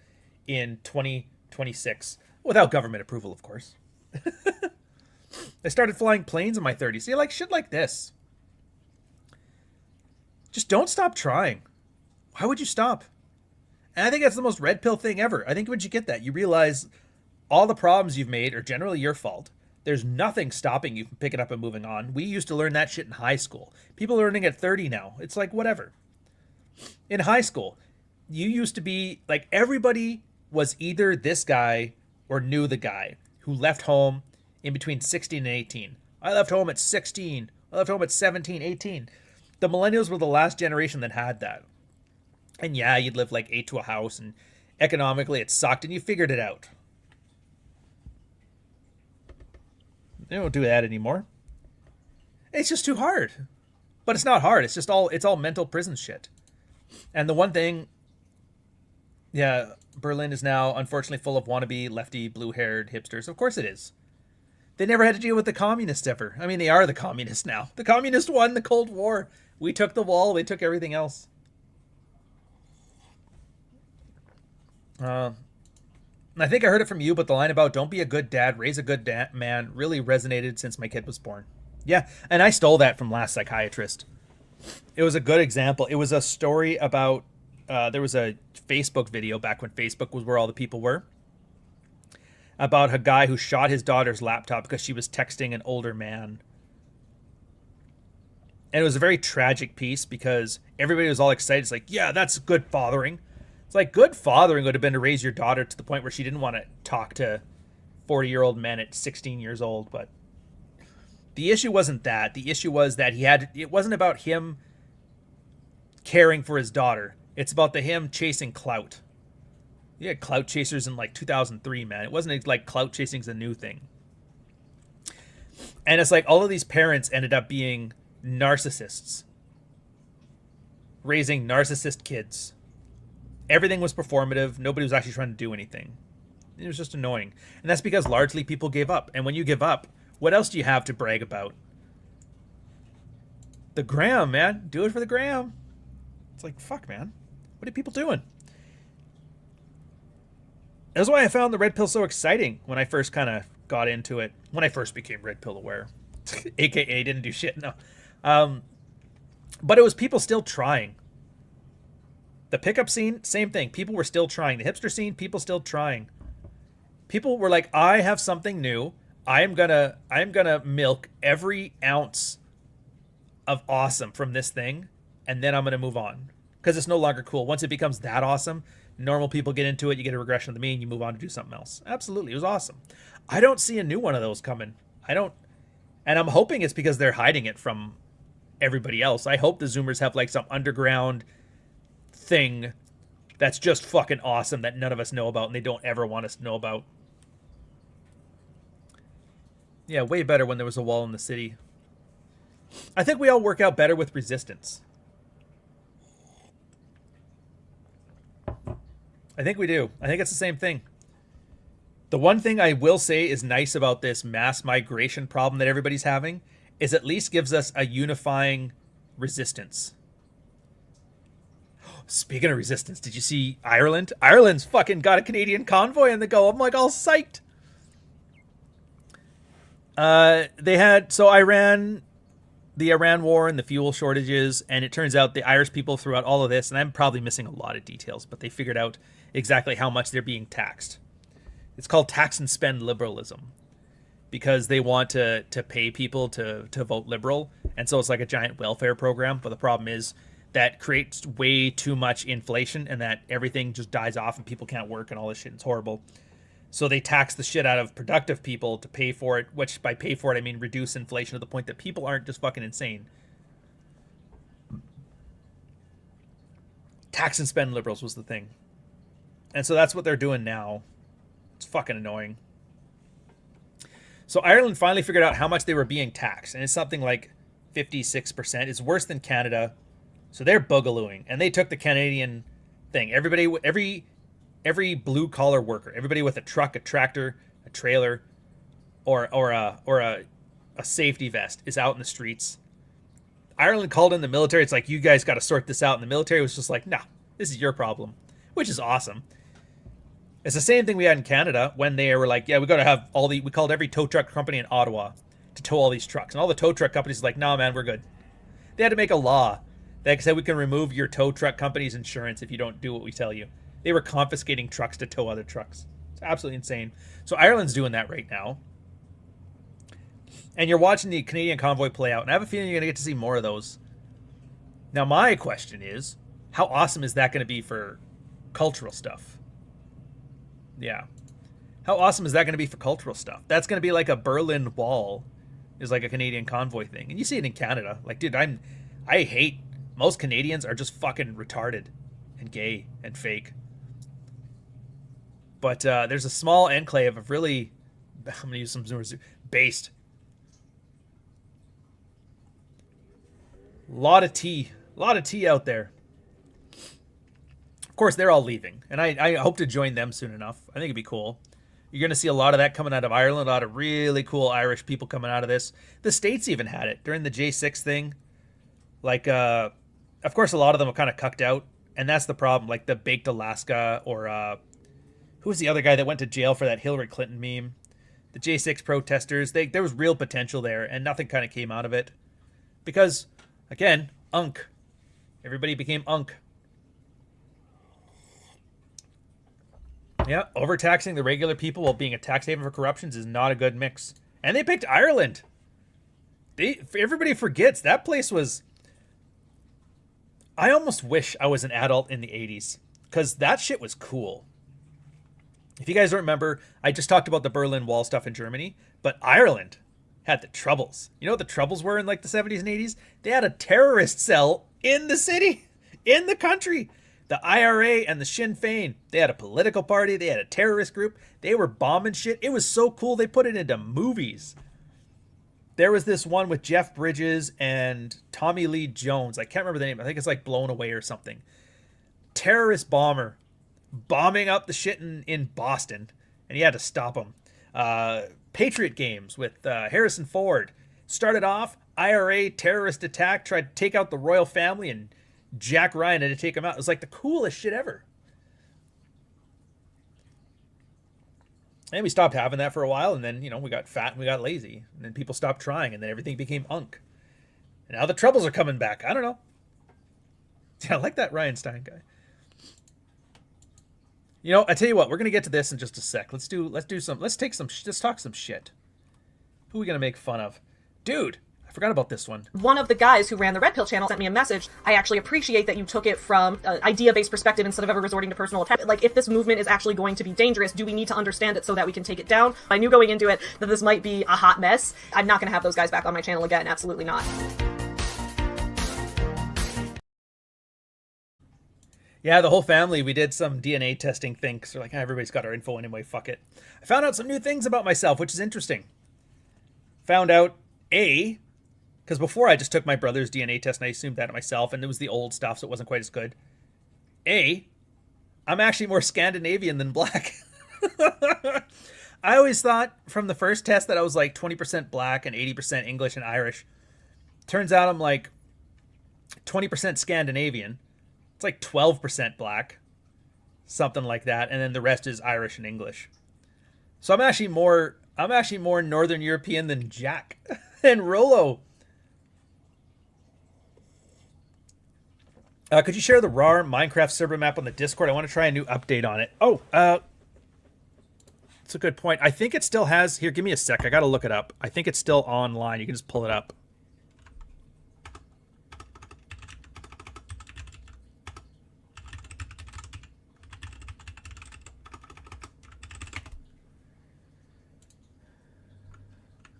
[SPEAKER 6] in 2026 without government approval, of course. I started flying planes in my 30s. See, like shit like this. Just don't stop trying. Why would you stop? And I think that's the most red pill thing ever. I think once you get that, you realize all the problems you've made are generally your fault. There's nothing stopping you from picking up and moving on. We used to learn that shit in high school. People are learning at 30 now. It's like, whatever. In high school, you used to be like, everybody was either this guy or knew the guy who left home in between 16 and 18. I left home at 16. I left home at 17, 18. The millennials were the last generation that had that. And yeah, you'd live like 8 to a house, and economically it sucked, and you figured it out. They don't do that anymore. It's just too hard. But it's not hard. It's all mental prison shit. And the one thing, yeah, Berlin is now unfortunately full of wannabe lefty blue-haired hipsters. Of course it is. They never had to deal with the communists ever. I mean, they are the communists now. The communists won the Cold War. We took the wall. They took everything else. I think I heard it from you, but the line about don't be a good dad, raise a good man really resonated since my kid was born. Yeah, and I stole that from Last Psychiatrist. It was a good example. It was a story about, there was a Facebook video back when Facebook was where all the people were, about a guy who shot his daughter's laptop because she was texting an older man. And it was a very tragic piece because everybody was all excited. It's like, yeah, that's good fathering. It's like good fathering would have been to raise your daughter to the point where she didn't want to talk to 40-year-old men at 16 years old. But the issue wasn't that. The issue was that it wasn't about him caring for his daughter. It's about him chasing clout. You had clout chasers in like 2003, man. It wasn't like clout chasing's a new thing. And it's like all of these parents ended up being narcissists, raising narcissist kids. Everything was performative. Nobody was actually trying to do anything. It was just annoying. And that's because largely people gave up. And when you give up, what else do you have to brag about? The gram, man. Do it for the gram. It's like, fuck, man. What are people doing? That's why I found the red pill so exciting when I first kind of got into it. When I first became red pill aware. AKA didn't do shit, no. But it was people still trying. The pickup scene, same thing. People were still trying. The hipster scene, people still trying. People were like, I have something new. I am gonna milk every ounce of awesome from this thing, and then I'm gonna move on. Because it's no longer cool. Once it becomes that awesome, normal people get into it, you get a regression of the mean, you move on to do something else. Absolutely, it was awesome. I don't see a new one of those coming. And I'm hoping it's because they're hiding it from everybody else. I hope the Zoomers have like some underground thing that's just fucking awesome that none of us know about and they don't ever want us to know about. Yeah, way better when there was a wall in the city. I think we all work out better with resistance. I think we do. I think it's the same thing. The one thing I will say is nice about this mass migration problem that everybody's having is at least gives us a unifying resistance. Speaking of resistance, did you see Ireland? Ireland's fucking got a Canadian convoy on the go. I'm like all psyched. The Iran war and the fuel shortages, and it turns out the Irish people throughout all of this, and I'm probably missing a lot of details, but they figured out exactly how much they're being taxed. It's called tax and spend liberalism because they want to pay people to vote liberal. And so it's like a giant welfare program. But the problem is that creates way too much inflation and that everything just dies off and people can't work and all this shit. It's horrible. So they tax the shit out of productive people to pay for it, which by pay for it, I mean reduce inflation to the point that people aren't just fucking insane. Tax and spend liberals was the thing. And so that's what they're doing now. It's fucking annoying. So Ireland finally figured out how much they were being taxed. And it's something like 56%. It's worse than Canada. So they're boogalooing. And they took the Canadian thing. Every blue collar worker, everybody with a truck, a tractor, a trailer, or a safety vest is out in the streets. Ireland called in the military. It's like, you guys got to sort this out. And the military was just like, no, this is your problem, which is awesome. It's the same thing we had in Canada when they were like, yeah, we got to have we called every tow truck company in Ottawa to tow all these trucks. And all the tow truck companies were like, no, man, we're good. They had to make a law that said we can remove your tow truck company's insurance if you don't do what we tell you. They were confiscating trucks to tow other trucks. It's absolutely insane. So Ireland's doing that right now. And you're watching the Canadian convoy play out. And I have a feeling you're going to get to see more of those. Now, my question is, how awesome is that going to be for cultural stuff? Yeah. How awesome is that going to be for cultural stuff? That's going to be like a Berlin Wall is like a Canadian convoy thing. And you see it in Canada. Like, dude, I hate, most Canadians are just fucking retarded and gay and fake. But there's a small enclave of really, I'm going to use some based. A lot of tea out there. Of course, they're all leaving, and I hope to join them soon enough. I think it'd be cool. You're going to see a lot of that coming out of Ireland, a lot of really cool Irish people coming out of this. The States even had it during the J6 thing. Like, of course, a lot of them are kind of cucked out, and that's the problem. Like the Baked Alaska, or who was the other guy that went to jail for that Hillary Clinton meme? The J6 protesters, there was real potential there, and nothing kind of came out of it. Because, again, unk. Everybody became unk. Yeah, overtaxing the regular people while being a tax haven for corruptions is not a good mix. And they picked Ireland. Everybody forgets that place was... I almost wish I was an adult in the 80s, because that shit was cool. If you guys don't remember, I just talked about the Berlin Wall stuff in Germany, but Ireland had the Troubles. You know what the Troubles were in like the 70s and 80s? They had a terrorist cell in the city, in the country. The IRA and the Sinn Féin, they had a political party, they had a terrorist group, they were bombing shit. It was so cool, they put it into movies. There was this one with Jeff Bridges and Tommy Lee Jones. I can't remember the name. I think it's like Blown Away or something. Terrorist bomber bombing up the shit in Boston, and he had to stop him. Patriot Games with Harrison Ford. Started off, IRA terrorist attack, tried to take out the royal family, and Jack Ryan had to take him out. It was like the coolest shit ever. And we stopped having that for a while, and then, you know, we got fat and we got lazy. And then people stopped trying, and then everything became unk. And now the Troubles are coming back. I don't know. Yeah, I like that Ryan Stein guy. You know, I tell you what, we're gonna get to this in just a sec. Let's talk some shit. Who are we gonna make fun of? Dude, I forgot about this one.
[SPEAKER 4] One of the guys who ran the Red Pill channel sent me a message. I actually appreciate that you took it from an idea-based perspective instead of ever resorting to personal attack. Like, if this movement is actually going to be dangerous, do we need to understand it so that we can take it down? I knew going into it that this might be a hot mess. I'm not going to have those guys back on my channel again. Absolutely not.
[SPEAKER 6] Yeah, the whole family, we did some DNA testing thing, because we're like, everybody's got our info anyway, fuck it. I found out some new things about myself, which is interesting. Found out, because before I just took my brother's DNA test and I assumed that myself, and it was the old stuff, so it wasn't quite as good. I'm actually more Scandinavian than black. I always thought from the first test that I was like 20% black and 80% English and Irish. Turns out I'm like 20% Scandinavian. It's like 12% black, something like that, and then the rest is Irish and English. So I'm actually more Northern European than Jack and Rolo. Could you share the raw Minecraft server map on the Discord? I want to try a new update on it. Oh, it's a good point. I think it still has... Here, give me a sec. I got to look it up. I think it's still online. You can just pull it up.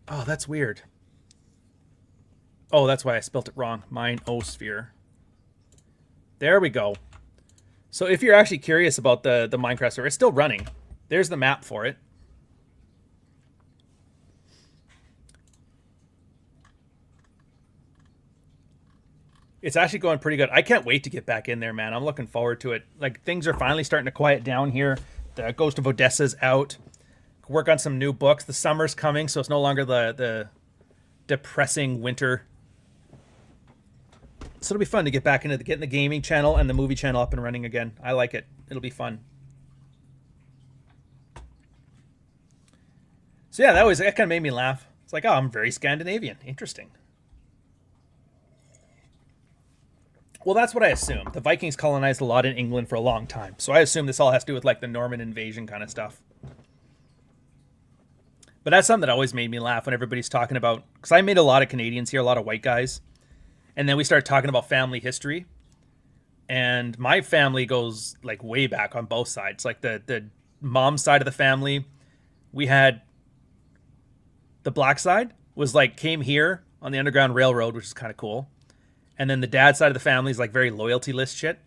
[SPEAKER 6] Oh, that's weird. Oh, that's why I spelt it wrong. Minosphere. There we go. So if you're actually curious about the Minecraft server, it's still running. There's the map for it. It's actually going pretty good. I can't wait to get back in there, man. I'm looking forward to it. Like, things are finally starting to quiet down here. The Ghost of Odessa's out. Work on some new books. The summer's coming, so it's no longer the depressing winter. So it'll be fun to get back into getting the gaming channel and the movie channel up and running again. I like it. It'll be fun. So yeah, that kind of made me laugh. It's like, oh, I'm very Scandinavian. Interesting. Well, that's what I assume. The Vikings colonized a lot in England for a long time. So I assume this all has to do with like the Norman invasion kind of stuff. But that's something that always made me laugh when everybody's talking about, because I made a lot of Canadians here, a lot of white guys. And then we started talking about family history. And my family goes like way back on both sides. Like the mom side of the family, we had the black side, was like came here on the Underground Railroad, which is kind of cool. And then the dad side of the family is like very loyalty list shit.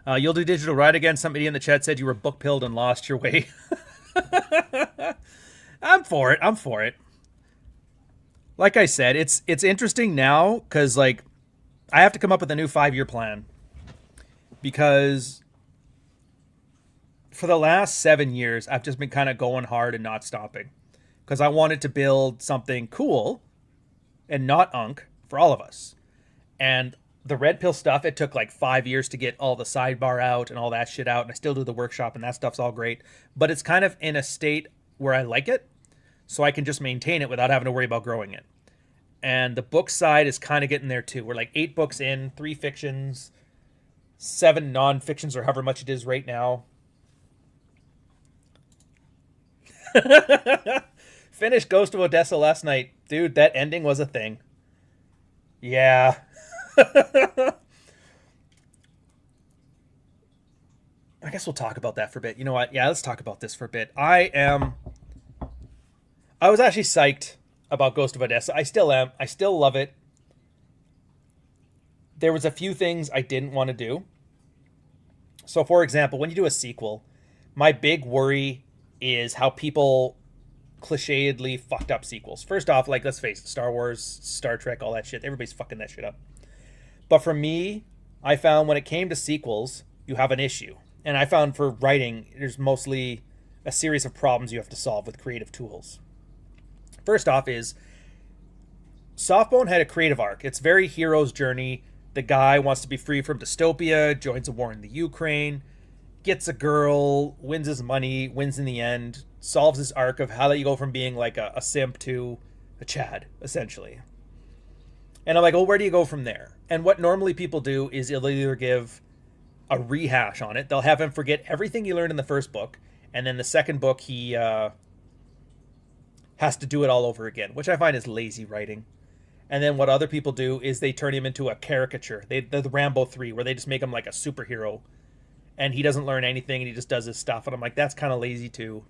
[SPEAKER 6] You'll do digital right again. Somebody in the chat said you were book pilled and lost your way. I'm for it. I'm for it. Like I said, it's interesting now because like I have to come up with a new 5-year plan because for the last 7 years I've just been kind of going hard and not stopping because I wanted to build something cool and not unk for all of us. And the red pill stuff, it took like 5 years to get all the sidebar out and all that shit out. And I still do the workshop and that stuff's all great. But it's kind of in a state where I like it. So I can just maintain it without having to worry about growing it. And the book side is kind of getting there too. We're like 8 books in, 3 fictions, 7 non-fictions or however much it is right now. Finished Ghost of Odessa last night. Dude, that ending was a thing. Yeah. I guess we'll talk about that for a bit. You know what? Yeah, let's talk about this for a bit. I was actually psyched about Ghost of Odessa. I still am. I still love it. There was a few things I didn't want to do. So, for example, when you do a sequel, my big worry is how people clichédly fucked up sequels. First off, like, let's face it, Star Wars, Star Trek, all that shit, everybody's fucking that shit up. But for me, I found when it came to sequels, you have an issue. And I found for writing, there's mostly a series of problems you have to solve with creative tools. First off is, Softbone had a creative arc. It's very hero's journey. The guy wants to be free from dystopia, joins a war in the Ukraine, gets a girl, wins his money, wins in the end, solves his arc of how you go from being like a simp to a Chad, essentially. And I'm like, well, where do you go from there? And what normally people do is they'll either give a rehash on it. They'll have him forget everything he learned in the first book. And then the second book, he has to do it all over again, which I find is lazy writing. And then what other people do is they turn him into a caricature. They're the Rambo 3, where they just make him like a superhero. And he doesn't learn anything and he just does his stuff. And I'm like, that's kind of lazy too.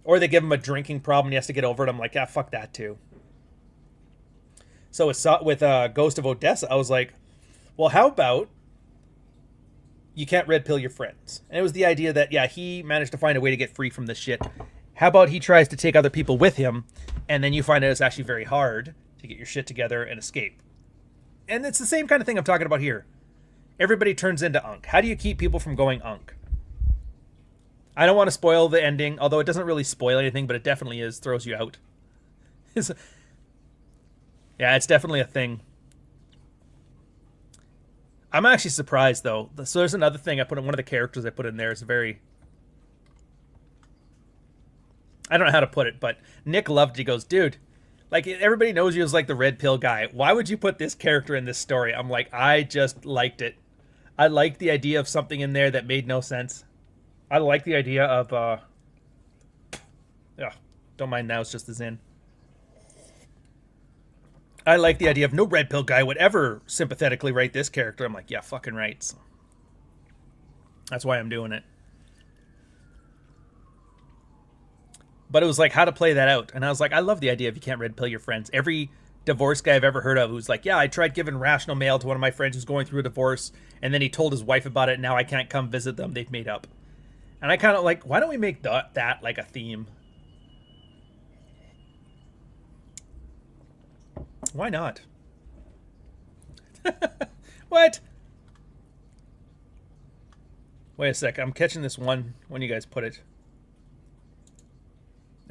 [SPEAKER 6] Or they give him a drinking problem and he has to get over it. I'm like, yeah, fuck that too. So with Ghost of Odessa, I was like, well, how about you can't red pill your friends? And it was the idea that, yeah, he managed to find a way to get free from this shit. How about he tries to take other people with him, and then you find out it's actually very hard to get your shit together and escape. And it's the same kind of thing I'm talking about here. Everybody turns into unk. How do you keep people from going unk? I don't want to spoil the ending, although it doesn't really spoil anything, but it definitely throws you out. Yeah, it's definitely a thing. I'm actually surprised, though. So there's another thing I put in, one of the characters I put in there is very... I don't know how to put it, but Nick loved it. He goes, dude, like, everybody knows you as, like, the red pill guy. Why would you put this character in this story? I'm like, I just liked it. I liked the idea of something in there that made no sense. I like the idea of, don't mind now, it's just the Zin. I like the idea of no red pill guy would ever sympathetically write this character. I'm like, yeah, fucking right. So that's why I'm doing it. But it was like how to play that out. And I was like, I love the idea of you can't red pill your friends. Every divorce guy I've ever heard of who's like, yeah, I tried giving rational mail to one of my friends who's going through a divorce, and then he told his wife about it, and now I can't come visit them. They've made up. And I kind of like, why don't we make that like a theme? Why not? What? Wait a sec. I'm catching this one when you guys put it.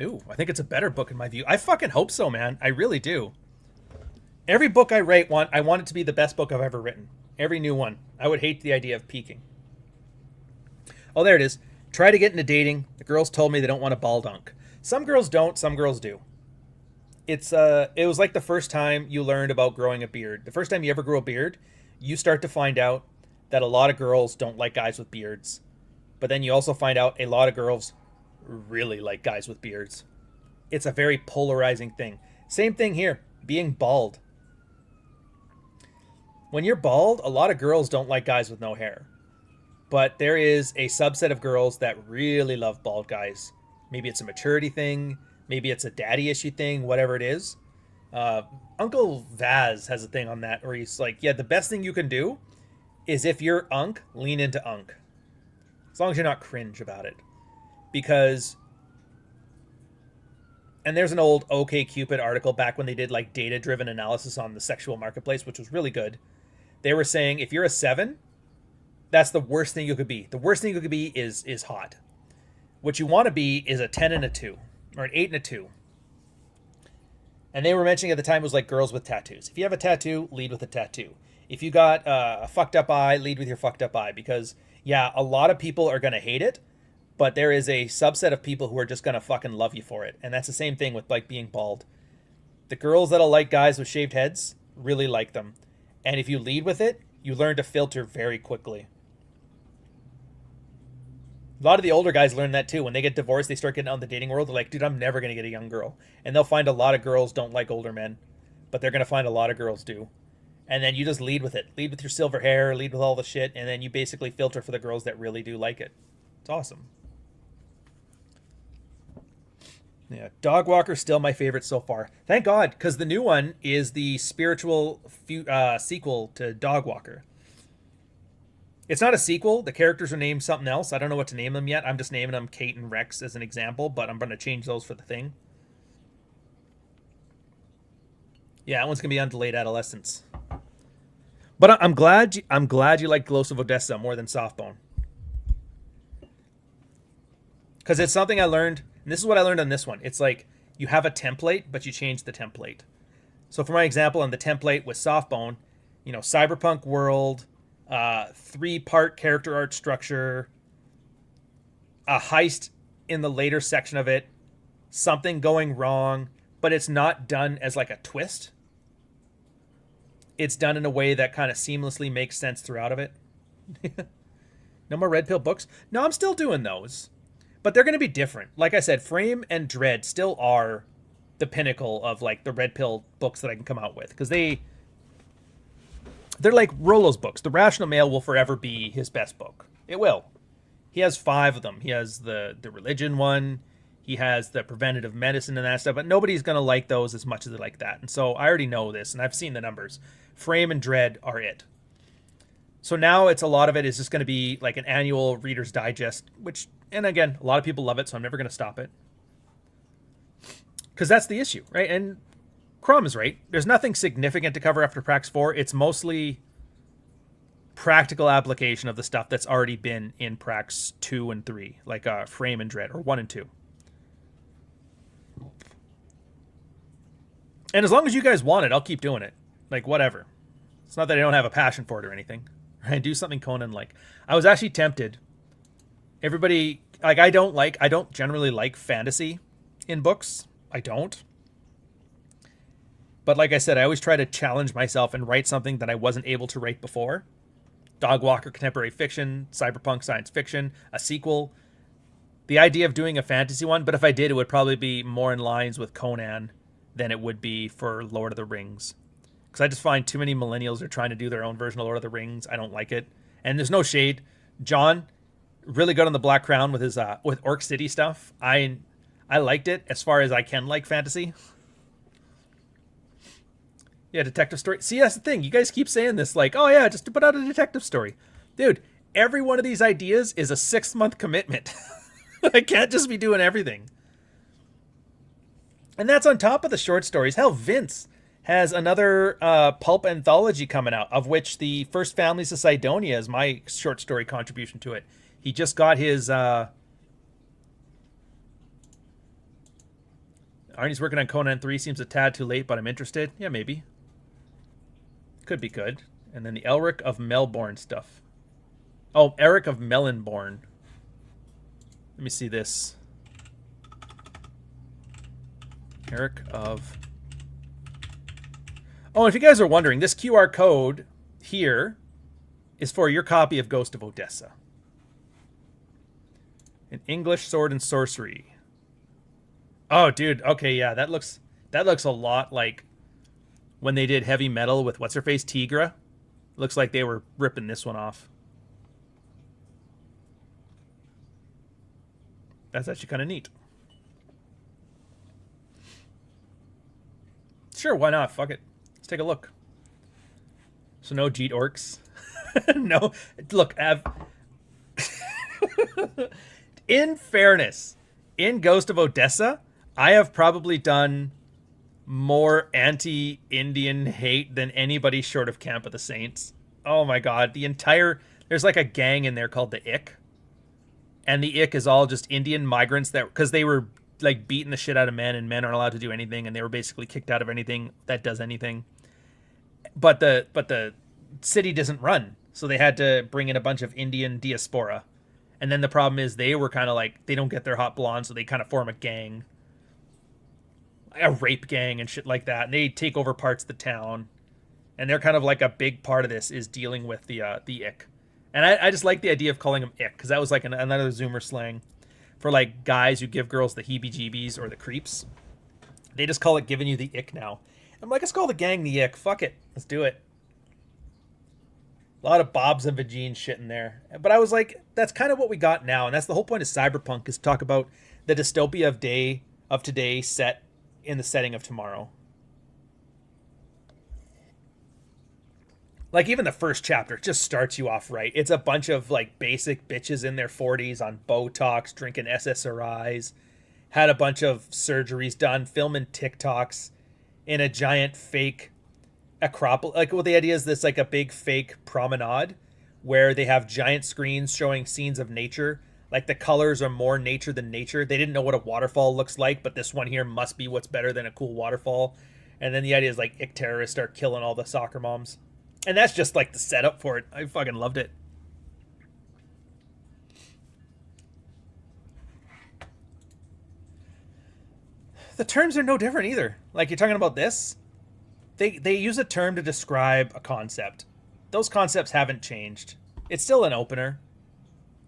[SPEAKER 6] Ooh, I think it's a better book in my view. I fucking hope so, man. I really do. Every book I write, I want it to be the best book I've ever written. Every new one. I would hate the idea of peaking. Oh, there it is. Try to get into dating. The girls told me they don't want a ball dunk. Some girls don't, some girls do. It was like the first time you learned about growing a beard. The first time you ever grew a beard, you start to find out that a lot of girls don't like guys with beards. But then you also find out a lot of girls really like guys with beards. It's a very polarizing thing. Same thing here, being bald. When you're bald, a lot of girls don't like guys with no hair. But there is a subset of girls that really love bald guys. Maybe it's a maturity thing. Maybe it's a daddy issue thing, whatever it is. Uncle Vaz has a thing on that where he's like, yeah, the best thing you can do is if you're Unk, lean into Unk. As long as you're not cringe about it. Because, and there's an old OkCupid article back when they did like data-driven analysis on the sexual marketplace, which was really good. They were saying if you're a 7, that's the worst thing you could be. The worst thing you could be is hot. What you want to be is a 10 and a 2, or an 8 and a 2. And they were mentioning at the time it was like girls with tattoos. If you have a tattoo, lead with a tattoo. If you got a fucked up eye, lead with your fucked up eye. Because, yeah, a lot of people are going to hate it, but there is a subset of people who are just going to fucking love you for it. And that's the same thing with, like, being bald. The girls that'll like guys with shaved heads really like them. And if you lead with it, you learn to filter very quickly. A lot of the older guys learn that too. When they get divorced, they start getting out in the dating world. They're like, dude, I'm never going to get a young girl. And they'll find a lot of girls don't like older men. But they're going to find a lot of girls do. And then you just lead with it. Lead with your silver hair. Lead with all the shit. And then you basically filter for the girls that really do like it. It's awesome. Yeah, Dog Walker's still my favorite so far. Thank God, because the new one is the spiritual sequel to Dog Walker. It's not a sequel. The characters are named something else. I don't know what to name them yet. I'm just naming them Kate and Rex as an example, but I'm going to change those for the thing. Yeah, that one's going to be on Delayed Adolescence. But I'm glad you like Ghost of Odessa more than Softbone. Because it's something I learned, and this is what I learned on this one. It's like you have a template, but you change the template. So for my example, on the template with Softbone, you know, cyberpunk world, 3-part character art structure, a heist in the later section of it, something going wrong, but it's not done as like a twist. It's done in a way that kind of seamlessly makes sense throughout of it. No more Red Pill books? No, I'm still doing those. But they're going to be different. Like I said, Frame and Dread still are the pinnacle of like the Red Pill books that I can come out with. Because they're like Rollo's books. The Rational Male will forever be his best book. It will. He has 5 of them. He has the religion one. He has the preventative medicine and that stuff. But nobody's going to like those as much as they like that. And so I already know this, and I've seen the numbers. Frame and Dread are it. So now it's a lot of it is just going to be like an annual Reader's Digest, which, and again, a lot of people love it, so I'm never going to stop it. Because that's the issue, right? And Crom is right. There's nothing significant to cover after Prax 4. It's mostly practical application of the stuff that's already been in Prax 2 and 3, like Frame and Dread, or 1 and 2. And as long as you guys want it, I'll keep doing it. Like, whatever. It's not that I don't have a passion for it or anything. Right? Do something Conan like. I was actually tempted. Everybody, like, I don't generally like fantasy in books. I don't. But like I said, I always try to challenge myself and write something that I wasn't able to write before. Dog Walker, contemporary fiction, cyberpunk, science fiction, a sequel. The idea of doing a fantasy one, but if I did, it would probably be more in lines with Conan than it would be for Lord of the Rings. Because I just find too many millennials are trying to do their own version of Lord of the Rings. I don't like it. And there's no shade. John, really good on the Black Crown with his with Orc City stuff. I liked it as far as I can like fantasy. Yeah, detective story. See, that's the thing. You guys keep saying this like, oh yeah, just to put out a detective story. Dude, every one of these ideas is a 6-month commitment. I can't just be doing everything. And that's on top of the short stories. Hell, Vince has another pulp anthology coming out, of which the First Families of Cydonia is my short story contribution to it. He just got his... Arnie's working on Conan 3. Seems a tad too late, but I'm interested. Yeah, maybe. Could be good. And then the Elric of Melbourne stuff. Oh, Eric of Mellenborn. Let me see this. Eric of... Oh, if you guys are wondering, this QR code here is for your copy of Ghost of Odessa. An English Sword and Sorcery. Oh, dude. Okay, yeah, that looks a lot like when they did Heavy Metal with what's-her-face, Tigra. Looks like they were ripping this one off. That's actually kind of neat. Sure, why not? Fuck it. Let's take a look. So no Jeet orcs. No. Look, in fairness, in Ghost of Odessa, I have probably done more anti-Indian hate than anybody short of Camp of the Saints. Oh my god, there's like a gang in there called the Ick. And the Ick is all just Indian migrants because they were like beating the shit out of men, and men aren't allowed to do anything, and they were basically kicked out of anything that does anything. But the city doesn't run, so they had to bring in a bunch of Indian diaspora. And then the problem is they were kind of like, they don't get their hot blonde, so they kind of form a gang. A rape gang and shit like that. And they take over parts of the town. And they're kind of like a big part of this is dealing with the ick. And I just like the idea of calling them ick, because that was like another Zoomer slang for like guys who give girls the heebie-jeebies or the creeps. They just call it giving you the ick now. I'm like, let's call the gang the ick. Fuck it. Let's do it. A lot of Bobs and Vagine shit in there. But I was like, that's kind of what we got now. And that's the whole point of cyberpunk, is to talk about the dystopia of today set in the setting of tomorrow. Like, even the first chapter just starts you off right. It's a bunch of like basic bitches in their 40s on Botox, drinking SSRIs, had a bunch of surgeries done, filming TikToks in a giant fake Acropolis. Like, well, the idea is this like a big fake promenade where they have giant screens showing scenes of nature. Like, the colors are more nature than nature. They didn't know what a waterfall looks like, but this one here must be what's better than a cool waterfall. And then the idea is like ick terrorists start killing all the soccer moms. And that's just like the setup for it. I fucking loved it. The terms are no different either. Like, you're talking about this. They use a term to describe a concept. Those concepts haven't changed. It's still an opener.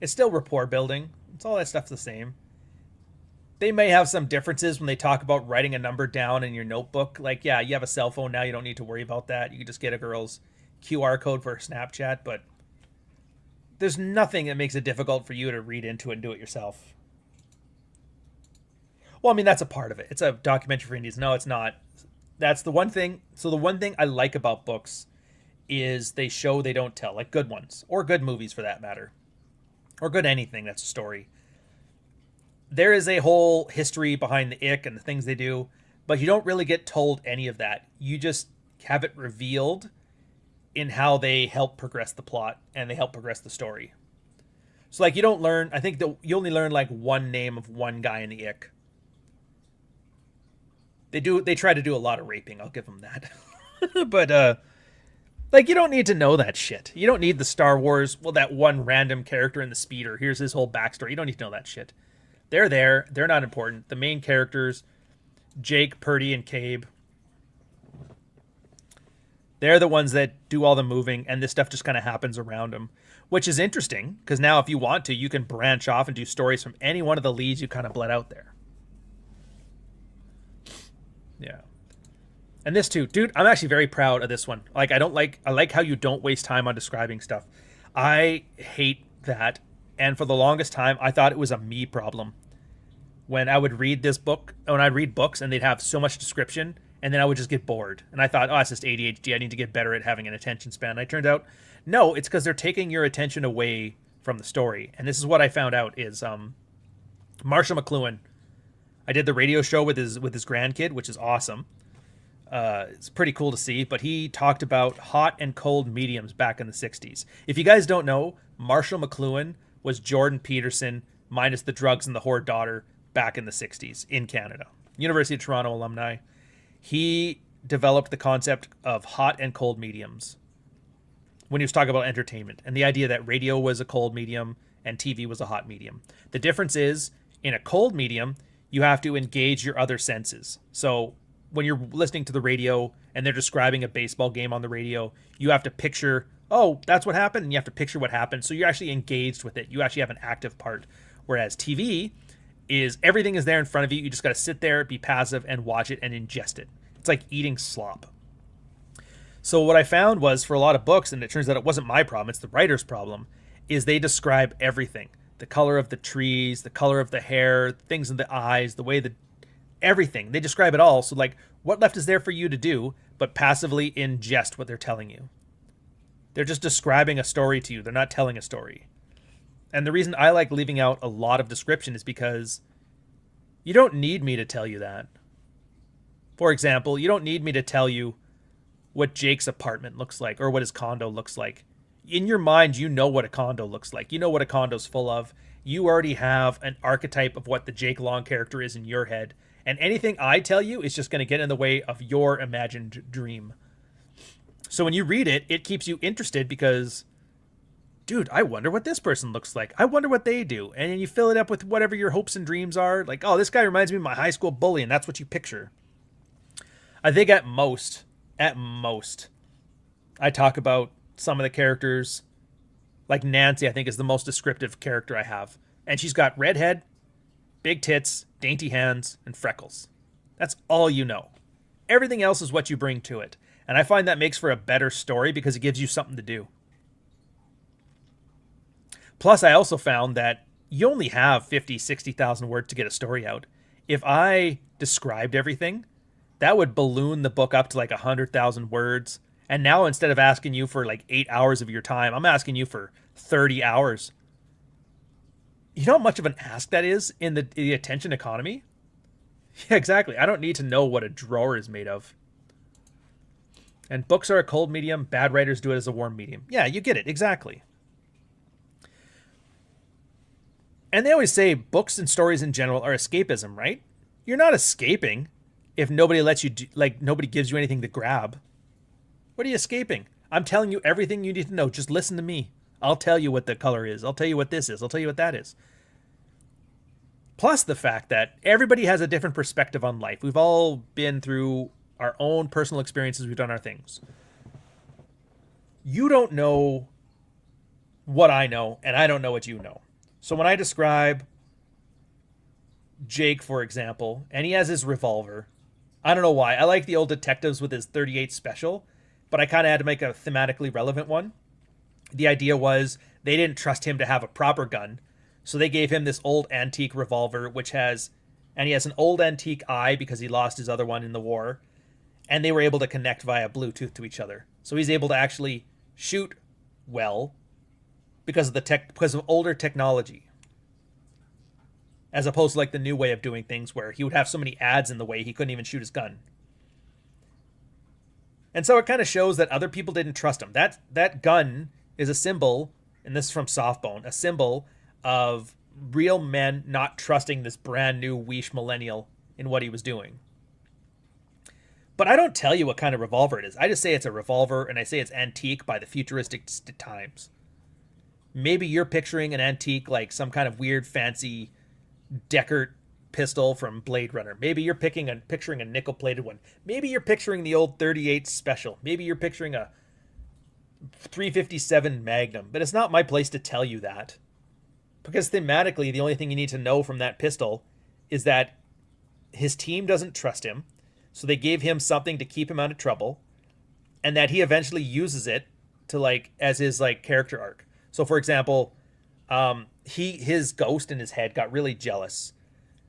[SPEAKER 6] It's still rapport building. It's all that stuff's the same. They may have some differences when they talk about writing a number down in your notebook. Like, yeah, you have a cell phone now. You don't need to worry about that. You can just get a girl's QR code for Snapchat. But there's nothing that makes it difficult for you to read into it and do it yourself. Well, I mean, that's a part of it. It's a documentary for Indies. No, it's not. That's the one thing. So the one thing I like about books is they show, they don't tell. Like good ones. Or good movies, for that matter. Or good anything that's a story. There is a whole history behind the ick and the things they do, but you don't really get told any of that. You just have it revealed in how they help progress the plot and they help progress the story. So, like, you don't learn, I think that you only learn like one name of one guy in the ick. They try to do a lot of raping, I'll give them that. But like, you don't need to know that shit. You don't need the Star Wars, well, that one random character in the speeder, here's his whole backstory. You don't need to know that shit. They're there. They're not important. The main characters, Jake, Purdy, and Cabe, they're the ones that do all the moving, and this stuff just kind of happens around them, which is interesting, because now if you want to, you can branch off and do stories from any one of the leads you kind of bled out there. Yeah. And this too. Dude, I'm actually very proud of this one. Like, I like how you don't waste time on describing stuff. I hate that. And for the longest time, I thought it was a me problem. When I would read this book, when I'd read books and they'd have so much description, and then I would just get bored. And I thought, oh, it's just ADHD. I need to get better at having an attention span. And it turned out, no, it's because they're taking your attention away from the story. And this is what I found out is Marshall McLuhan. I did the radio show with his grandkid, which is awesome. It's pretty cool to see. But he talked about hot and cold mediums back in the 60s. If you guys don't know, Marshall McLuhan was Jordan Peterson minus the drugs and the whore daughter back in the 60s in Canada. University of Toronto alumni. He developed the concept of hot and cold mediums when he was talking about entertainment, and the idea that radio was a cold medium and TV was a hot medium. The difference is, in a cold medium, you have to engage your other senses. So when you're listening to the radio and they're describing a baseball game on the radio, you have to picture, oh, that's what happened, and you have to picture what happened. So you're actually engaged with it. You actually have an active part. Whereas TV is everything is there in front of you. You just got to sit there, be passive, and watch it and ingest it. It's like eating slop. So what I found was, for a lot of books, and it turns out it wasn't my problem, it's the writer's problem, is they describe everything. The color of the trees, the color of the hair, things in the eyes, the way the everything. They describe it all. So like, what left is there for you to do but passively ingest what they're telling you? They're just describing a story to you. They're not telling a story. And the reason I like leaving out a lot of description is because you don't need me to tell you that. For example, you don't need me to tell you what Jake's apartment looks like or what his condo looks like. In your mind, you know what a condo looks like. You know what a condo's full of. You already have an archetype of what the Jake Long character is in your head. And anything I tell you is just going to get in the way of your imagined dream. So when you read it, it keeps you interested because, dude, I wonder what this person looks like. I wonder what they do. And then you fill it up with whatever your hopes and dreams are. Like, oh, this guy reminds me of my high school bully, and that's what you picture. I think at most, I talk about some of the characters. Like Nancy, I think, is the most descriptive character I have. And she's got red head, big tits, dainty hands, and freckles. That's all you know. Everything else is what you bring to it. And I find that makes for a better story because it gives you something to do. Plus, I also found that you only have 50, 60,000 words to get a story out. If I described everything, that would balloon the book up to like 100,000 words. And now instead of asking you for like 8 hours of your time, I'm asking you for 30 hours. You know how much of an ask that is in the attention economy? Yeah, exactly. I don't need to know what a drawer is made of. And books are a cold medium. Bad writers do it as a warm medium. Yeah, you get it. Exactly. And they always say books and stories in general are escapism, right? You're not escaping if nobody lets you do, like nobody gives you anything to grab. What are you escaping? I'm telling you everything you need to know. Just listen to me. I'll tell you what the color is. I'll tell you what this is. I'll tell you what that is. Plus the fact that everybody has a different perspective on life. We've all been through our own personal experiences. We've done our things. You don't know what I know, and I don't know what you know. So when I describe Jake, for example, and he has his revolver, I don't know why. I like the old detectives with his .38 special, but I kind of had to make a thematically relevant one. The idea was they didn't trust him to have a proper gun, so they gave him this old antique revolver, and he has an old antique eye because he lost his other one in the war, and they were able to connect via Bluetooth to each other. So he's able to actually shoot well because of older technology, as opposed to like the new way of doing things where he would have so many ads in the way he couldn't even shoot his gun. And so it kind of shows that other people didn't trust him. That gun is a symbol, and this is from Softbone, a symbol of real men not trusting this brand new weesh millennial in what he was doing. But I don't tell you what kind of revolver it is. I just say it's a revolver, and I say it's antique by the futuristic times. Maybe you're picturing an antique like some kind of weird fancy Deckard pistol from Blade Runner. Maybe you're picturing a nickel-plated one. Maybe you're picturing the old .38 special. Maybe you're picturing a .357 Magnum. But it's not my place to tell you that. Because thematically, the only thing you need to know from that pistol is that his team doesn't trust him, so they gave him something to keep him out of trouble, and that he eventually uses it to as his character arc. So, for example, his ghost in his head got really jealous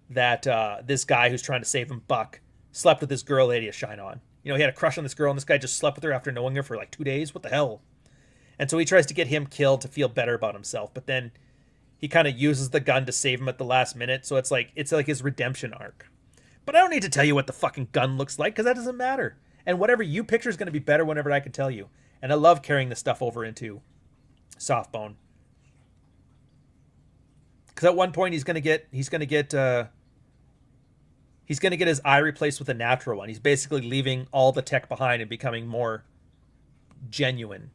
[SPEAKER 6] that this guy who's trying to save him, Buck, slept with this girl that he had a shine on. He had a crush on this girl, and this guy just slept with her after knowing her for 2 days. What the hell? And so he tries to get him killed to feel better about himself, but then he kind of uses the gun to save him at the last minute. So it's like his redemption arc. But I don't need to tell you what the fucking gun looks like, because that doesn't matter. And whatever you picture is going to be better whenever I can tell you. And I love carrying this stuff over into Softbone. Because at one point he's gonna get his eye replaced with a natural one. He's basically leaving all the tech behind and becoming more genuine.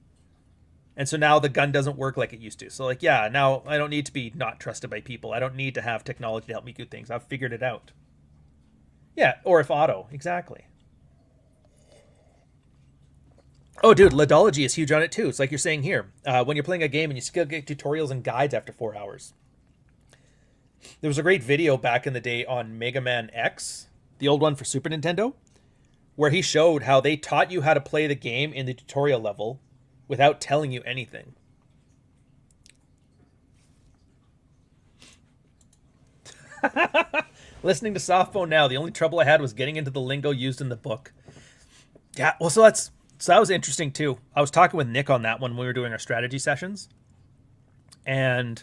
[SPEAKER 6] And so now the gun doesn't work like it used to. So now I don't need to be not trusted by people. I don't need to have technology to help me do things. I've figured it out. Yeah, or if auto, exactly. Oh, dude, Ludology is huge on it too. It's like you're saying here. When you're playing a game and you still get tutorials and guides after 4 hours. There was a great video back in the day on Mega Man X, the old one for Super Nintendo, where he showed how they taught you how to play the game in the tutorial level without telling you anything. Listening to Softbone now, the only trouble I had was getting into the lingo used in the book. Yeah, well, so that was interesting too. I was talking with Nick on that one when we were doing our strategy sessions. And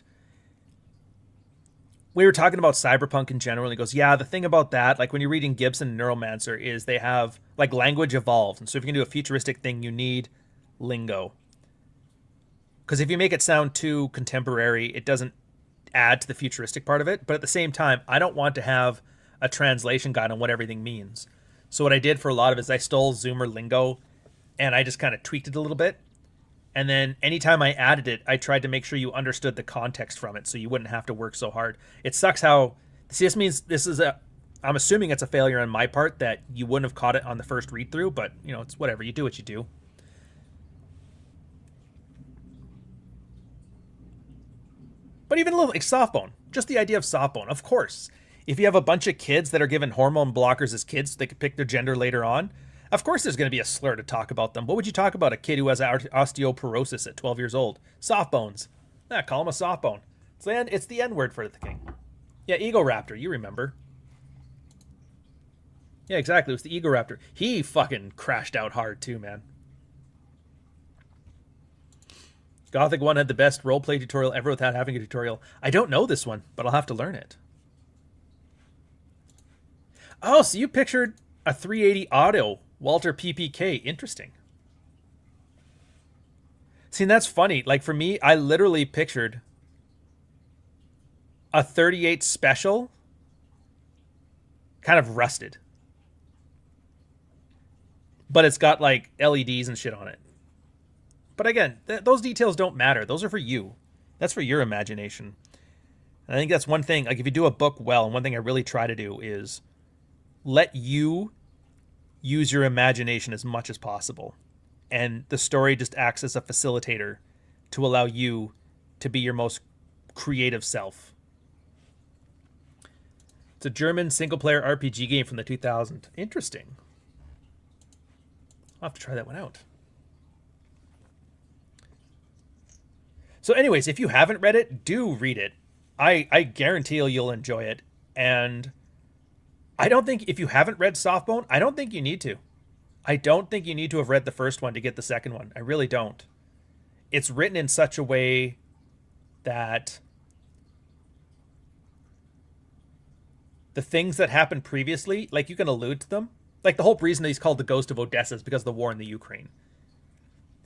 [SPEAKER 6] we were talking about cyberpunk in general. And he goes, yeah, the thing about that, like when you're reading Gibson and Neuromancer, is they have, like, language evolves. And so if you can do a futuristic thing, you need lingo. Because if you make it sound too contemporary, it doesn't add to the futuristic part of it. But at the same time, I don't want to have a translation guide on what everything means. So what I did for a lot of it is I stole Zoomer lingo and I just kind of tweaked it a little bit. And then anytime I added it, I tried to make sure you understood the context from it so you wouldn't have to work so hard. It sucks how, see, this means I'm assuming it's a failure on my part that you wouldn't have caught it on the first read through, but you know, it's whatever, you do what you do. But even a little like Softbone, just the idea of Softbone, of course. If you have a bunch of kids that are given hormone blockers as kids, so they could pick their gender later on, of course there's going to be a slur to talk about them. What would you talk about a kid who has osteoporosis at 12 years old? Softbones. Call him a softbone. It's the N-word for the thing. Yeah, Egoraptor, you remember. Yeah, exactly, it was the Egoraptor. He fucking crashed out hard too, man. Gothic 1 had the best roleplay tutorial ever without having a tutorial. I don't know this one, but I'll have to learn it. Oh, so you pictured a 380 auto Walter PPK. Interesting. See, that's funny. Like for me, I literally pictured a 38 special kind of rusted. But it's got like LEDs and shit on it. But again, those details don't matter. Those are for you. That's for your imagination. And I think that's one thing. Like if you do a book well, and one thing I really try to do is let you use your imagination as much as possible. And the story just acts as a facilitator to allow you to be your most creative self. It's a German single-player RPG game from the 2000s. Interesting. I'll have to try that one out. So anyways, if you haven't read it, do read it. I guarantee you'll enjoy it. And I don't think, if you haven't read Softbone, I don't think you need to. I don't think you need to have read the first one to get the second one. I really don't. It's written in such a way that the things that happened previously, like you can allude to them. Like the whole reason that he's called the Ghost of Odessa is because of the war in the Ukraine.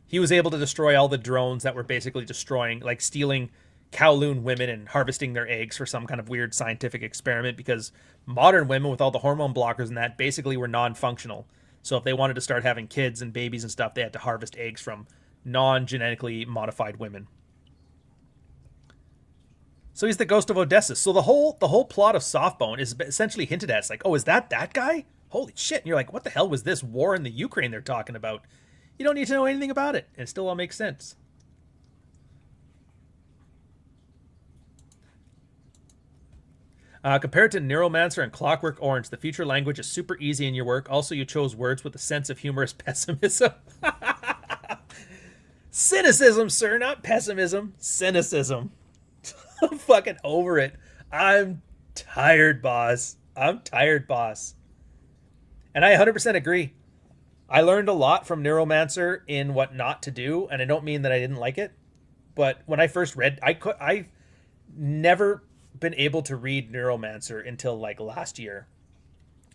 [SPEAKER 6] He was able to destroy all the drones that were basically destroying, like stealing Kowloon women and harvesting their eggs for some kind of weird scientific experiment, because modern women with all the hormone blockers and that basically were non-functional. So if they wanted to start having kids and babies and stuff, they had to harvest eggs from non-genetically modified women. So he's the Ghost of Odessa. So the whole plot of Softbone is essentially hinted at. It's like, oh, is that guy? Holy shit. And you're like, what the hell was this war in the Ukraine they're talking about? You don't need to know anything about it. It still all makes sense. Compared to Neuromancer and Clockwork Orange, the future language is super easy in your work. Also, you chose words with a sense of humorous pessimism. Cynicism, sir, not pessimism. Cynicism. I'm fucking over it. I'm tired, boss. I'm tired, boss. And I 100% agree. I learned a lot from Neuromancer in what not to do, and I don't mean that I didn't like it, but when I first read, I've never been able to read Neuromancer until like last year.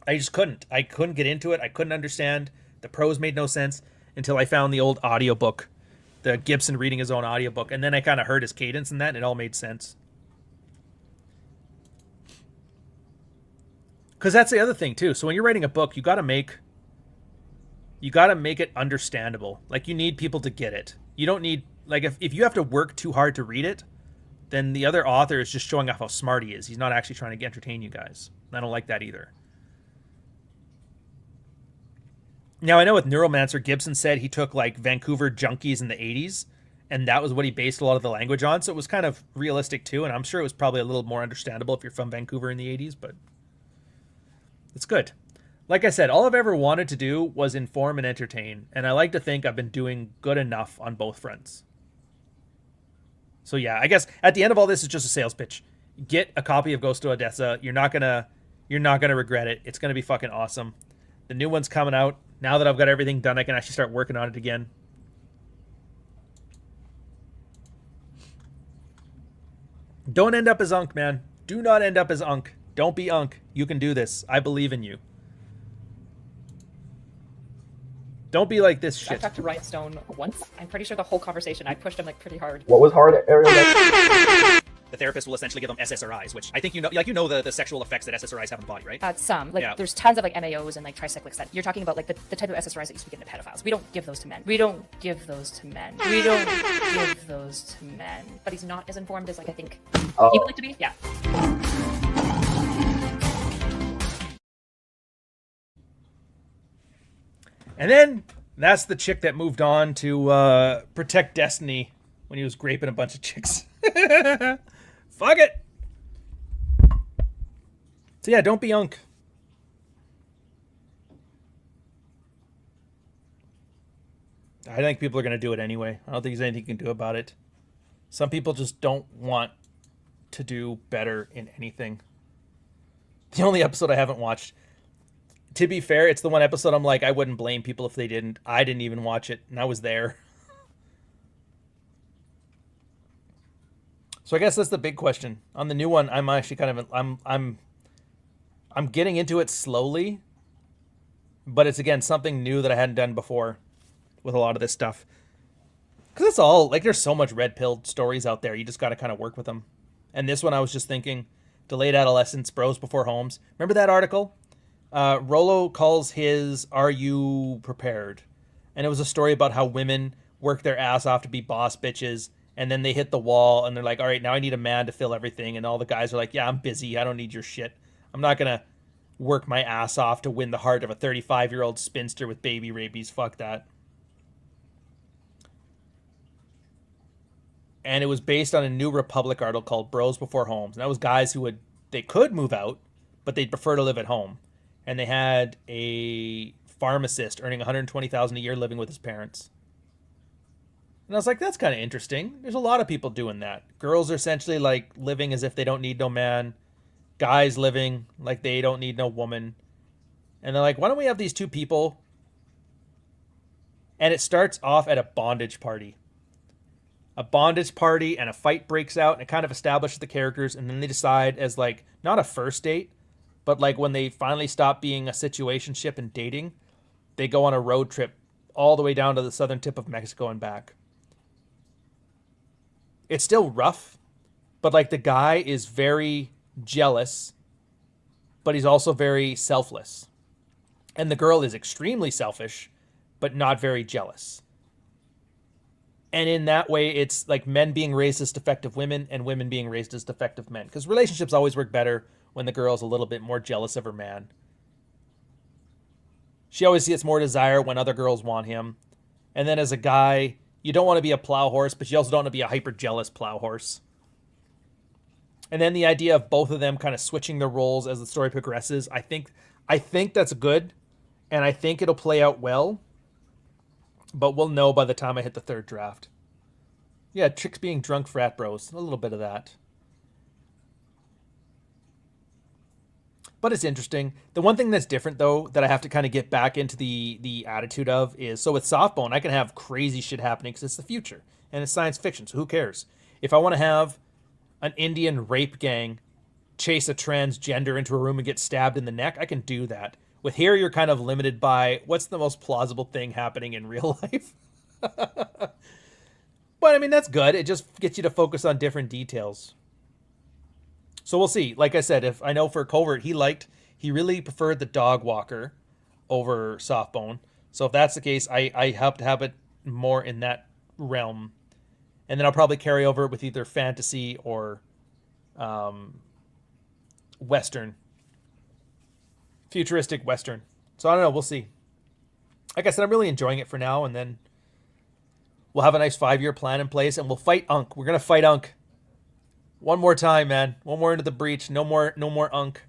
[SPEAKER 6] I just couldn't. I couldn't get into it. I couldn't understand. The prose made no sense until I found the old audiobook, the Gibson reading his own audiobook, and then I kind of heard his cadence and that, and it all made sense. Because that's the other thing too. So when you're writing a book, you got to make it understandable. Like you need people to get it. You don't need, like if you have to work too hard to read it, then the other author is just showing off how smart he is. He's not actually trying to entertain you guys. I don't like that either. Now I know with Neuromancer, Gibson said he took like Vancouver junkies in the 80s, and that was what he based a lot of the language on. So it was kind of realistic too, and I'm sure it was probably a little more understandable if you're from Vancouver in the 80s, but it's good. Like I said, all I've ever wanted to do was inform and entertain, and I like to think I've been doing good enough on both fronts. So yeah, I guess at the end of all this is just a sales pitch. Get a copy of Ghost of Odessa. You're not going to You're not going to regret it. It's going to be fucking awesome. The new one's coming out. Now that I've got everything done, I can actually start working on it again. Don't end up as Unk, man. Do not end up as Unk. Don't be Unk. You can do this. I believe in you. Don't be like this
[SPEAKER 7] I
[SPEAKER 6] shit.
[SPEAKER 7] talked to Ryan Stone once. I'm pretty sure the whole conversation I pushed him like pretty hard.
[SPEAKER 8] What was hard, Ariel?
[SPEAKER 9] The therapist will essentially give them SSRIs, which I think the sexual effects that SSRIs have on the body, right?
[SPEAKER 7] Some. Like,
[SPEAKER 9] Yeah.
[SPEAKER 7] there's tons of, like, MAOs and, like, tricyclics that you're talking about, like, the type of SSRIs that used to be given to pedophiles. We don't give those to men. We don't give those to men. We don't give those to men. But he's not as informed as, like, I think he would like to be. Yeah.
[SPEAKER 6] And then that's the chick that moved on to protect Destiny when he was graping a bunch of chicks. Fuck it. So yeah, don't be Unk. I think people are going to do it anyway. I don't think there's anything you can do about it. Some people just don't want to do better in anything. The only episode I haven't watched, to be fair, it's the one episode I'm like, I wouldn't blame people if they didn't. I didn't even watch it, and I was there. So I guess that's the big question. On the new one, I'm actually kind of I'm getting into it slowly, but it's again something new that I hadn't done before with a lot of this stuff. Because it's all like there's so much red pill stories out there. You just got to kind of work with them. And this one, I was just thinking, delayed adolescence, bros before homes. Remember that article? Rollo calls his "Are You Prepared?" And it was a story about how women work their ass off to be boss bitches, and then they hit the wall, and they're like, all right, now I need a man to fill everything. And all the guys are like, yeah, I'm busy. I don't need your shit. I'm not going to work my ass off to win the heart of a 35-year-old spinster with baby rabies. Fuck that. And it was based on a New Republic article called Bros Before Homes. And that was guys who they could move out, but they'd prefer to live at home. And they had a pharmacist earning $120,000 a year living with his parents. And I was like, that's kind of interesting. There's a lot of people doing that. Girls are essentially like living as if they don't need no man. Guys living like they don't need no woman. And they're like, why don't we have these two people? And it starts off at a bondage party. A bondage party, and a fight breaks out, and it kind of establishes the characters, and then they decide as like, not a first date, but like when they finally stop being a situationship and dating, they go on a road trip all the way down to the southern tip of Mexico and back. It's still rough, but like the guy is very jealous, but he's also very selfless. And the girl is extremely selfish, but not very jealous. And in that way, it's like men being raised as defective women and women being raised as defective men. Because relationships always work better when the girl's a little bit more jealous of her man. She always gets more desire when other girls want him. And then as a guy, you don't want to be a plow horse, but you also don't want to be a hyper jealous plow horse. And then the idea of both of them kind of switching their roles as the story progresses, I think that's good, and I think it'll play out well. But we'll know by the time I hit the third draft. Yeah, chicks being drunk frat bros, a little bit of that. But it's interesting. The one thing that's different, though, that I have to kind of get back into the attitude of is, so with Softbone, I can have crazy shit happening because it's the future. And it's science fiction, so who cares? If I want to have an Indian rape gang chase a transgender into a room and get stabbed in the neck, I can do that. With here, you're kind of limited by what's the most plausible thing happening in real life. But, I mean, that's good. It just gets you to focus on different details. So we'll see. Like I said, if I know for Covert, he really preferred the dog walker over Softbone. So if that's the case, I hope to have it more in that realm. And then I'll probably carry over with either fantasy or Western. Futuristic Western. So I don't know. We'll see. Like I said, I'm really enjoying it for now. And then we'll have a nice 5-year plan in place. And we'll fight Unk. We're going to fight Unk. One more time, man. One more into the breach. No more Unk.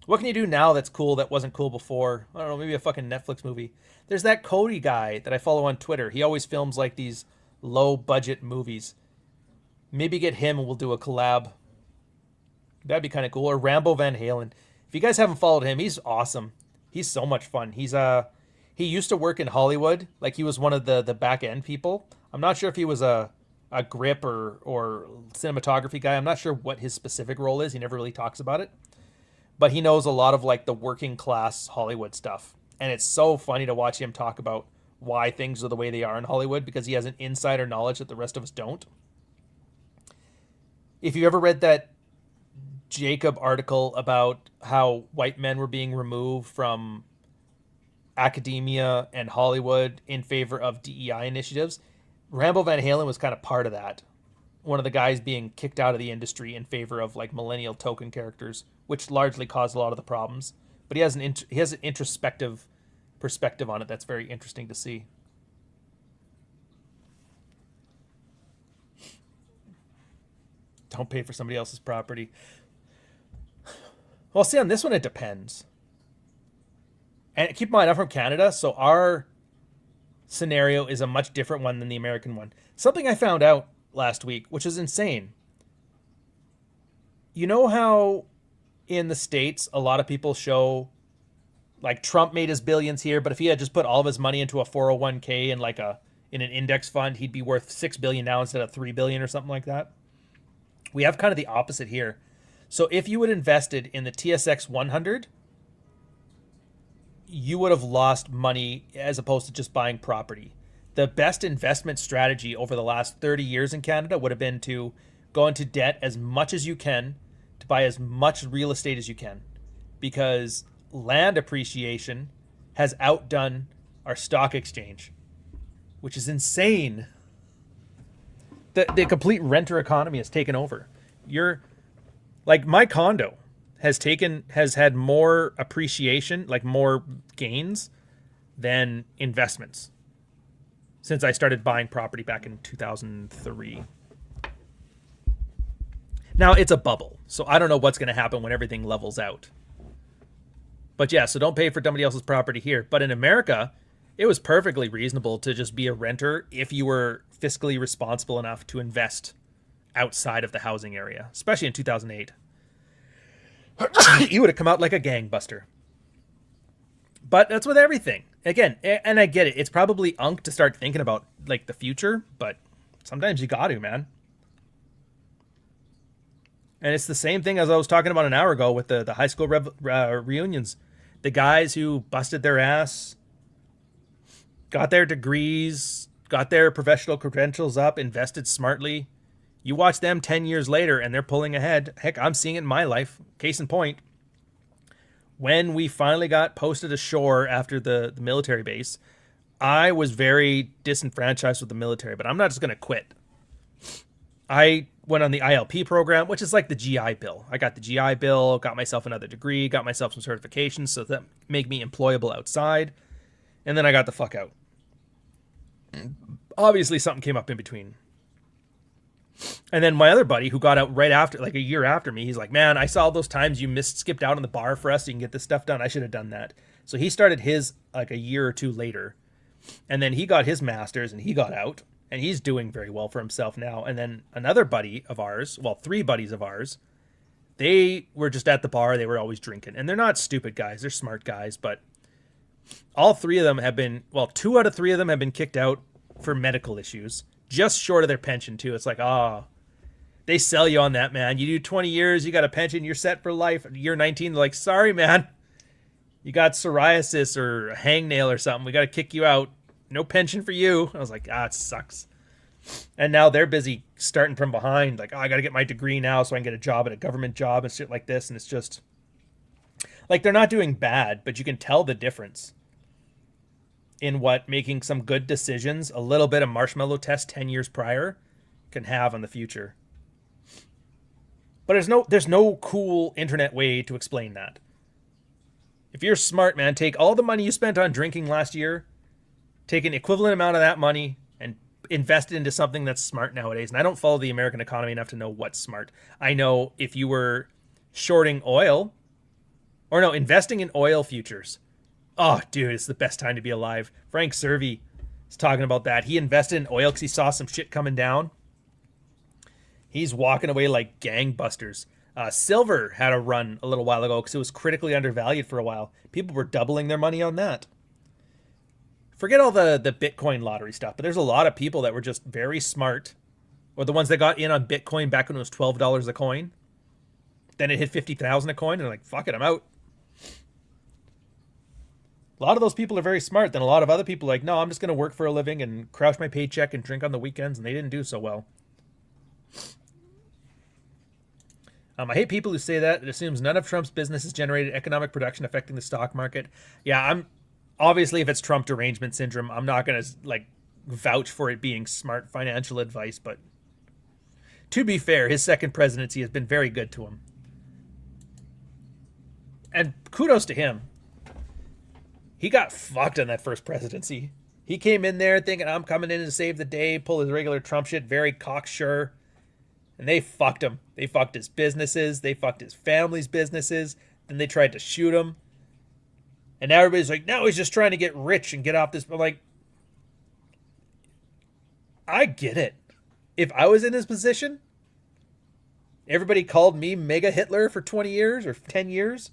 [SPEAKER 6] What can you do now that's cool that wasn't cool before? I don't know, maybe a fucking Netflix movie. There's that Cody guy that I follow on Twitter. He always films like these low budget movies. Maybe get him and we'll do a collab. That'd be kind of cool. Or Rambo Van Halen. If you guys haven't followed him, he's awesome. He's so much fun. He used to work in Hollywood. Like, he was one of the back end people. I'm not sure if he was a grip or cinematography guy. I'm not sure what his specific role is. He never really talks about it. But he knows a lot of like the working class Hollywood stuff. And it's so funny to watch him talk about why things are the way they are in Hollywood, because he has an insider knowledge that the rest of us don't. If you ever read that Jacob article about how white men were being removed from academia and Hollywood in favor of DEI initiatives, Rambo Van Halen was kind of part of that. One of the guys being kicked out of the industry in favor of like millennial token characters, which largely caused a lot of the problems. But he has an introspective perspective on it that's very interesting to see. Don't pay for somebody else's property. Well, see, on this one, it depends. And keep in mind, I'm from Canada, so our scenario is a much different one than the American one. Something I found out last week, which is insane. You know how in the States, a lot of people show, like, Trump made his billions here, but if he had just put all of his money into a 401k and in an index fund, he'd be worth $6 billion now instead of $3 billion or something like that. We have kind of the opposite here. So if you had invested in the TSX 100, you would have lost money as opposed to just buying property. The best investment strategy over the last 30 years in Canada would have been to go into debt as much as you can to buy as much real estate as you can, because land appreciation has outdone our stock exchange, which is insane. The complete renter economy has taken over. Like, my condo has had more appreciation, like more gains than investments since I started buying property back in 2003. Now, it's a bubble, so I don't know what's going to happen when everything levels out. But yeah, so don't pay for somebody else's property here. But in America, it was perfectly reasonable to just be a renter if you were fiscally responsible enough to invest outside of the housing area, especially in 2008. You would have come out like a gangbuster. But that's with everything. Again, and I get it. It's probably unk to start thinking about like the future, but sometimes you got to, man. And it's the same thing as I was talking about an hour ago with the high school reunions. The guys who busted their ass, got their degrees, got their professional credentials up, invested smartly. You watch them 10 years later and they're pulling ahead. Heck, I'm seeing it in my life. Case in point, when we finally got posted ashore after the military base, I was very disenfranchised with the military, but I'm not just going to quit. I went on the ILP program, which is like the GI Bill. I got the GI Bill, got myself another degree, got myself some certifications so that make me employable outside, and then I got the fuck out. Obviously, something came up in between. And then my other buddy who got out right after, like a year after me, he's like, man, I saw those times you skipped out on the bar for us so you can get this stuff done. I should have done that. So he started his like a year or two later. And then he got his master's and he got out. And he's doing very well for himself now. And then another buddy of ours, well, 3 buddies of ours, they were just at the bar. They were always drinking. And they're not stupid guys. They're smart guys. But all 3 of them have been, well, 2 out of 3 of them have been kicked out for medical issues. Just short of their pension, too. It's like, they sell you on that, man. You do 20 years, you got a pension, you're set for life. Year 19, they're like, sorry, man. You got psoriasis or a hangnail or something. We got to kick you out. No pension for you. I was like, it sucks. And now they're busy starting from behind. Like, I got to get my degree now so I can get a job at a government job and shit like this. And it's just, like, they're not doing bad, but you can tell the difference in what making some good decisions, a little bit of marshmallow test 10 years prior, can have on the future. But there's no cool internet way to explain that. If you're smart, man, take all the money you spent on drinking last year, take an equivalent amount of that money, and invest it into something that's smart nowadays. And I don't follow the American economy enough to know what's smart. I know if you were shorting oil, or no, investing in oil futures. Oh, dude, it's the best time to be alive. Frank Servey is talking about that. He invested in oil because he saw some shit coming down. He's walking away like gangbusters. Silver had a run a little while ago because it was critically undervalued for a while. People were doubling their money on that. Forget all the Bitcoin lottery stuff, but there's a lot of people that were just very smart, or the ones that got in on Bitcoin back when it was $12 a coin. Then it hit 50,000 a coin, and they're like, fuck it, I'm out. A lot of those people are very smart. Then a lot of other people are like, no, I'm just going to work for a living and crouch my paycheck and drink on the weekends, and they didn't do so well. I hate people who say that. It assumes none of Trump's business has generated economic production affecting the stock market. Yeah, I'm obviously, if it's Trump derangement syndrome, I'm not going to like vouch for it being smart financial advice, but to be fair, his second presidency has been very good to him. And kudos to him. He got fucked on that first presidency. He came in there thinking, I'm coming in to save the day, pull his regular Trump shit, very cocksure. And they fucked him. They fucked his businesses. They fucked his family's businesses. Then they tried to shoot him. And now everybody's like, now he's just trying to get rich and get off this. I'm like, I get it. If I was in his position, everybody called me Mega Hitler for 20 years or 10 years.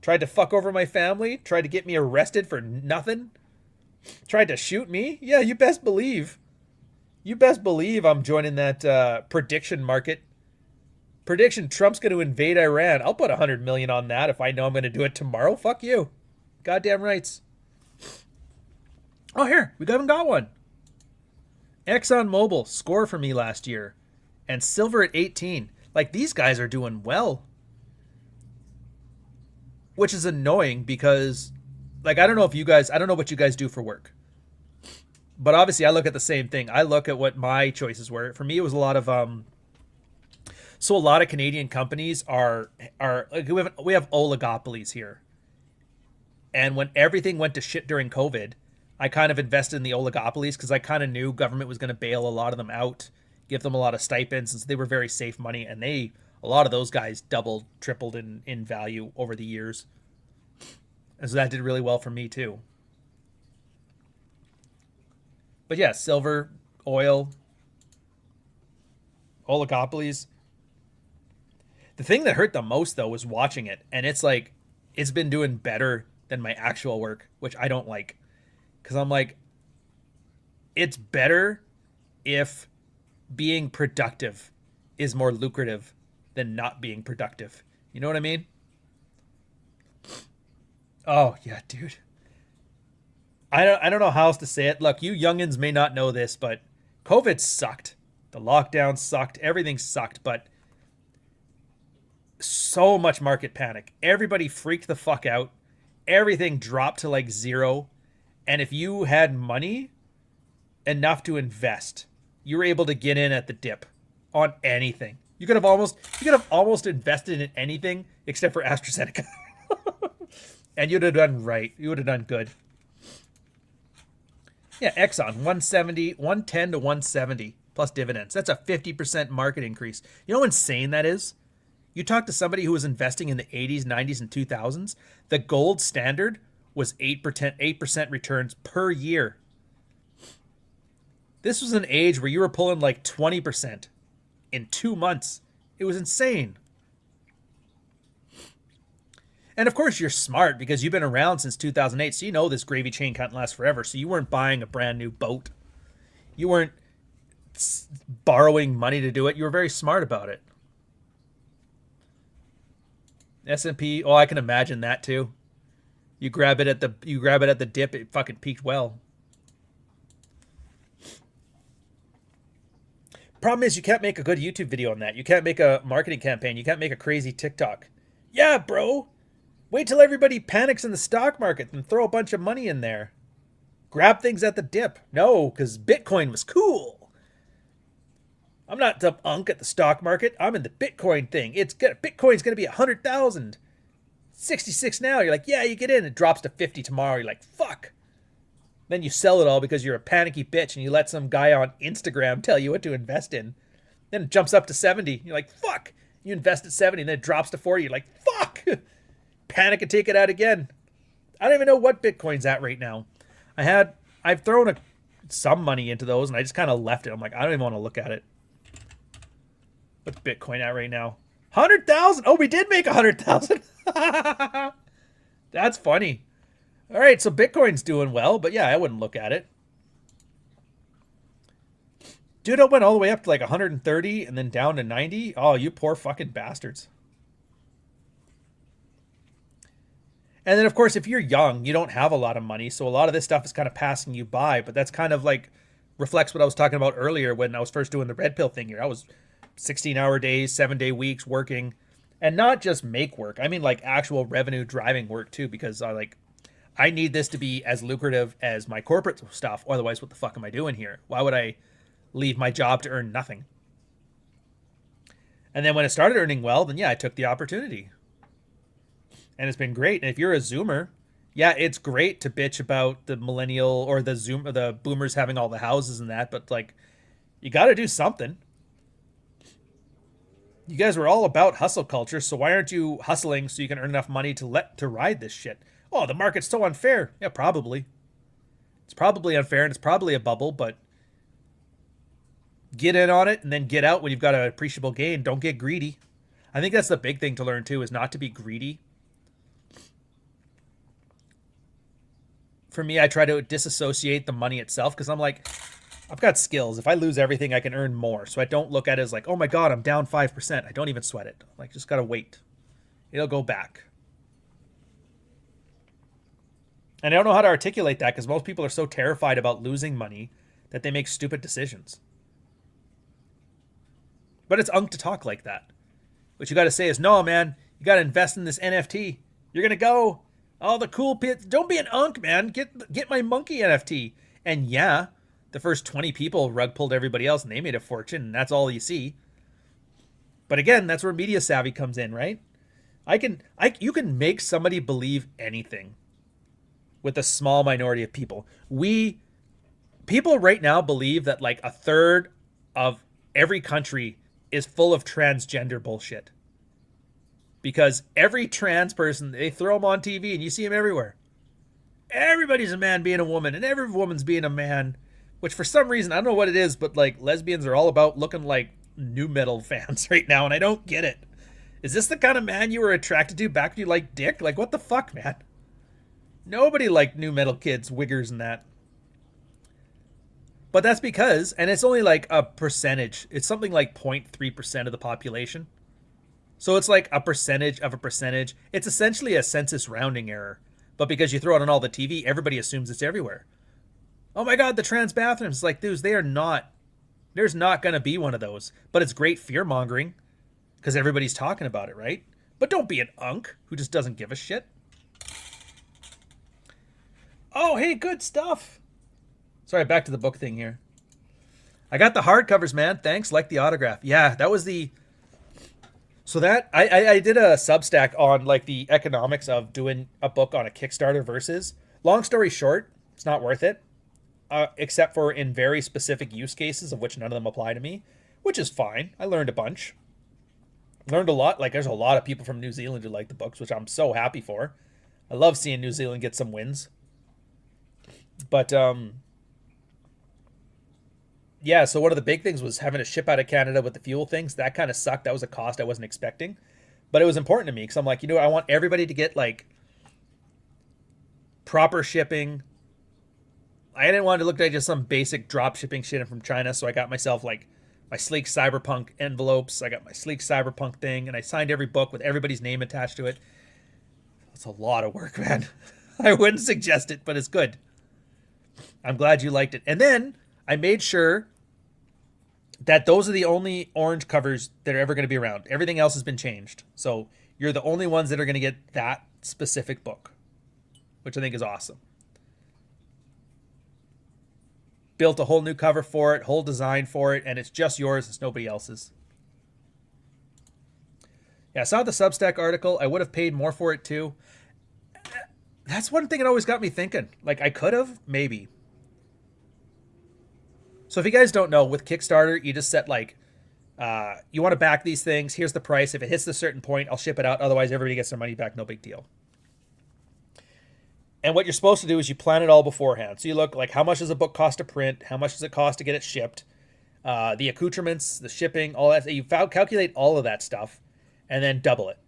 [SPEAKER 6] Tried to fuck over my family. Tried to get me arrested for nothing. Tried to shoot me. Yeah, you best believe. You best believe I'm joining that prediction market. Prediction, Trump's going to invade Iran. I'll put $100 million on that if I know I'm going to do it tomorrow. Fuck you. Goddamn rights. Oh, here. We haven't got one. ExxonMobil, score for me last year. And silver at 18. Like, these guys are doing well. Which is annoying because, like, I don't know what you guys do for work. But obviously I look at the same thing. I look at what my choices were. For me, it was a lot of, so a lot of Canadian companies are like, we have oligopolies here. And when everything went to shit during COVID, I kind of invested in the oligopolies because I kind of knew government was going to bail a lot of them out, give them a lot of stipends, since they were very safe money. And a lot of those guys doubled, tripled in value over the years. And so that did really well for me too. But yeah, silver, oil, oligopolies. The thing that hurt the most, though, was watching it. And it's like, it's been doing better than my actual work, which I don't like. Because I'm like, it's better if being productive is more lucrative than not being productive. You know what I mean? Oh, yeah, dude. I don't know how else to say it. Look, you youngins may not know this, but COVID sucked. The lockdown sucked. Everything sucked, but so much market panic. Everybody freaked the fuck out. Everything dropped to like zero. And if you had money enough to invest, you were able to get in at the dip on anything. You could have almost invested in anything except for AstraZeneca. And you'd have done right. You would have done good. Yeah, Exxon, 110 to 170 plus dividends. That's a 50% market increase. You know how insane that is? You talk to somebody who was investing in the 80s, 90s, and 2000s. The gold standard was 8% returns per year. This was an age where you were pulling like 20% in 2 months. It was insane. And of course you're smart because you've been around since 2008, so you know this gravy train can't last forever. So you weren't buying a brand new boat. You weren't borrowing money to do it. You were very smart about it. S&P, oh, I can imagine that too. You grab it at the dip, it fucking peaked well. Problem is you can't make a good YouTube video on that. You can't make a marketing campaign. You can't make a crazy TikTok. Yeah, bro. Wait till everybody panics in the stock market and throw a bunch of money in there. Grab things at the dip. No, because Bitcoin was cool. I'm not some unk at the stock market. I'm in the Bitcoin thing. Bitcoin's going to be 100,000. 66 now. You're like, yeah, you get in. It drops to 50 tomorrow. You're like, fuck. Then you sell it all because you're a panicky bitch and you let some guy on Instagram tell you what to invest in. Then it jumps up to 70. You're like, fuck. You invest at 70 and then it drops to 40. You're like, fuck. Panic and take it out again. I don't even know what Bitcoin's at right now. I've thrown some money into those and I just kind of left it. I'm like, I don't even want to look at it. What's Bitcoin at right now? 100,000. Oh, we did make 100,000. That's funny. All right, so Bitcoin's doing well, but yeah, I wouldn't look at it. Dude, it went all the way up to like 130 and then down to 90. Oh, you poor fucking bastards. And then, of course, if you're young, you don't have a lot of money, so a lot of this stuff is kind of passing you by, but that's kind of like reflects what I was talking about earlier when I was first doing the red pill thing here. I was 16-hour days, 7-day weeks working, and not just make work. I mean like actual revenue driving work too, because I need this to be as lucrative as my corporate stuff. Otherwise, what the fuck am I doing here? Why would I leave my job to earn nothing? And then when it started earning well, then yeah, I took the opportunity. And it's been great. And if you're a Zoomer, yeah, it's great to bitch about the millennial or the boomers having all the houses and that, but like, you got to do something. You guys were all about hustle culture, so why aren't you hustling so you can earn enough money to ride this shit? Oh, the market's so unfair. Yeah, probably. It's probably unfair and it's probably a bubble, but get in on it and then get out when you've got an appreciable gain. Don't get greedy. I think that's the big thing to learn too, is not to be greedy. For me, I try to disassociate the money itself because I'm like, I've got skills. If I lose everything, I can earn more. So I don't look at it as like, oh my God, I'm down 5%. I don't even sweat it. Like, just got to wait. It'll go back. And I don't know how to articulate that because most people are so terrified about losing money that they make stupid decisions. But it's unk to talk like that. What you got to say is, no, man, you got to invest in this NFT. You're going to go. All the cool pits. Don't be an unk, man. Get my monkey NFT. And yeah, the first 20 people rug pulled everybody else and they made a fortune, and that's all you see. But again, that's where media savvy comes in, right? You can make somebody believe anything with a small minority of people. People right now believe that like a third of every country is full of transgender bullshit. Because every trans person, they throw them on TV and you see them everywhere. Everybody's a man being a woman and every woman's being a man. Which for some reason, I don't know what it is, but like lesbians are all about looking like nu metal fans right now and I don't get it. Is this the kind of man you were attracted to back when you liked dick? Like what the fuck, man? Nobody liked nu metal kids, wiggers and that. But that's because, and it's only like a percentage. It's something like 0.3% of the population. So it's like a percentage of a percentage. It's essentially a census rounding error. But because you throw it on all the TV, everybody assumes it's everywhere. Oh my God, the trans bathrooms. Like, dudes, there's not going to be one of those. But it's great fear mongering because everybody's talking about it, right? But don't be an unk who just doesn't give a shit. Oh, hey, good stuff. Sorry, back to the book thing here. I got the hardcovers, man. Thanks. Like the autograph. Yeah, that was the... So that I did a Substack on like the economics of doing a book on a Kickstarter versus. Long story short, it's not worth it, except for in very specific use cases of which none of them apply to me, which is fine. I learned a bunch. Learned a lot. Like there's a lot of people from New Zealand who like the books, which I'm so happy for. I love seeing New Zealand get some wins. But yeah, so one of the big things was having to ship out of Canada with the fuel things. That kind of sucked. That was a cost I wasn't expecting. But it was important to me because I'm like, I want everybody to get like proper shipping. I didn't want to look like just some basic drop shipping shit from China. So I got myself like my sleek cyberpunk envelopes. I got my sleek cyberpunk thing. And I signed every book with everybody's name attached to it. It's a lot of work, man. I wouldn't suggest it, but it's good. I'm glad you liked it. And then I made sure that those are the only orange covers that are ever going to be around. Everything else has been changed. So you're the only ones that are going to get that specific book, which I think is awesome. Built a whole new cover for it, whole design for it, and it's just yours. It's nobody else's. Yeah, I saw the Substack article. I would have paid more for it too. That's one thing that always got me thinking. Like, I could have, maybe. So if you guys don't know, with Kickstarter, you just set like, you want to back these things. Here's the price. If it hits a certain point, I'll ship it out. Otherwise, everybody gets their money back. No big deal. And what you're supposed to do is you plan it all beforehand. So you look like, how much does a book cost to print? How much does it cost to get it shipped? The accoutrements, the shipping, all that. You calculate all of that stuff. and then double it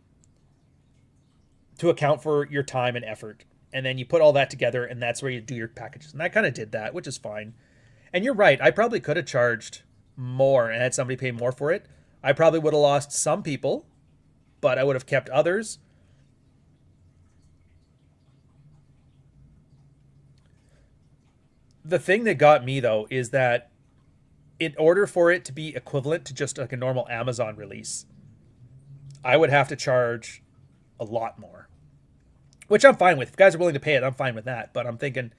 [SPEAKER 6] to account for your time and effort. And then you put all that together, and that's where you do your packages. And I kind of did that, which is fine. And you're right. I probably could have charged more and had somebody pay more for it. I probably would have lost some people, but I would have kept others. The thing that got me, though, is that in order for it to be equivalent to just like a normal Amazon release, I would have to charge a lot more, which I'm fine with. If guys are willing to pay it, I'm fine with that. But I'm thinking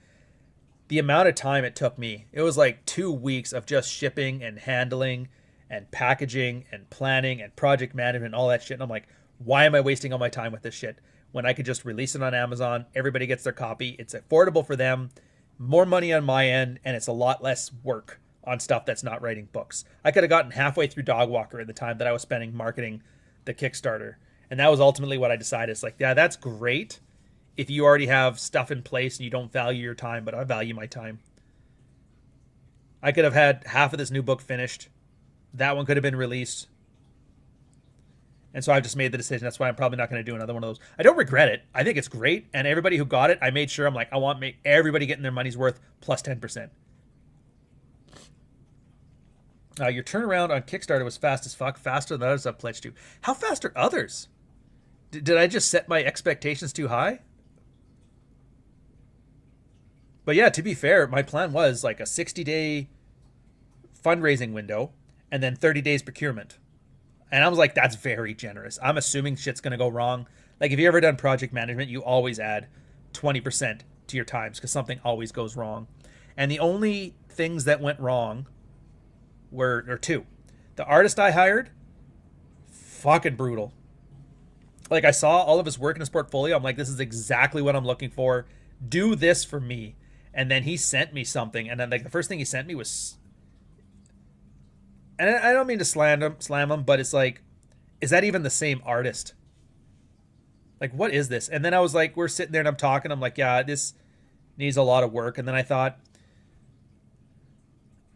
[SPEAKER 6] the amount of time it took me, it was like 2 weeks of just shipping and handling and packaging and planning and project management and all that shit. And I'm like, why am I wasting all my time with this shit when I could just release it on Amazon? Everybody gets their copy. It's affordable for them, more money on my end, and it's a lot less work on stuff that's not writing books. I could have gotten halfway through Dogwalker in the time that I was spending marketing the Kickstarter. And that was ultimately what I decided. It's like, yeah, that's great if you already have stuff in place and you don't value your time, but I value my time. I could have had half of this new book finished. That one could have been released. And so I've just made the decision. That's why I'm probably not going to do another one of those. I don't regret it. I think it's great. And everybody who got it, I made sure, I'm like, I want everybody getting their money's worth plus 10%. Your turnaround on Kickstarter was fast as fuck, faster than others I've pledged to. How fast are others? Did I just set my expectations too high? But yeah, to be fair, my plan was like a 60-day fundraising window and then 30 days procurement. And I was like, that's very generous. I'm assuming shit's going to go wrong. Like, if you ever done project management, you always add 20% to your times because something always goes wrong. And the only things that went wrong were two. The artist I hired, fucking brutal. Like, I saw all of his work in his portfolio. I'm like, this is exactly what I'm looking for. Do this for me. And then he sent me something. And then, like, the first thing he sent me was... And I don't mean to slam him, but it's like, is that even the same artist? Like, what is this? And then I was like, we're sitting there and I'm talking. I'm like, yeah, this needs a lot of work. And then I thought,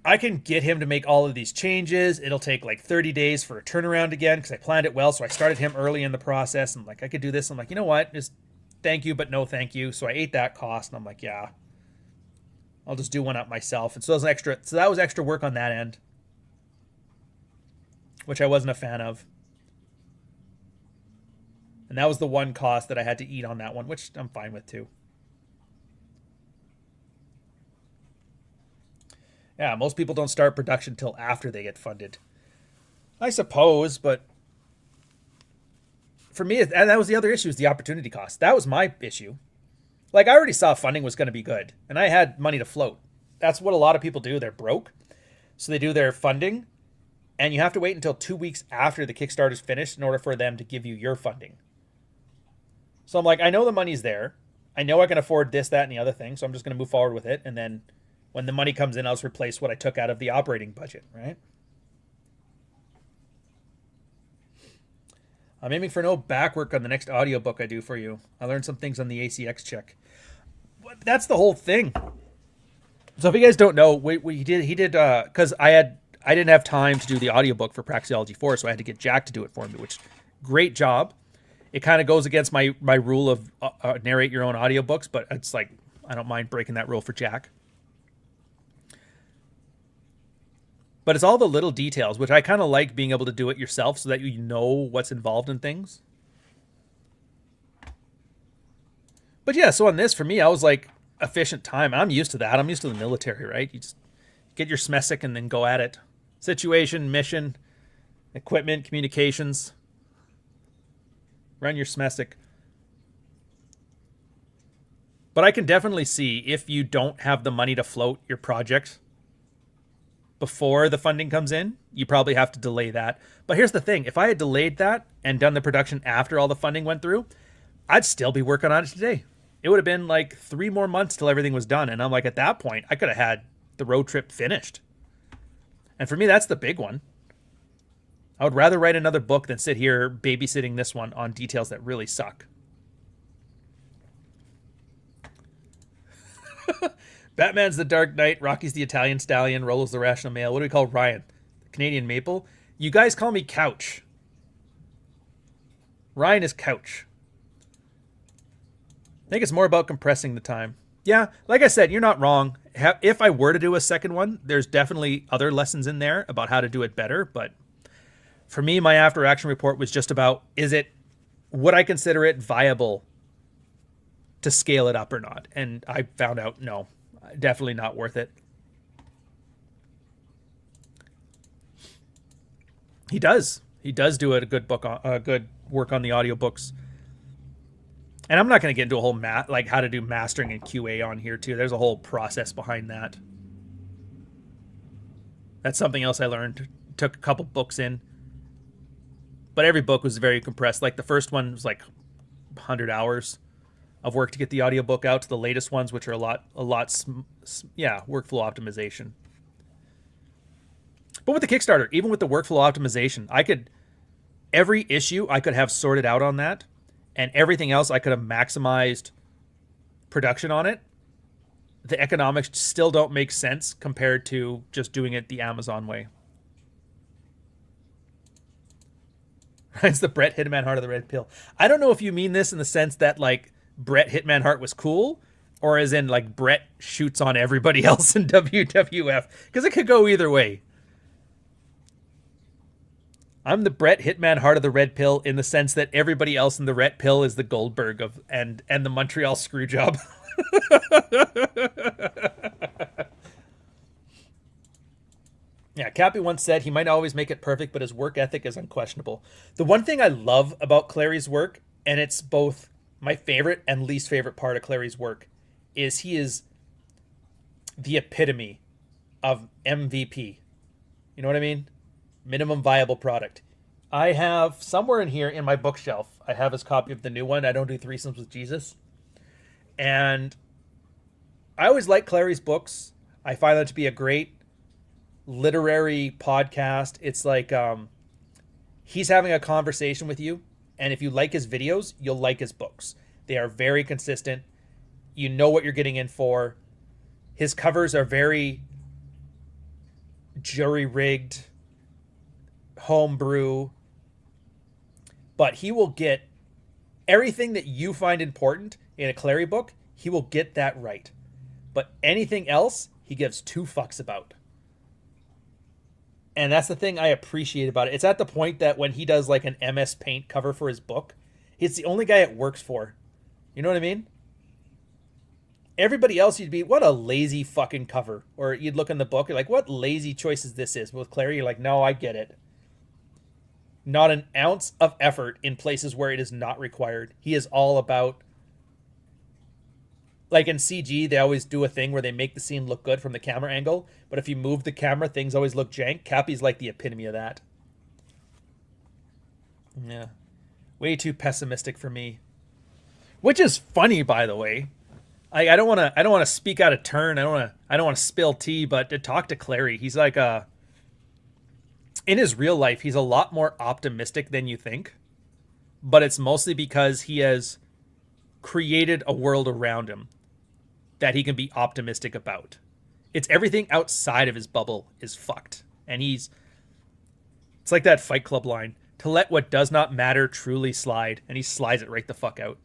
[SPEAKER 6] I can get him to make all of these changes. It'll take like 30 days for a turnaround again because I planned it well. So I started him early in the process. And like, I could do this. I'm like, you know what? Just thank you, but no thank you. So I ate that cost. And I'm like, yeah, I'll just do one up myself. And so that was extra. So that was extra work on that end, which I wasn't a fan of. And that was the one cost that I had to eat on that one, which I'm fine with too. Yeah, most people don't start production till after they get funded. I suppose, but for me, and that was the other issue, is the opportunity cost. That was my issue. Like, I already saw funding was going to be good, and I had money to float. That's what a lot of people do. They're broke, so they do their funding, and you have to wait until 2 weeks after the Kickstarter's finished in order for them to give you your funding. So I'm like, I know the money's there. I know I can afford this, that, and the other thing, so I'm just going to move forward with it, and then when the money comes in, I'll just replace what I took out of the operating budget, right? I'm aiming for no back work on the next audiobook I do for you. I learned some things on the ACX check. That's the whole thing. So if you guys don't know, he did because I didn't have time to do the audiobook for Praxeology 4, so I had to get Jack to do it for me, which, great job. It kind of goes against my rule of narrate your own audiobooks, but it's like, I don't mind breaking that rule for Jack. But it's all the little details, which I kind of like being able to do it yourself so that you know what's involved in things. But yeah, so on this, for me, I was like, efficient time. I'm used to that. I'm used to the military, right? You just get your SMESIC and then go at it. Situation, mission, equipment, communications. Run your SMESIC. But I can definitely see if you don't have the money to float your project before the funding comes in, you probably have to delay that. But here's the thing. If I had delayed that and done the production after all the funding went through, I'd still be working on it today. It would have been like 3 more months till everything was done. And I'm like, at that point, I could have had the road trip finished. And for me, that's the big one. I would rather write another book than sit here babysitting this one on details that really suck. Batman's the Dark Knight, Rocky's the Italian Stallion, Rolo's the Rational Male. What do we call Ryan? The Canadian Maple? You guys call me Couch. Ryan is couch. I think it's more about compressing the time. Yeah, like I said, you're not wrong. If I were to do a second one, there's definitely other lessons in there about how to do it better. But for me, my after action report was just about, would I consider it viable to scale it up or not? And I found out, no, definitely not worth it. He does do a good good work on the audiobooks. And I'm not going to get into a whole like how to do mastering and QA on here too. There's a whole process behind that. That's something else I learned. Took a couple books in. But every book was very compressed. Like the first one was like 100 hours of work to get the audiobook out, to the latest ones, which are a lot, workflow optimization. But with the Kickstarter, even with the workflow optimization, every issue I could have sorted out on that, and everything else I could have maximized production on it. The economics still don't make sense compared to just doing it the Amazon way. It's the Bret Hitman Hart of the Red Pill. I don't know if you mean this in the sense that like Bret Hitman Hart was cool, or as in like Bret shoots on everybody else in WWF, because it could go either way. I'm the Bret Hitman Hart of the Red Pill in the sense that everybody else in the Red Pill is the Goldberg of and the Montreal Screwjob. Yeah, Cappy once said he might not always make it perfect, but his work ethic is unquestionable. The one thing I love about Clary's work, and it's both my favorite and least favorite part of Clary's work, is he is the epitome of MVP. You know what I mean? Minimum viable product. I have somewhere in here in my bookshelf, I have his copy of the new one, I Don't Do Threesomes with Jesus. And I always like Clary's books. I find that to be a great literary podcast. It's like he's having a conversation with you, and if you like his videos, you'll like his books. They are very consistent. You know what you're getting in for. His covers are very jury-rigged, homebrew, but he will get everything that you find important in a Clary book. He will get that right, but anything else he gives two fucks about. And that's the thing I appreciate about it. It's at the point that when he does like an MS Paint cover for his book, he's the only guy it works for. You know what I mean? Everybody else, you'd be, what a lazy fucking cover. Or you'd look in the book, you're like, what lazy choices this is. But with Clary, you're like, no, I get it. Not an ounce of effort in places where it is not required. He is all about, like in CG, they always do a thing where they make the scene look good from the camera angle, but if you move the camera, things always look jank. Cappy's like the epitome of that. Yeah. Way too pessimistic for me. Which is funny, by the way. I don't want to speak out of turn. I don't want to spill tea, but to talk to Clary, he's like in his real life, he's a lot more optimistic than you think. But it's mostly because he has created a world around him that he can be optimistic about. It's everything outside of his bubble is fucked. And it's like that Fight Club line, to let what does not matter truly slide. And he slides it right the fuck out.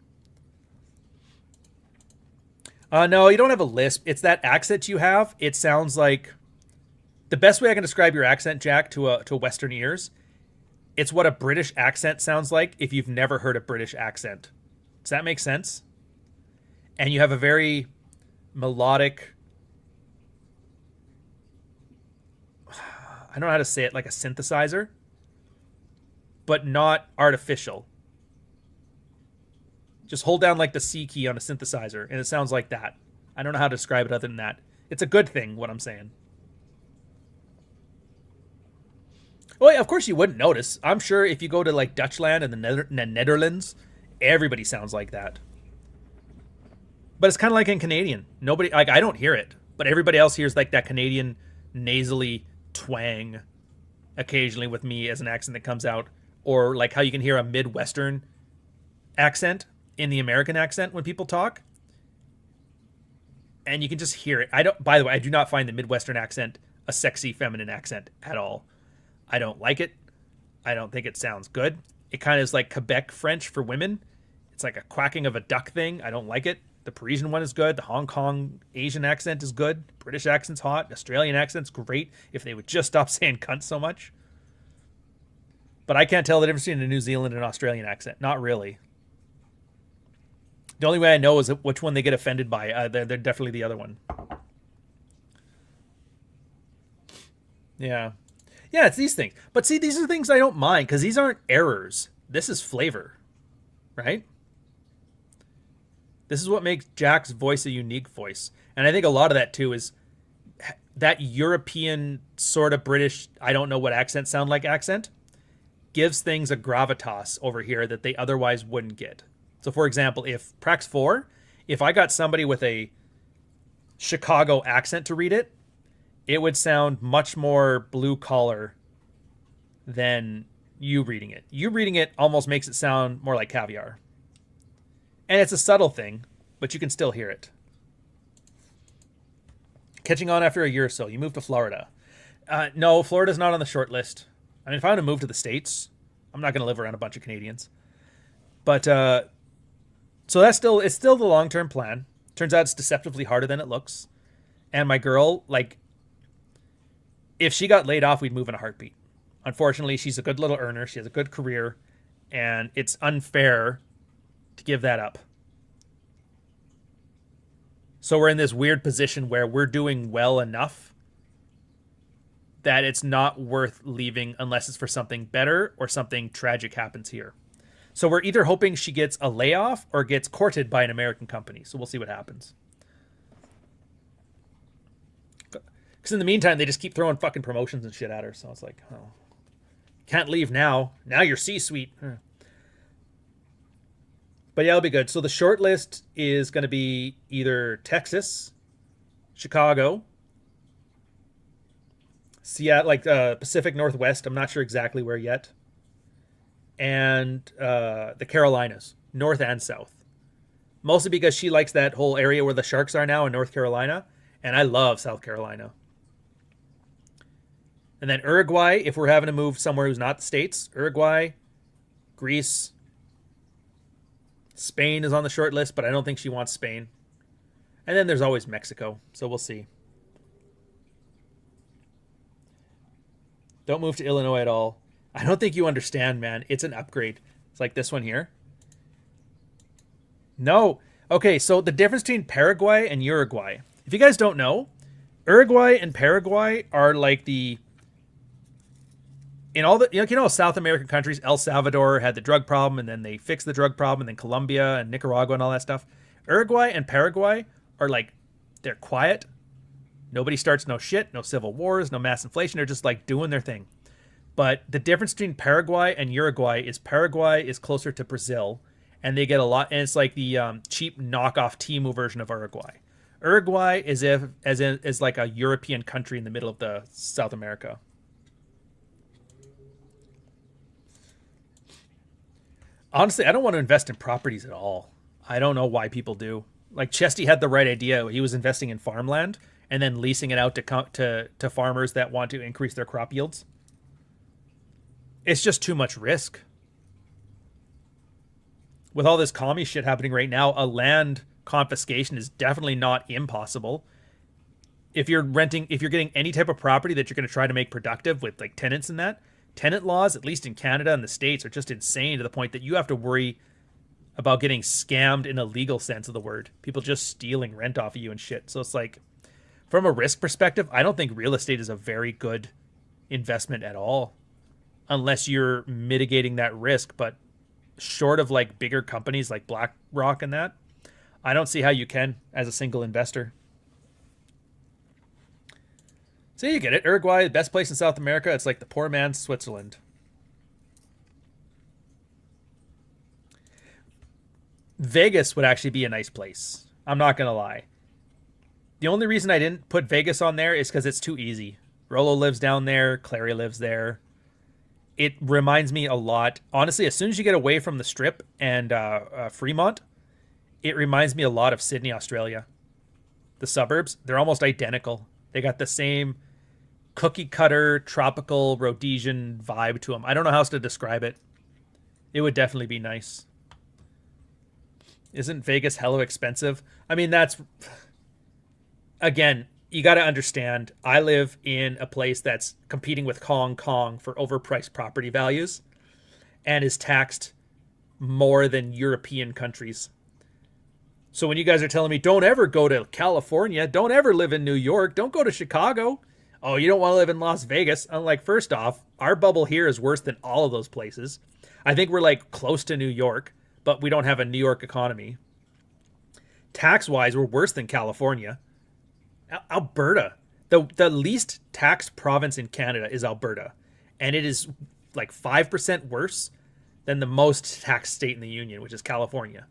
[SPEAKER 6] No, you don't have a lisp. It's that accent you have. It sounds like, the best way I can describe your accent, Jack, to Western ears, it's what a British accent sounds like if you've never heard a British accent. Does that make sense? And you have a very melodic, I don't know how to say it, like a synthesizer, but not artificial. Just hold down like the C key on a synthesizer and it sounds like that. I don't know how to describe it other than that. It's a good thing, what I'm saying. Well, yeah, of course you wouldn't notice. I'm sure if you go to like Dutchland and the Netherlands, everybody sounds like that. But it's kind of like in Canadian. Nobody, like, I don't hear it, but everybody else hears like that Canadian nasally twang occasionally with me as an accent that comes out, or like how you can hear a Midwestern accent in the American accent when people talk, and you can just hear it. By the way, I do not find the Midwestern accent a sexy feminine accent at all. I don't like it. I don't think it sounds good. It kind of is like Quebec French for women. It's like a quacking of a duck thing. I don't like it. The Parisian one is good. The Hong Kong Asian accent is good. British accent's hot. Australian accent's great if they would just stop saying cunt so much. But I can't tell the difference between a New Zealand and Australian accent. Not really. The only way I know is which one they get offended by. They're definitely the other one. Yeah. Yeah, it's these things. But see, these are things I don't mind because these aren't errors. This is flavor. Right? This is what makes Jack's voice a unique voice. And I think a lot of that, too, is that European sort of British, I don't know what accent sound like accent, gives things a gravitas over here that they otherwise wouldn't get. So, for example, if Prax 4, if I got somebody with a Chicago accent to read it, it would sound much more blue collar than you reading it. You reading it almost makes it sound more like caviar. And it's a subtle thing, but you can still hear it. Catching on after a year or so. You moved to Florida. No, Florida's not on the short list. I mean, if I want to move to the States, I'm not going to live around a bunch of Canadians. But, so it's still the long-term plan. Turns out it's deceptively harder than it looks. And my girl, like, if she got laid off, we'd move in a heartbeat. Unfortunately, she's a good little earner. She has a good career. And it's unfair to give that up. So we're in this weird position where we're doing well enough that it's not worth leaving unless it's for something better or something tragic happens here. So we're either hoping she gets a layoff or gets courted by an American company. So we'll see what happens. Because in the meantime, they just keep throwing fucking promotions and shit at her. So it's like, oh, can't leave now. Now you're C-suite. But yeah, it'll be good. So the short list is going to be either Texas, Chicago, Seattle, like Pacific Northwest. I'm not sure exactly where yet. And the Carolinas, North and South. Mostly because she likes that whole area where the Sharks are now in North Carolina. And I love South Carolina. And then Uruguay, if we're having to move somewhere who's not the States. Uruguay, Greece. Spain is on the short list, but I don't think she wants Spain. And then there's always Mexico, so we'll see. Don't move to Illinois at all. I don't think you understand, man. It's an upgrade. It's like this one here. No. Okay, so the difference between Paraguay and Uruguay. If you guys don't know, Uruguay and Paraguay are like the... In all the, you know, South American countries, El Salvador had the drug problem, and then they fixed the drug problem, and then Colombia and Nicaragua and all that stuff. Uruguay and Paraguay are like, they're quiet. Nobody starts no shit, no civil wars, no mass inflation. They're just like doing their thing. But the difference between Paraguay and Uruguay is Paraguay is closer to Brazil, and they get a lot, and it's like the cheap knockoff Temu version of Uruguay. Uruguay is like a European country in the middle of the South America. Honestly, I don't want to invest in properties at all. I don't know why people do. Like Chesty had the right idea. He was investing in farmland and then leasing it out to farmers that want to increase their crop yields. It's just too much risk. With all this commie shit happening right now, a land confiscation is definitely not impossible. If you're getting any type of property that you're going to try to make productive with like tenants and that, tenant laws, at least in Canada and the States, are just insane to the point that you have to worry about getting scammed in a legal sense of the word. People just stealing rent off of you and shit. So it's like, from a risk perspective, I don't think real estate is a very good investment at all, unless you're mitigating that risk. But short of like bigger companies like BlackRock and that, I don't see how you can as a single investor. So you get it. Uruguay, the best place in South America. It's like the poor man's Switzerland. Vegas would actually be a nice place. I'm not going to lie. The only reason I didn't put Vegas on there is because it's too easy. Rolo lives down there. Clary lives there. It reminds me a lot. Honestly, as soon as you get away from the Strip and Fremont, it reminds me a lot of Sydney, Australia. The suburbs, they're almost identical. They got the same cookie cutter, tropical, Rhodesian vibe to them. I don't know how else to describe it. It would definitely be nice. Isn't Vegas hella expensive? I mean, that's... Again, you got to understand, I live in a place that's competing with Hong Kong for overpriced property values and is taxed more than European countries. So when you guys are telling me, don't ever go to California, don't ever live in New York, don't go to Chicago, oh, you don't want to live in Las Vegas. I'm like, first off, our bubble here is worse than all of those places. I think we're like close to New York, but we don't have a New York economy. Tax-wise, we're worse than California. Alberta, the least taxed province in Canada is Alberta, and it is like 5% worse than the most taxed state in the union, which is California.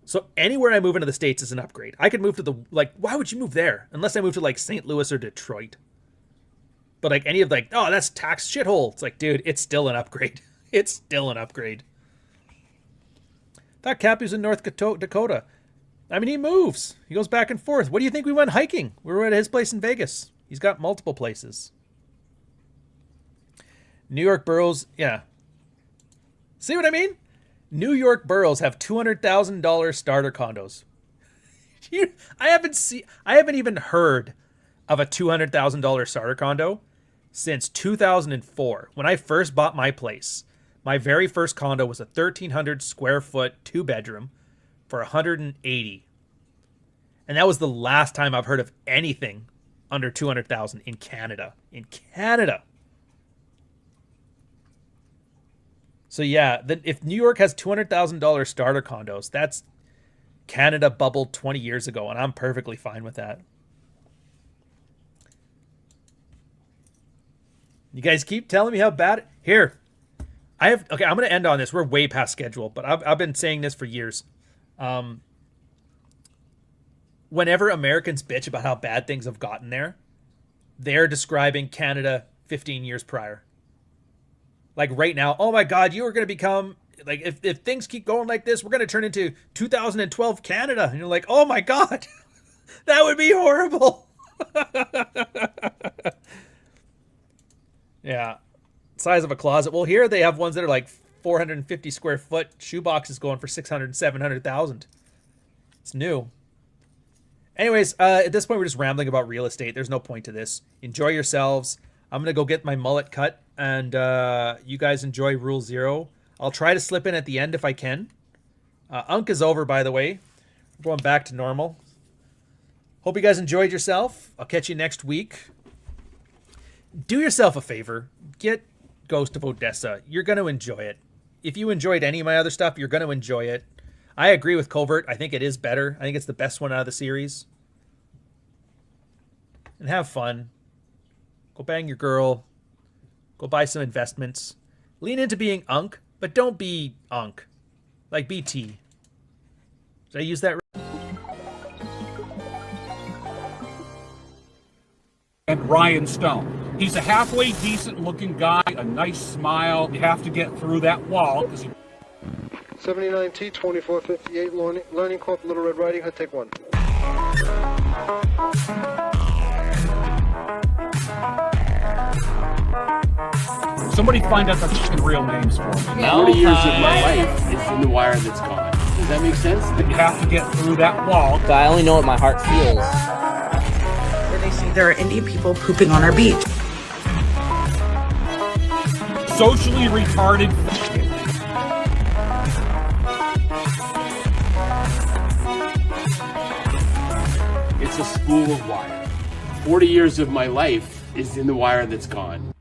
[SPEAKER 6] So anywhere I move into the States is an upgrade. I could move to why would you move there? Unless I move to like St. Louis or Detroit. But like any of oh, that's tax shithole. It's like, dude, it's still an upgrade. It's still an upgrade. Thought Cappy's in North Dakota. I mean, he moves. He goes back and forth. What do you think we went hiking? We were at his place in Vegas. He's got multiple places. New York boroughs, yeah. See what I mean? New York boroughs have $200,000 starter condos. I haven't even heard of a $200,000 starter condo since 2004. When I first bought my place, my very first condo was a 1,300 square foot 2-bedroom for $180,000. And that was the last time I've heard of anything under $200,000 in Canada. In Canada. So yeah, if New York has $200,000 starter condos, that's Canada bubbled 20 years ago, and I'm perfectly fine with that. You guys keep telling me how bad. Here, okay, I'm going to end on this. We're way past schedule, but I've been saying this for years. Whenever Americans bitch about how bad things have gotten there, they're describing Canada 15 years prior. Like right now, oh my God, you are going to become, like, if things keep going like this, we're going to turn into 2012 Canada. And you're like, oh my God, that would be horrible. Yeah. Size of a closet. Well, here they have ones that are like 450 square foot shoeboxes going for 600, 700,000. It's new. Anyways, at this point, we're just rambling about real estate. There's no point to this. Enjoy yourselves. I'm going to go get my mullet cut, and you guys enjoy Rule 0. I'll try to slip in at the end if I can. Unk is over, by the way. We're going back to normal. Hope you guys enjoyed yourself. I'll catch you next week. Do yourself a favor. Get Ghost of Odessa. You're going to enjoy it. If you enjoyed any of my other stuff, you're going to enjoy it. I agree with Covert. I think it is better. I think it's the best one out of the series. And have fun. Go bang your girl. Go buy some investments. Lean into being Unk, but don't be Unk. Like BT. Did I use that right?
[SPEAKER 1] And Ryan Stone. He's a halfway decent looking guy, a nice smile. You have to get through that wall because
[SPEAKER 2] 79T 2458 Learning Corp, Little Red Riding Hood, take 1.
[SPEAKER 1] somebody find out the fucking real names for me.
[SPEAKER 3] 40 years of my life is in the wire that's gone. Does that make sense?
[SPEAKER 1] You have to get through that wall.
[SPEAKER 8] I only know what my heart feels.
[SPEAKER 5] Where they say there are Indian people pooping on our beach.
[SPEAKER 1] Socially retarded.
[SPEAKER 3] It's a spool of wire. 40 years of my life is in the wire that's gone.